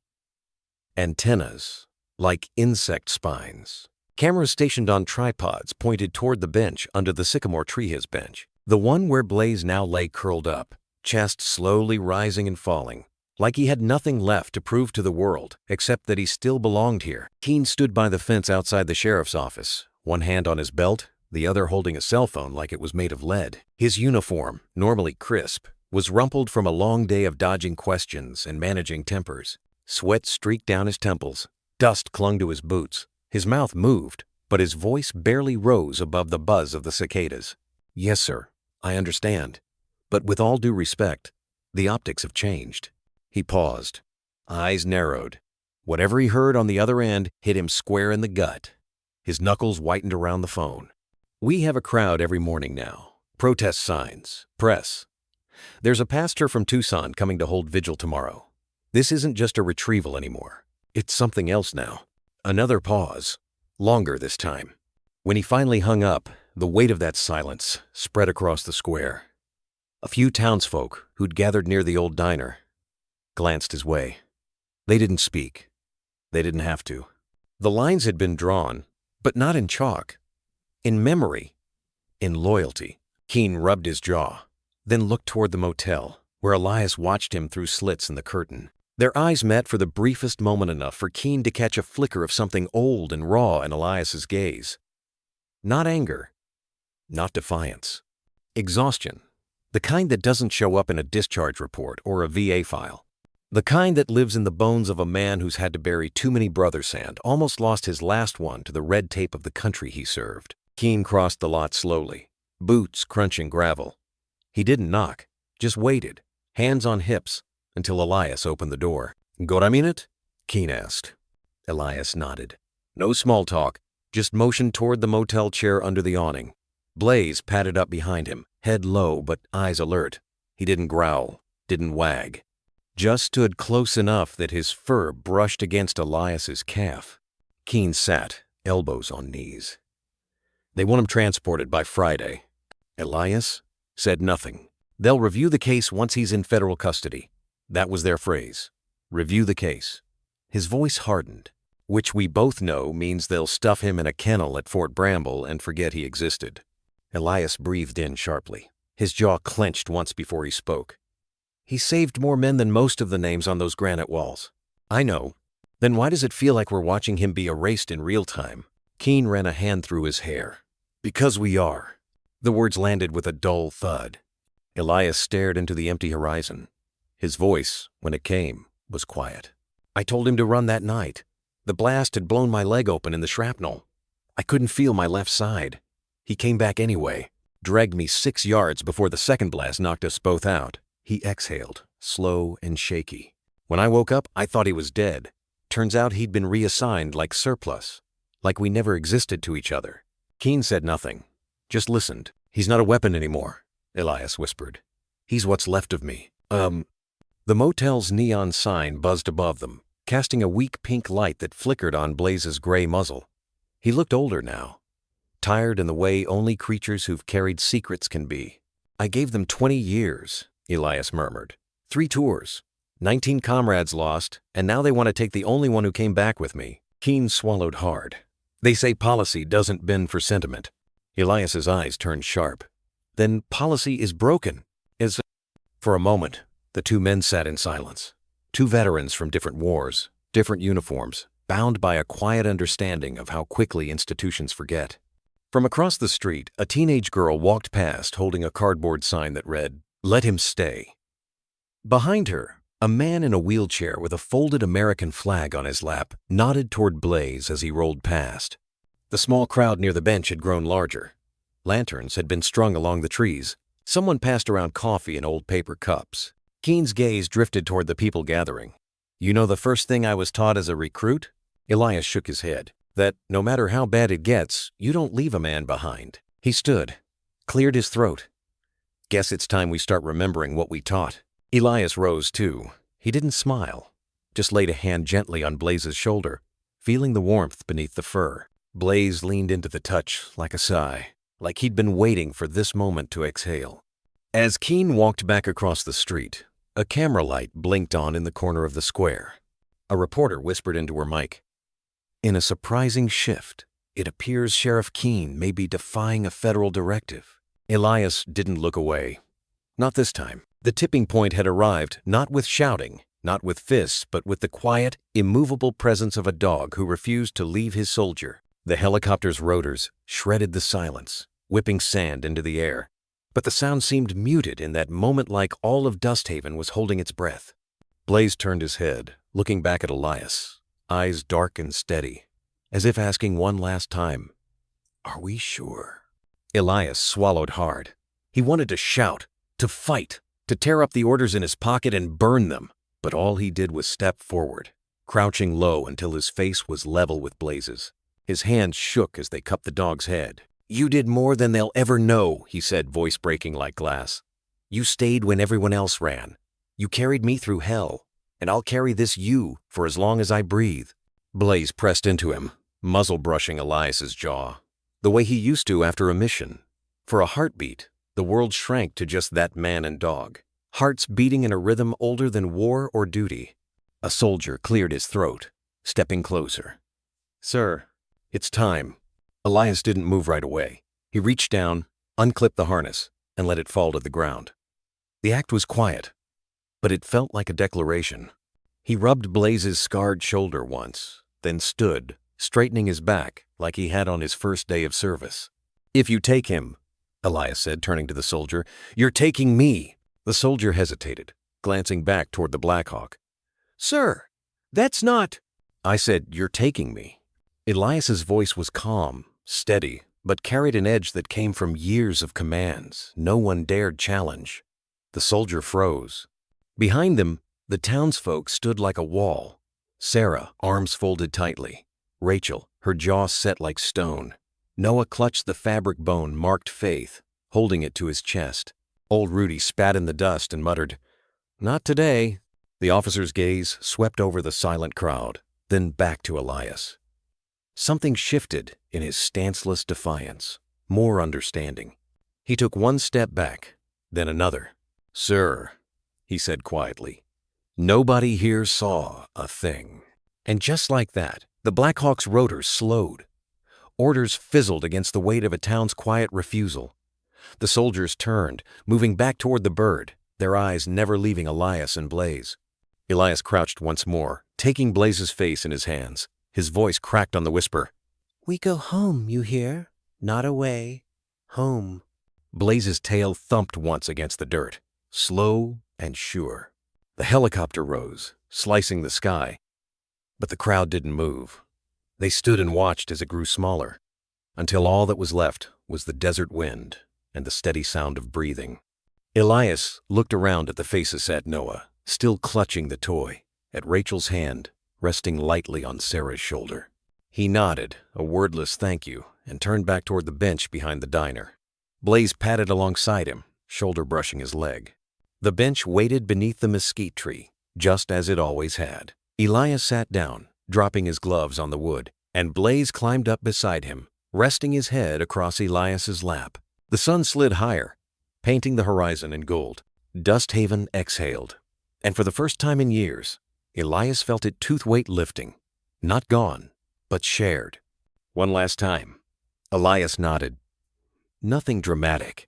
Antennas, like insect spines. Cameras stationed on tripods pointed toward the bench under the sycamore tree, his bench. The one where Blaze now lay curled up, chest slowly rising and falling, like he had nothing left to prove to the world except that he still belonged here. Keene stood by the fence outside the sheriff's office, one hand on his belt, the other holding a cell phone like it was made of lead. His uniform, normally crisp, was rumpled from a long day of dodging questions and managing tempers. Sweat streaked down his temples. Dust clung to his boots. His mouth moved, but his voice barely rose above the buzz of the cicadas. "Yes, sir, I understand. But with all due respect, the optics have changed." He paused. Eyes narrowed. Whatever he heard on the other end hit him square in the gut. His knuckles whitened around the phone. "We have a crowd every morning now. Protest signs, press. There's a pastor from Tucson coming to hold vigil tomorrow. This isn't just a retrieval anymore. It's something else now." Another pause, longer this time. When he finally hung up, the weight of that silence spread across the square. A few townsfolk who'd gathered near the old diner glanced his way. They didn't speak. They didn't have to. The lines had been drawn, but not in chalk. In memory. In loyalty. Keene rubbed his jaw, then looked toward the motel, where Elias watched him through slits in the curtain. Their eyes met for the briefest moment, enough for Keene to catch a flicker of something old and raw in Elias's gaze. Not anger. Not defiance. Exhaustion. The kind that doesn't show up in a discharge report or a VA file. The kind that lives in the bones of a man who's had to bury too many brothers and almost lost his last one to the red tape of the country he served. Keene crossed the lot slowly, boots crunching gravel. He didn't knock, just waited, hands on hips, until Elias opened the door. "Got a minute?" Keene asked. Elias nodded. No small talk, just motioned toward the motel chair under the awning. Blaze padded up behind him, head low but eyes alert. He didn't growl, didn't wag. Just stood close enough that his fur brushed against Elias's calf. Keene sat, elbows on knees. "They want him transported by Friday." Elias said nothing. "They'll review the case once he's in federal custody." That was their phrase. Review the case. His voice hardened, which we both know means they'll stuff him in a kennel at Fort Bramble and forget he existed. Elias breathed in sharply. His jaw clenched once before he spoke. "He saved more men than most of the names on those granite walls." "I know. Then why does it feel like we're watching him be erased in real time?" Keene ran a hand through his hair. "Because we are." The words landed with a dull thud. Elias stared into the empty horizon. His voice, when it came, was quiet. "I told him to run that night. The blast had blown my leg open in the shrapnel. I couldn't feel my left side. He came back anyway, dragged me 6 yards before the second blast knocked us both out." He exhaled, slow and shaky. "When I woke up, I thought he was dead. Turns out he'd been reassigned like surplus, like we never existed to each other." Keene said nothing, just listened. "He's not a weapon anymore," Elias whispered. "He's what's left of me." The motel's neon sign buzzed above them, casting a weak pink light that flickered on Blaze's gray muzzle. He looked older now, tired in the way only creatures who've carried secrets can be. "I gave them 20 years, Elias murmured. 3 tours, 19 comrades lost, and now they want to take the only one who came back with me." Keene swallowed hard. "They say policy doesn't bend for sentiment." Elias's eyes turned sharp. "Then policy is broken, is..." For a moment, the two men sat in silence. Two veterans from different wars, different uniforms, bound by a quiet understanding of how quickly institutions forget. From across the street, a teenage girl walked past holding a cardboard sign that read, "Let him stay." Behind her, a man in a wheelchair with a folded American flag on his lap nodded toward Blaze as he rolled past. The small crowd near the bench had grown larger. Lanterns had been strung along the trees. Someone passed around coffee in old paper cups. Keene's gaze drifted toward the people gathering. "You know the first thing I was taught as a recruit?" Elias shook his head. That no matter how bad it gets, you don't leave a man behind. He stood, cleared his throat. Guess it's time we start remembering what we taught. Elias rose too. He didn't smile, just laid a hand gently on Blaze's shoulder, feeling the warmth beneath the fur. Blaze leaned into the touch like a sigh, like he'd been waiting for this moment to exhale. As Keen walked back across the street, a camera light blinked on in the corner of the square. A reporter whispered into her mic, "In a surprising shift, it appears Sheriff Keen may be defying a federal directive." Elias didn't look away. Not this time. The tipping point had arrived, not with shouting, not with fists, but with the quiet, immovable presence of a dog who refused to leave his soldier. The helicopter's rotors shredded the silence, whipping sand into the air. But the sound seemed muted in that moment, like all of Dusthaven was holding its breath. Blaze turned his head, looking back at Elias, eyes dark and steady, as if asking one last time, "Are we sure?" Elias swallowed hard. He wanted to shout, to fight, to tear up the orders in his pocket and burn them. But all he did was step forward, crouching low until his face was level with Blaze's. His hands shook as they cupped the dog's head. "You did more than they'll ever know," he said, voice breaking like glass. "You stayed when everyone else ran. You carried me through hell, and I'll carry this you for as long as I breathe." Blaze pressed into him, muzzle brushing Elias's jaw, the way he used to after a mission. For a heartbeat, the world shrank to just that man and dog, hearts beating in a rhythm older than war or duty. A soldier cleared his throat, stepping closer. "Sir, it's time." Elias didn't move right away. He reached down, unclipped the harness, and let it fall to the ground. The act was quiet, but it felt like a declaration. He rubbed Blaze's scarred shoulder once, then stood, straightening his back like he had on his first day of service. "If you take him," Elias said, turning to the soldier, "you're taking me." The soldier hesitated, glancing back toward the Blackhawk. "Sir, that's not—" "I said, you're taking me." Elias's voice was calm, steady, but carried an edge that came from years of commands no one dared challenge. The soldier froze. Behind them, the townsfolk stood like a wall. Sarah, arms folded tightly. Rachel, her jaw set like stone. Noah clutched the fabric bone marked Faith, holding it to his chest. Old Rudy spat in the dust and muttered, "Not today." The officer's gaze swept over the silent crowd, then back to Elias. Something shifted in his stanceless defiance, more understanding. He took one step back, then another. "Sir," he said quietly, "nobody here saw a thing." And just like that, the Blackhawk's rotors slowed. Orders fizzled against the weight of a town's quiet refusal. The soldiers turned, moving back toward the bird, their eyes never leaving Elias and Blaze. Elias crouched once more, taking Blaze's face in his hands. His voice cracked on the whisper. We go home, you hear? Not away. Home. Blaze's tail thumped once against the dirt, slow and sure. The helicopter rose, slicing the sky. But the crowd didn't move. They stood and watched as it grew smaller, until all that was left was the desert wind and the steady sound of breathing. Elias looked around at the faces at Noah, still clutching the toy, at Rachel's hand, resting lightly on Sarah's shoulder. He nodded, a wordless thank you, and turned back toward the bench behind the diner. Blaze padded alongside him, shoulder brushing his leg. The bench waited beneath the mesquite tree, just as it always had. Elias sat down, dropping his gloves on the wood, and Blaze climbed up beside him, resting his head across Elias's lap. The sun slid higher, painting the horizon in gold. Dusthaven exhaled, and for the first time in years, Elias felt it tooth-weight lifting. Not gone, but shared. One last time. Elias nodded. Nothing dramatic.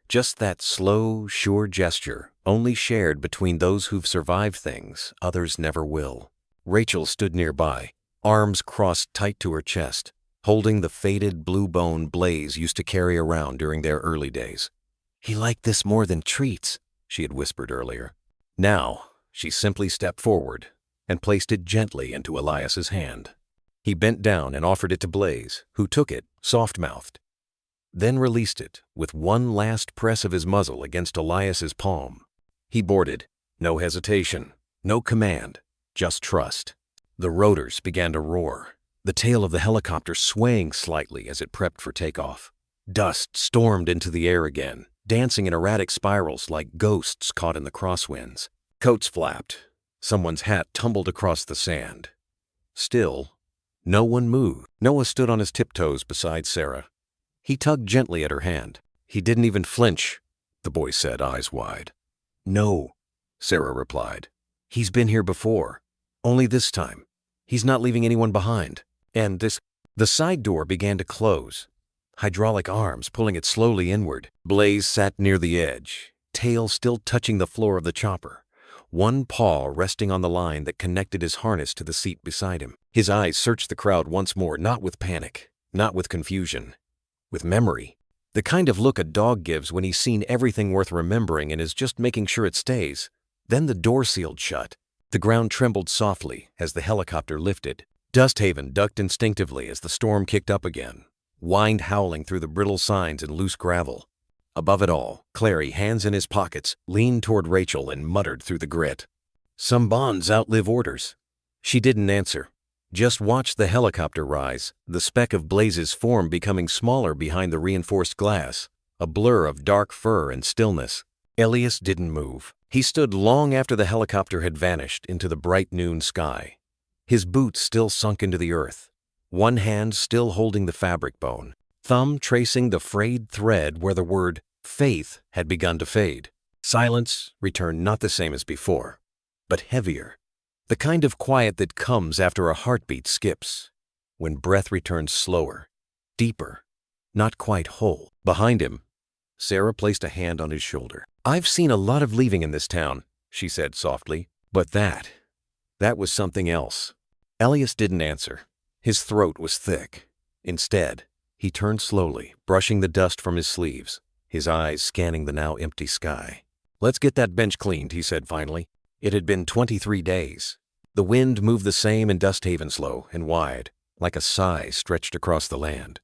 Just that slow, sure gesture, only shared between those who've survived things others never will. Rachel stood nearby, arms crossed tight to her chest, holding the faded blue bone Blaze used to carry around during their early days. He liked this more than treats, she had whispered earlier. Now, she simply stepped forward and placed it gently into Elias's hand. He bent down and offered it to Blaze, who took it, soft-mouthed, then released it with one last press of his muzzle against Elias's palm. He boarded. No hesitation, no command, just trust. The rotors began to roar. the tail of the helicopter swaying slightly as it prepped for takeoff. Dust stormed into the air again, dancing in erratic spirals like ghosts caught in the crosswinds. Coats flapped. Someone's hat tumbled across the sand. Still, no one moved. Noah stood on his tiptoes beside Sarah. He tugged gently at her hand. He didn't even flinch, the boy said, eyes wide. "No," Sarah replied. "He's been here before. Only this time. He's not leaving anyone behind." And this... The side door began to close, hydraulic arms pulling it slowly inward. Blaze sat near the edge, tail still touching the floor of the chopper, one paw resting on the line that connected his harness to the seat beside him. His eyes searched the crowd once more, not with panic, not with confusion, with memory. The kind of look a dog gives when he's seen everything worth remembering and is just making sure it stays. Then the door sealed shut. The ground trembled softly as the helicopter lifted. Dusthaven ducked instinctively as the storm kicked up again, wind howling through the brittle signs and loose gravel. Above it all, Clary, hands in his pockets, leaned toward Rachel and muttered through the grit, "Some bonds outlive orders." She didn't answer, just watched the helicopter rise, the speck of Blaze's form becoming smaller behind the reinforced glass, a blur of dark fur and stillness. Elias didn't move. He stood long after the helicopter had vanished into the bright noon sky, his boots still sunk into the earth, one hand still holding the fabric bone, thumb tracing the frayed thread where the word faith had begun to fade. Silence returned, not the same as before, but heavier, the kind of quiet that comes after a heartbeat skips, when breath returns slower, deeper, not quite whole. Behind him, Sarah placed a hand on his shoulder. "I've seen a lot of leaving in this town," she said softly, "but that was something else." Elias didn't answer. His throat was thick. Instead, he turned slowly, brushing the dust from his sleeves, his eyes scanning the now empty sky. "Let's get that bench cleaned," he said finally. It had been 23 days. The wind moved the same in Dusthaven, slow and wide, like a sigh stretched across the land.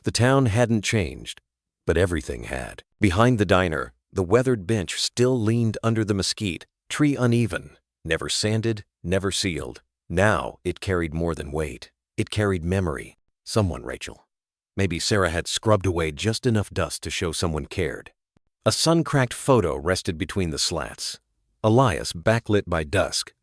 The town hadn't changed, but everything had. Behind the diner, the weathered bench still leaned under the mesquite, tree uneven, never sanded, never sealed. Now it carried more than weight. It carried memory. Someone, Rachel. Maybe Sarah had scrubbed away just enough dust to show someone cared. A sun-cracked photo rested between the slats. Elias backlit by dusk.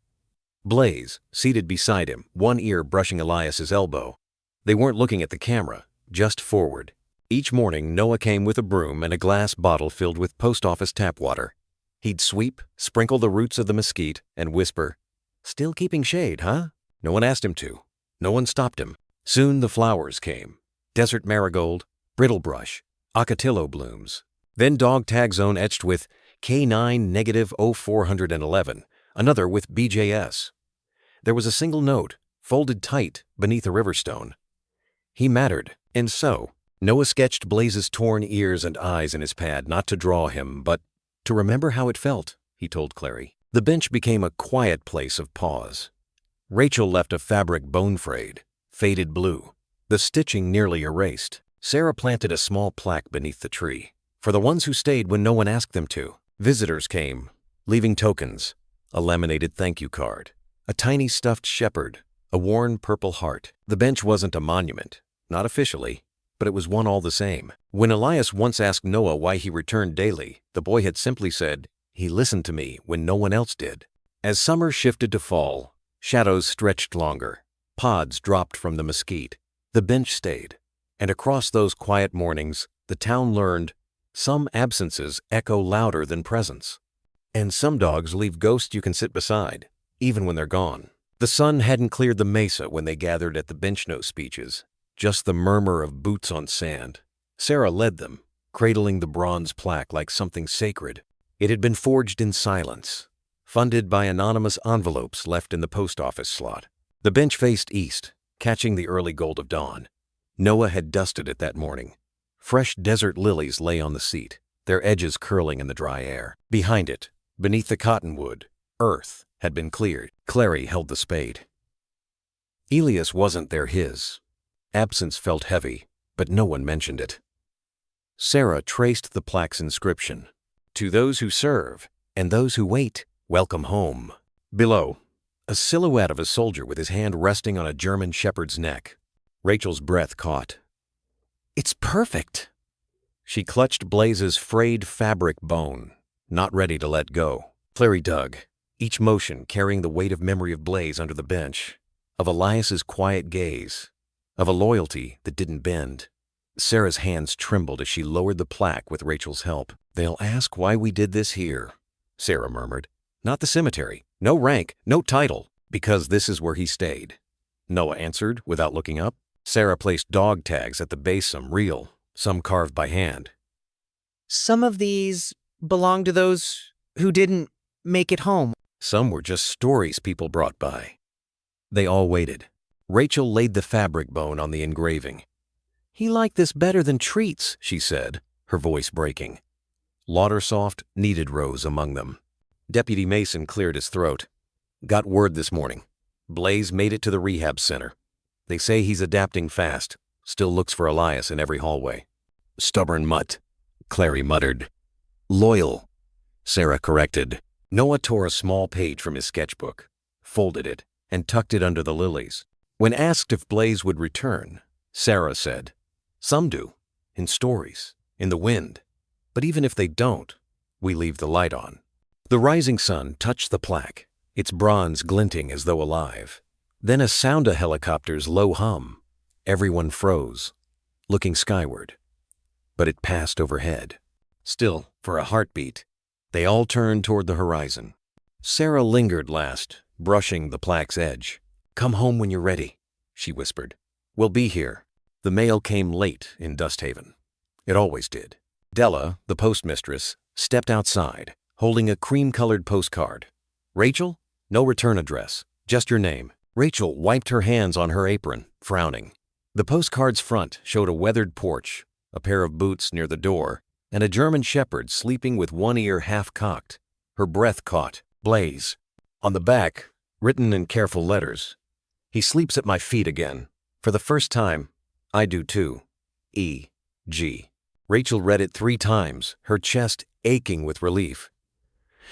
Blaze seated beside him, one ear brushing Elias's elbow. They weren't looking at the camera, just forward. Each morning, Noah came with a broom and a glass bottle filled with post office tap water. He'd sweep, sprinkle the roots of the mesquite, and whisper, "Still keeping shade, huh?" No one asked him to. No one stopped him. Soon the flowers came. Desert marigold, brittlebrush, ocotillo blooms. Then dog tag zone etched with K9-0411, another with BJS. There was a single note, folded tight beneath a riverstone. He mattered, and so Noah sketched Blaze's torn ears and eyes in his pad, not to draw him, but to remember how it felt, he told Clary. The bench became a quiet place of pause. Rachel left a fabric bone frayed, faded blue, the stitching nearly erased. Sarah planted a small plaque beneath the tree, for the ones who stayed when no one asked them to. Visitors came, leaving tokens, a laminated thank you card, a tiny stuffed shepherd, a worn purple heart. The bench wasn't a monument, not officially, but it was one all the same. When Elias once asked Noah why he returned daily, the boy had simply said, "He listened to me when no one else did." As summer shifted to fall, shadows stretched longer, pods dropped from the mesquite. The bench stayed, and across those quiet mornings, the town learned some absences echo louder than presence. And some dogs leave ghosts you can sit beside, even when they're gone. The sun hadn't cleared the mesa when they gathered at the bench note speeches, just the murmur of boots on sand. Sarah led them, cradling the bronze plaque like something sacred. It had been forged in silence, funded by anonymous envelopes left in the post office slot. The bench faced east, catching the early gold of dawn. Noah had dusted it that morning. Fresh desert lilies lay on the seat, their edges curling in the dry air. Behind it, beneath the cottonwood, earth had been cleared. Clary held the spade. Elias wasn't there his. Absence felt heavy, but no one mentioned it. Sarah traced the plaque's inscription. "To those who serve, and those who wait, welcome home." Below, a silhouette of a soldier with his hand resting on a German shepherd's neck. Rachel's breath caught. "It's perfect!" She clutched Blaze's frayed fabric bone, not ready to let go. Clary dug, each motion carrying the weight of memory of Blaze under the bench, of Elias's quiet gaze, of a loyalty that didn't bend. Sarah's hands trembled as she lowered the plaque with Rachel's help. "They'll ask why we did this here," Sarah murmured. "Not the cemetery. No rank, no title, because this is where he stayed." Noah answered without looking up. Sarah placed dog tags at the base, some real, some carved by hand. "Some of these belong to those who didn't make it home." Some were just stories people brought by. They all waited. Rachel laid the fabric bone on the engraving. "He liked this better than treats," she said, her voice breaking. Laudersoft, Needed rose among them. Deputy Mason cleared his throat. "Got word this morning. Blaze made it to the rehab center. They say he's adapting fast. Still looks for Elias in every hallway." "Stubborn mutt," Clary muttered. "Loyal," Sarah corrected. Noah tore a small page from his sketchbook, folded it, and tucked it under the lilies. When asked if Blaze would return, Sarah said, "Some do, in stories, in the wind. But even if they don't, we leave the light on." The rising sun touched the plaque, its bronze glinting as though alive. Then a sound of helicopter's low hum. Everyone froze, looking skyward. But it passed overhead. Still, for a heartbeat, they all turned toward the horizon. Sarah lingered last, brushing the plaque's edge. "Come home when you're ready," she whispered. "We'll be here." The mail came late in Dusthaven. It always did. Della, the postmistress, stepped outside, holding a cream-colored postcard. "Rachel? No return address, just your name." Rachel wiped her hands on her apron, frowning. The postcard's front showed a weathered porch, a pair of boots near the door, and a German shepherd sleeping with one ear half-cocked. Her breath caught. Blaze. On the back, written in careful letters, "He sleeps at my feet again. For the first time, I do too. E. G." Rachel read it 3 times, her chest aching with relief.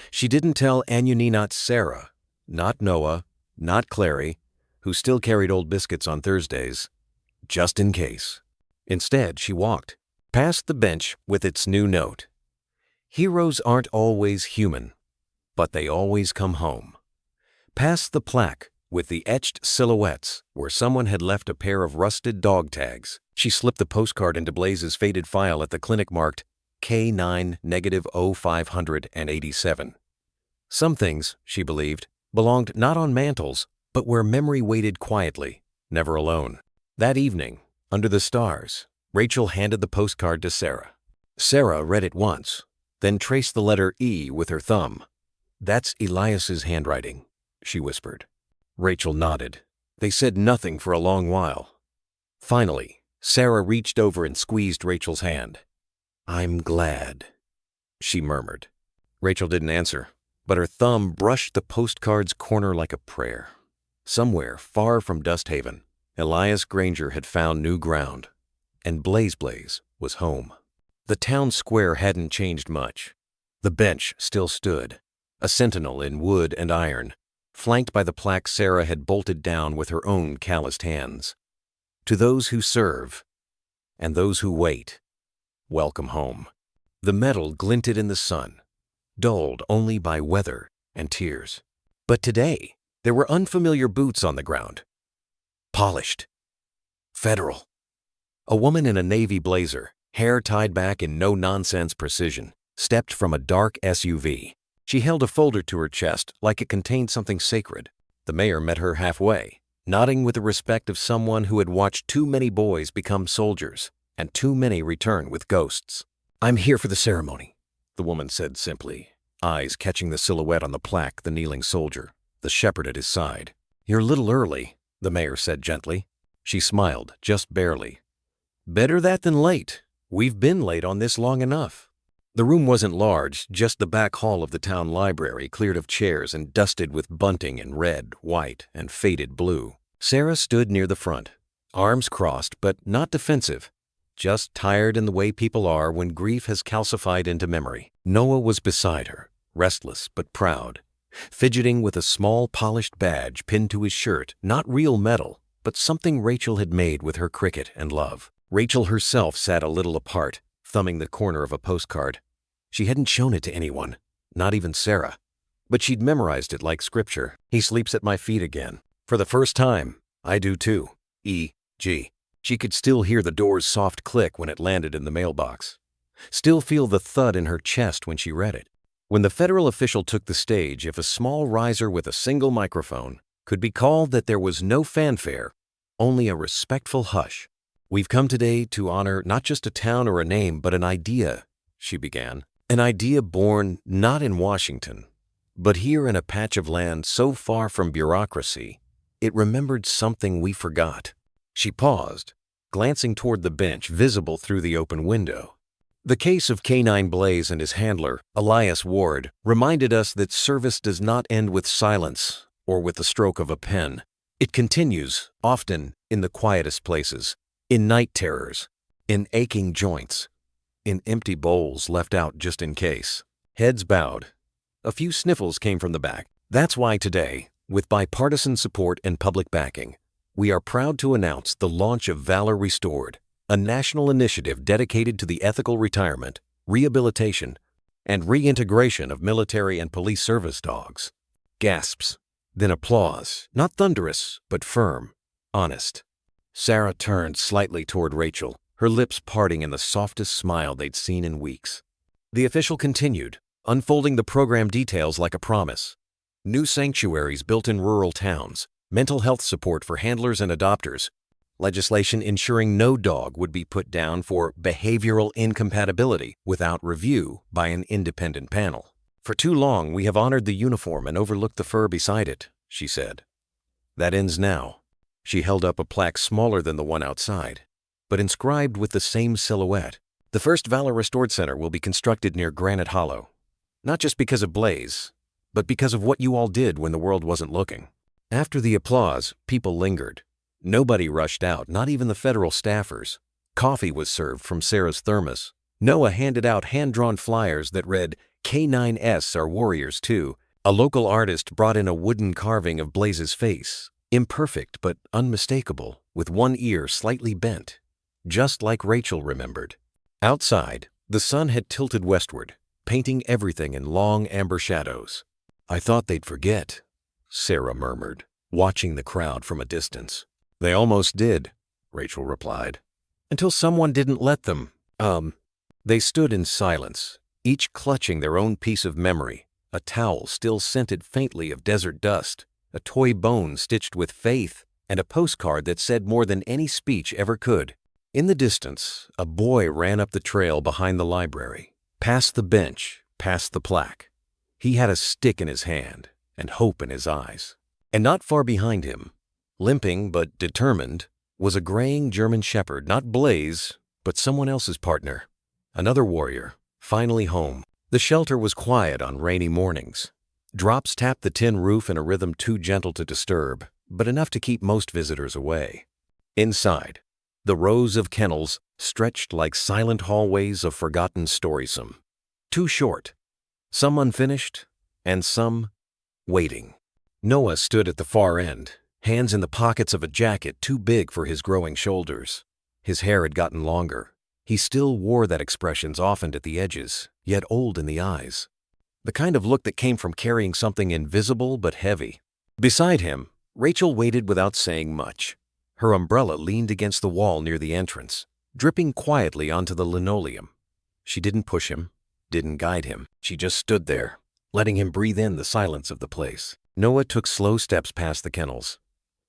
She didn't tell Anu Sarah, not Noah, not Clary, who still carried old biscuits on Thursdays, just in case. Instead, she walked past the bench with its new note. "Heroes aren't always human, but they always come home." Past the plaque with the etched silhouettes where someone had left a pair of rusted dog tags. She slipped the postcard into Blaze's faded file at the clinic marked K9-0587. Some things, she believed, belonged not on mantles, but where memory waited quietly, never alone. That evening, under the stars, Rachel handed the postcard to Sarah. Sarah read it once, then traced the letter E with her thumb. "That's Elias's handwriting," she whispered. Rachel nodded. They said nothing for a long while. Finally, Sarah reached over and squeezed Rachel's hand. "I'm glad," she murmured. Rachel didn't answer, but her thumb brushed the postcard's corner like a prayer. Somewhere far from Dusthaven, Elias Granger had found new ground, and Blaze was home. The town square hadn't changed much. The bench still stood, a sentinel in wood and iron, flanked by the plaque Sarah had bolted down with her own calloused hands. "To those who serve, and those who wait, welcome home." The metal glinted in the sun, dulled only by weather and tears. But today, there were unfamiliar boots on the ground. Polished. Federal. A woman in a navy blazer, hair tied back in no-nonsense precision, stepped from a dark SUV. She held a folder to her chest like it contained something sacred. The mayor met her halfway, nodding with the respect of someone who had watched too many boys become soldiers and too many return with ghosts. "I'm here for the ceremony," the woman said simply, eyes catching the silhouette on the plaque, the kneeling soldier, the shepherd at his side. "You're a little early," the mayor said gently. She smiled, just barely. "Better that than late. We've been late on this long enough." The room wasn't large, just the back hall of the town library cleared of chairs and dusted with bunting in red, white, and faded blue. Sarah stood near the front, arms crossed but not defensive, just tired in the way people are when grief has calcified into memory. Noah was beside her, restless but proud, fidgeting with a small polished badge pinned to his shirt, not real metal, but something Rachel had made with her cricket and love. Rachel herself sat a little apart, thumbing the corner of a postcard. She hadn't shown it to anyone, not even Sarah, but she'd memorized it like scripture. He sleeps at my feet again. For the first time, I do too. E.G. She could still hear the door's soft click when it landed in the mailbox. Still feel the thud in her chest when she read it. When the federal official took the stage, if a small riser with a single microphone could be called that there was no fanfare, only a respectful hush. "We've come today to honor not just a town or a name, but an idea," she began. "An idea born not in Washington, but here in a patch of land so far from bureaucracy, it remembered something we forgot." She paused, glancing toward the bench visible through the open window. The case of Canine Blaze and his handler, Elias Ward, reminded us that service does not end with silence or with the stroke of a pen. It continues, often in the quietest places, in night terrors, in aching joints, in empty bowls left out just in case. Heads bowed. A few sniffles came from the back. That's why today, with bipartisan support and public backing, we are proud to announce the launch of Valor Restored, a national initiative dedicated to the ethical retirement, rehabilitation, and reintegration of military and police service dogs. Gasps, then applause, not thunderous, but firm, honest. Sarah turned slightly toward Rachel, her lips parting in the softest smile they'd seen in weeks. The official continued, unfolding the program details like a promise. New sanctuaries built in rural towns, mental health support for handlers and adopters, legislation ensuring no dog would be put down for behavioral incompatibility without review by an independent panel. "For too long, we have honored the uniform and overlooked the fur beside it," she said. "That ends now." She held up a plaque smaller than the one outside, but inscribed with the same silhouette. "The first Valor Restored Center will be constructed near Granite Hollow. Not just because of Blaze, but because of what you all did when the world wasn't looking." After the applause, people lingered. Nobody rushed out, not even the federal staffers. Coffee was served from Sarah's thermos. Noah handed out hand-drawn flyers that read, "K9S are warriors too." A local artist brought in a wooden carving of Blaze's face, imperfect but unmistakable, with one ear slightly bent, just like Rachel remembered. Outside, the sun had tilted westward, painting everything in long amber shadows. "I thought they'd forget," Sarah murmured, watching the crowd from a distance. "They almost did," Rachel replied. "Until someone didn't let them. They stood in silence, each clutching their own piece of memory, a towel still scented faintly of desert dust, a toy bone stitched with faith, and a postcard that said more than any speech ever could. In the distance, a boy ran up the trail behind the library, past the bench, past the plaque. He had a stick in his hand and hope in his eyes. And not far behind him, limping but determined, was a graying German shepherd, not Blaze, but someone else's partner. Another warrior, finally home. The shelter was quiet on rainy mornings. Drops tapped the tin roof in a rhythm too gentle to disturb, but enough to keep most visitors away. Inside, the rows of kennels stretched like silent hallways of forgotten storysome. Too short, some unfinished, and some waiting. Noah stood at the far end, hands in the pockets of a jacket too big for his growing shoulders. His hair had gotten longer. He still wore that expression softened at the edges, yet old in the eyes. The kind of look that came from carrying something invisible but heavy. Beside him, Rachel waited without saying much. Her umbrella leaned against the wall near the entrance, dripping quietly onto the linoleum. She didn't push him, didn't guide him. She just stood there, letting him breathe in the silence of the place. Noah took slow steps past the kennels.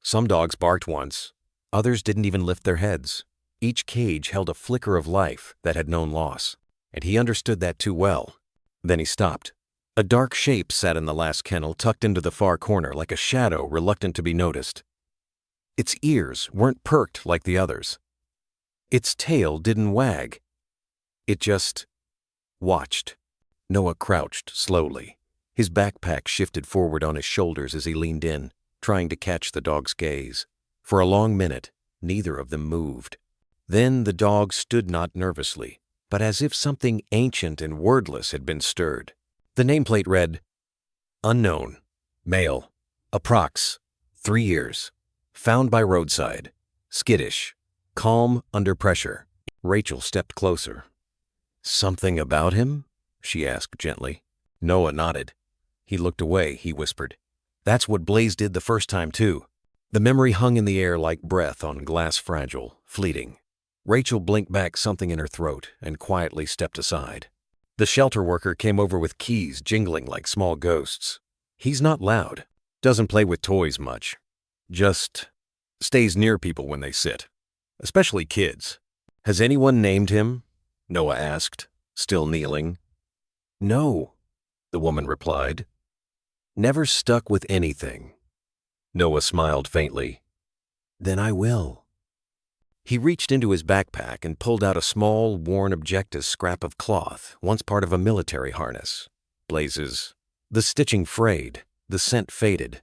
Some dogs barked once. Others didn't even lift their heads. Each cage held a flicker of life that had known loss, and he understood that too well. Then he stopped. A dark shape sat in the last kennel, tucked into the far corner like a shadow reluctant to be noticed. Its ears weren't perked like the others. Its tail didn't wag. It just watched. Noah crouched slowly. His backpack shifted forward on his shoulders as he leaned in, trying to catch the dog's gaze. For a long minute, neither of them moved. Then the dog stood not nervously, but as if something ancient and wordless had been stirred. The nameplate read, Unknown. Male. Approx. 3 years. Found by roadside. Skittish. Calm under pressure. Rachel stepped closer. Something about him? She asked gently. Noah nodded. He looked away, he whispered. That's what Blaze did the first time too. The memory hung in the air like breath on glass, fragile, fleeting. Rachel blinked back something in her throat and quietly stepped aside. The shelter worker came over with keys jingling like small ghosts. He's not loud, doesn't play with toys much, just stays near people when they sit, especially kids. Has anyone named him? Noah asked, still kneeling. No, the woman replied. Never stuck with anything. Noah smiled faintly. Then I will. He reached into his backpack and pulled out a small, worn objective scrap of cloth, once part of a military harness. Blaze's. The stitching frayed, the scent faded,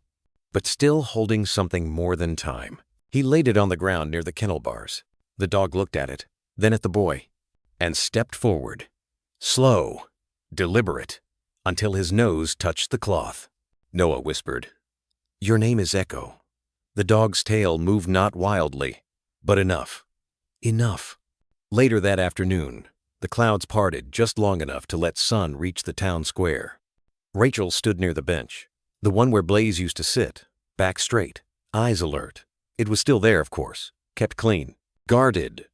but still holding something more than time. He laid it on the ground near the kennel bars. The dog looked at it, then at the boy, and stepped forward. Slow, deliberate, until his nose touched the cloth. Noah whispered, Your name is Echo. The dog's tail moved not wildly, but enough. Enough. Later that afternoon, the clouds parted just long enough to let sun reach the town square. Rachel stood near the bench, the one where Blaze used to sit, back straight, eyes alert. It was still there, of course, kept clean, guarded,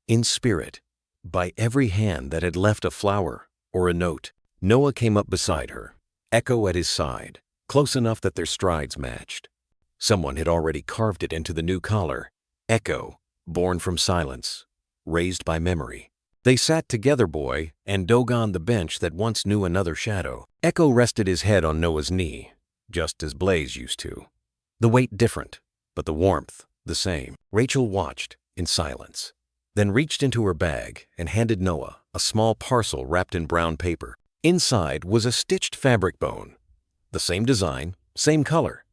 in spirit, by every hand that had left a flower or a note. Noah came up beside her, Echo at his side, close enough that their strides matched. Someone had already carved it into the new collar. Echo, born from silence, raised by memory. They sat together, boy and dog, on the bench that once knew another shadow. Echo rested his head on Noah's knee, just as Blaze used to. The weight different, but the warmth the same. Rachel watched in silence, then reached into her bag and handed Noah a small parcel wrapped in brown paper. Inside was a stitched fabric bone. The same design, same color,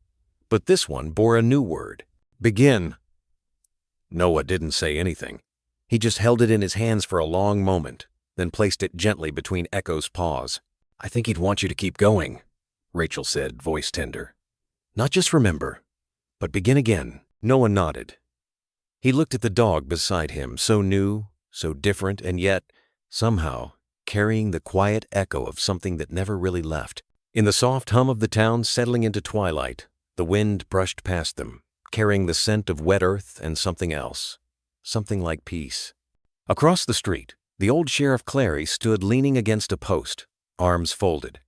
but this one bore a new word. Begin. Noah didn't say anything. He just held it in his hands for a long moment, then placed it gently between Echo's paws. I think he'd want you to keep going, Rachel said, voice tender. Not just remember, but begin again. Noah nodded. He looked at the dog beside him, so new, so different, and yet, somehow, carrying the quiet echo of something that never really left. In the soft hum of the town settling into twilight, the wind brushed past them, carrying the scent of wet earth and something else. Something like peace. Across the street, the old Sheriff Clary stood leaning against a post, arms folded.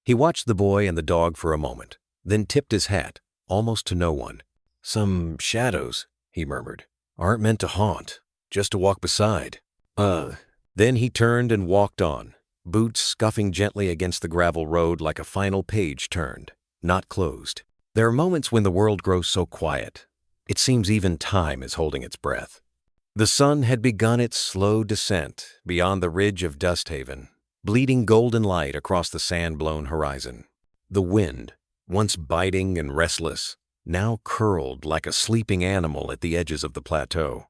He watched the boy and the dog for a moment, then tipped his hat, almost to no one. Some shadows, he murmured, aren't meant to haunt, just to walk beside. Then he turned and walked on, boots scuffing gently against the gravel road like a final page turned, not closed. There are moments when the world grows so quiet, it seems even time is holding its breath. The sun had begun its slow descent beyond the ridge of Dusthaven, bleeding golden light across the sand-blown horizon. The wind, once biting and restless, now curled like a sleeping animal at the edges of the plateau.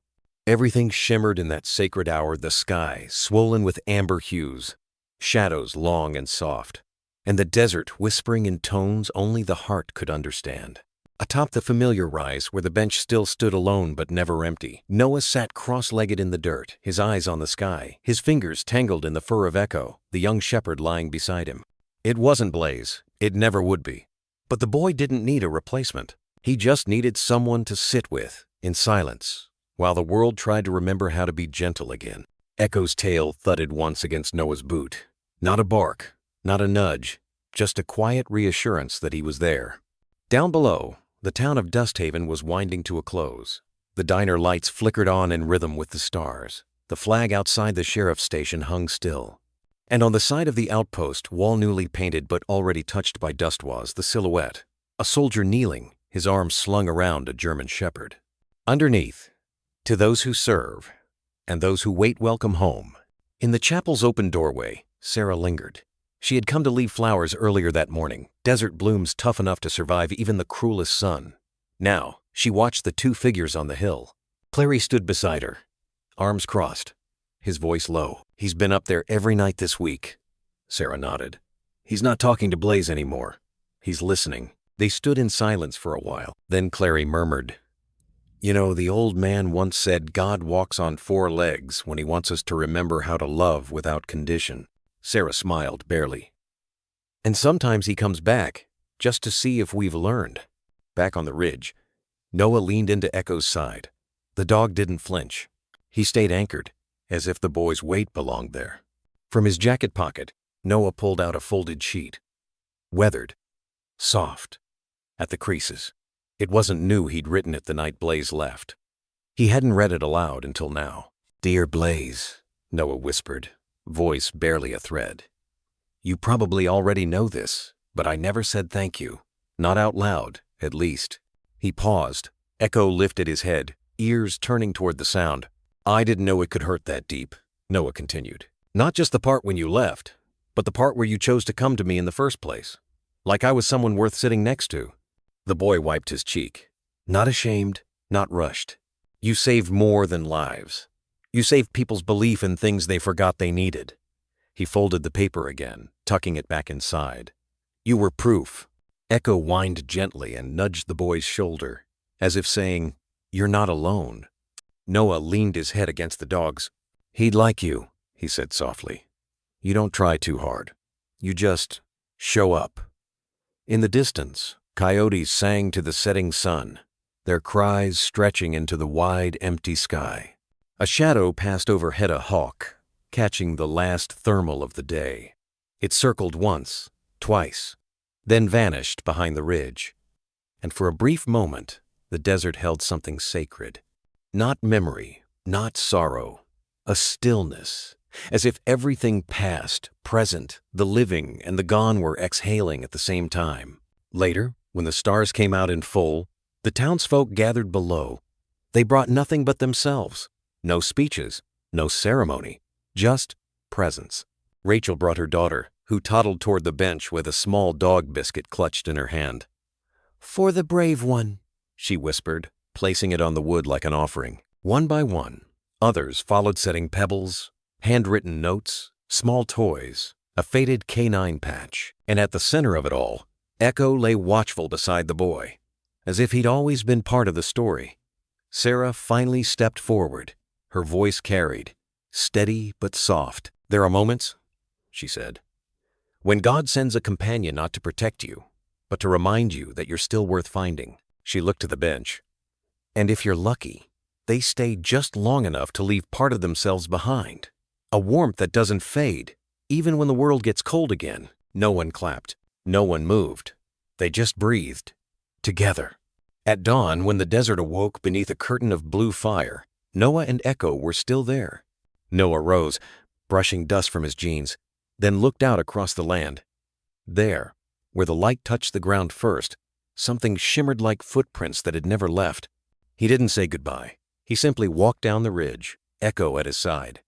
Everything shimmered in that sacred hour, the sky swollen with amber hues, shadows long and soft, and the desert whispering in tones only the heart could understand. Atop the familiar rise, where the bench still stood alone but never empty, Noah sat cross-legged in the dirt, his eyes on the sky, his fingers tangled in the fur of Echo, the young shepherd lying beside him. It wasn't Blaze, it never would be. But the boy didn't need a replacement. He just needed someone to sit with, in silence, while the world tried to remember how to be gentle again. Echo's tail thudded once against Noah's boot. Not a bark, not a nudge, just a quiet reassurance that he was there. Down below, the town of Dusthaven was winding to a close. The diner lights flickered on in rhythm with the stars. The flag outside the sheriff's station hung still. And on the side of the outpost, wall newly painted but already touched by dust, was the silhouette. A soldier kneeling, his arms slung around a German shepherd. Underneath, to those who serve, and those who wait welcome home. In the chapel's open doorway, Sarah lingered. She had come to leave flowers earlier that morning, desert blooms tough enough to survive even the cruelest sun. Now, she watched the two figures on the hill. Clary stood beside her, arms crossed, his voice low. He's been up there every night this week. Sarah nodded. He's not talking to Blaze anymore. He's listening." They stood in silence for a while. Then Clary murmured, "You know, the old man once said God walks on 4 legs when he wants us to remember how to love without condition." Sarah smiled barely. "And sometimes he comes back, just to see if we've learned." Back on the ridge, Noah leaned into Echo's side. The dog didn't flinch. He stayed anchored, as if the boy's weight belonged there. From his jacket pocket, Noah pulled out a folded sheet. Weathered. Soft. At the creases. It wasn't new. He'd written it the night Blaze left. He hadn't read it aloud until now. "Dear Blaze," Noah whispered, voice barely a thread. "You probably already know this, but I never said thank you. Not out loud, at least." He paused. Echo lifted his head, ears turning toward the sound. "I didn't know it could hurt that deep," Noah continued. "Not just the part when you left, but the part where you chose to come to me in the first place. Like I was someone worth sitting next to." The boy wiped his cheek. "Not ashamed, not rushed. You saved more than lives. You saved people's belief in things they forgot they needed." He folded the paper again, tucking it back inside. "You were proof." Echo whined gently and nudged the boy's shoulder, as if saying, "You're not alone." Noah leaned his head against the dog's. "He'd like you," he said softly. "You don't try too hard. You just show up." In the distance, coyotes sang to the setting sun, their cries stretching into the wide, empty sky. A shadow passed overhead a hawk, catching the last thermal of the day. It circled once, twice, then vanished behind the ridge. And for a brief moment, the desert held something sacred. Not memory, not sorrow, a stillness, as if everything past, present, the living, and the gone were exhaling at the same time. Later, when the stars came out in full, the townsfolk gathered below. They brought nothing but themselves. No speeches, no ceremony, just presence. Rachel brought her daughter, who toddled toward the bench with a small dog biscuit clutched in her hand. "For the brave one," she whispered, placing it on the wood like an offering. One by one, others followed, setting pebbles, handwritten notes, small toys, a faded canine patch, and at the center of it all, Echo lay watchful beside the boy, as if he'd always been part of the story. Sarah finally stepped forward, her voice carried, steady but soft. "There are moments," she said, "when God sends a companion not to protect you, but to remind you that you're still worth finding." She looked to the bench. "And if you're lucky, they stay just long enough to leave part of themselves behind. A warmth that doesn't fade, even when the world gets cold again." No one clapped. No one moved. They just breathed. Together. At dawn, when the desert awoke beneath a curtain of blue fire, Noah and Echo were still there. Noah rose, brushing dust from his jeans, then looked out across the land. There, where the light touched the ground first, something shimmered like footprints that had never left. He didn't say goodbye. He simply walked down the ridge, Echo at his side.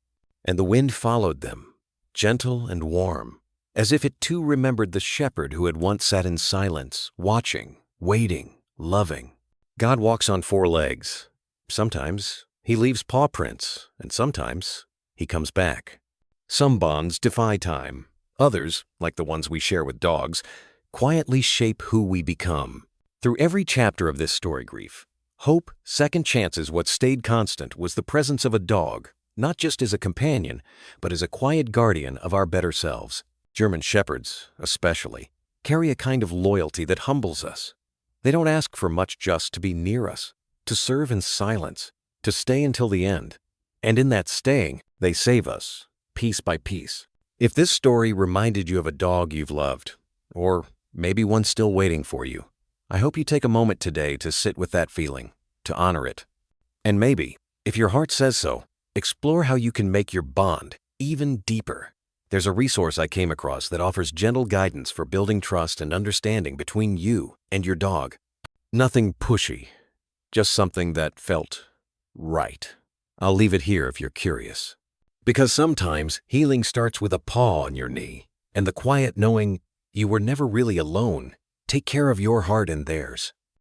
And the wind followed them, gentle and warm, as if it too remembered the shepherd who had once sat in silence, watching, waiting, loving. God walks on 4 legs. Sometimes he leaves paw prints, and sometimes he comes back. Some bonds defy time. Others, like the ones we share with dogs, quietly shape who we become. Through every chapter of this story, Grief, hope, second chances, what stayed constant was the presence of a dog, not just as a companion, but as a quiet guardian of our better selves. German shepherds, especially, carry a kind of loyalty that humbles us. They don't ask for much, just to be near us, to serve in silence, to stay until the end. And in that staying, they save us, piece by piece. If this story reminded you of a dog you've loved, or maybe one still waiting for you, I hope you take a moment today to sit with that feeling, to honor it. And maybe, if your heart says so, explore how you can make your bond even deeper. There's a resource I came across that offers gentle guidance for building trust and understanding between you and your dog. Nothing pushy, just something that felt right. I'll leave it here if you're curious. Because sometimes healing starts with a paw on your knee and the quiet knowing you were never really alone. Take care of your heart and theirs.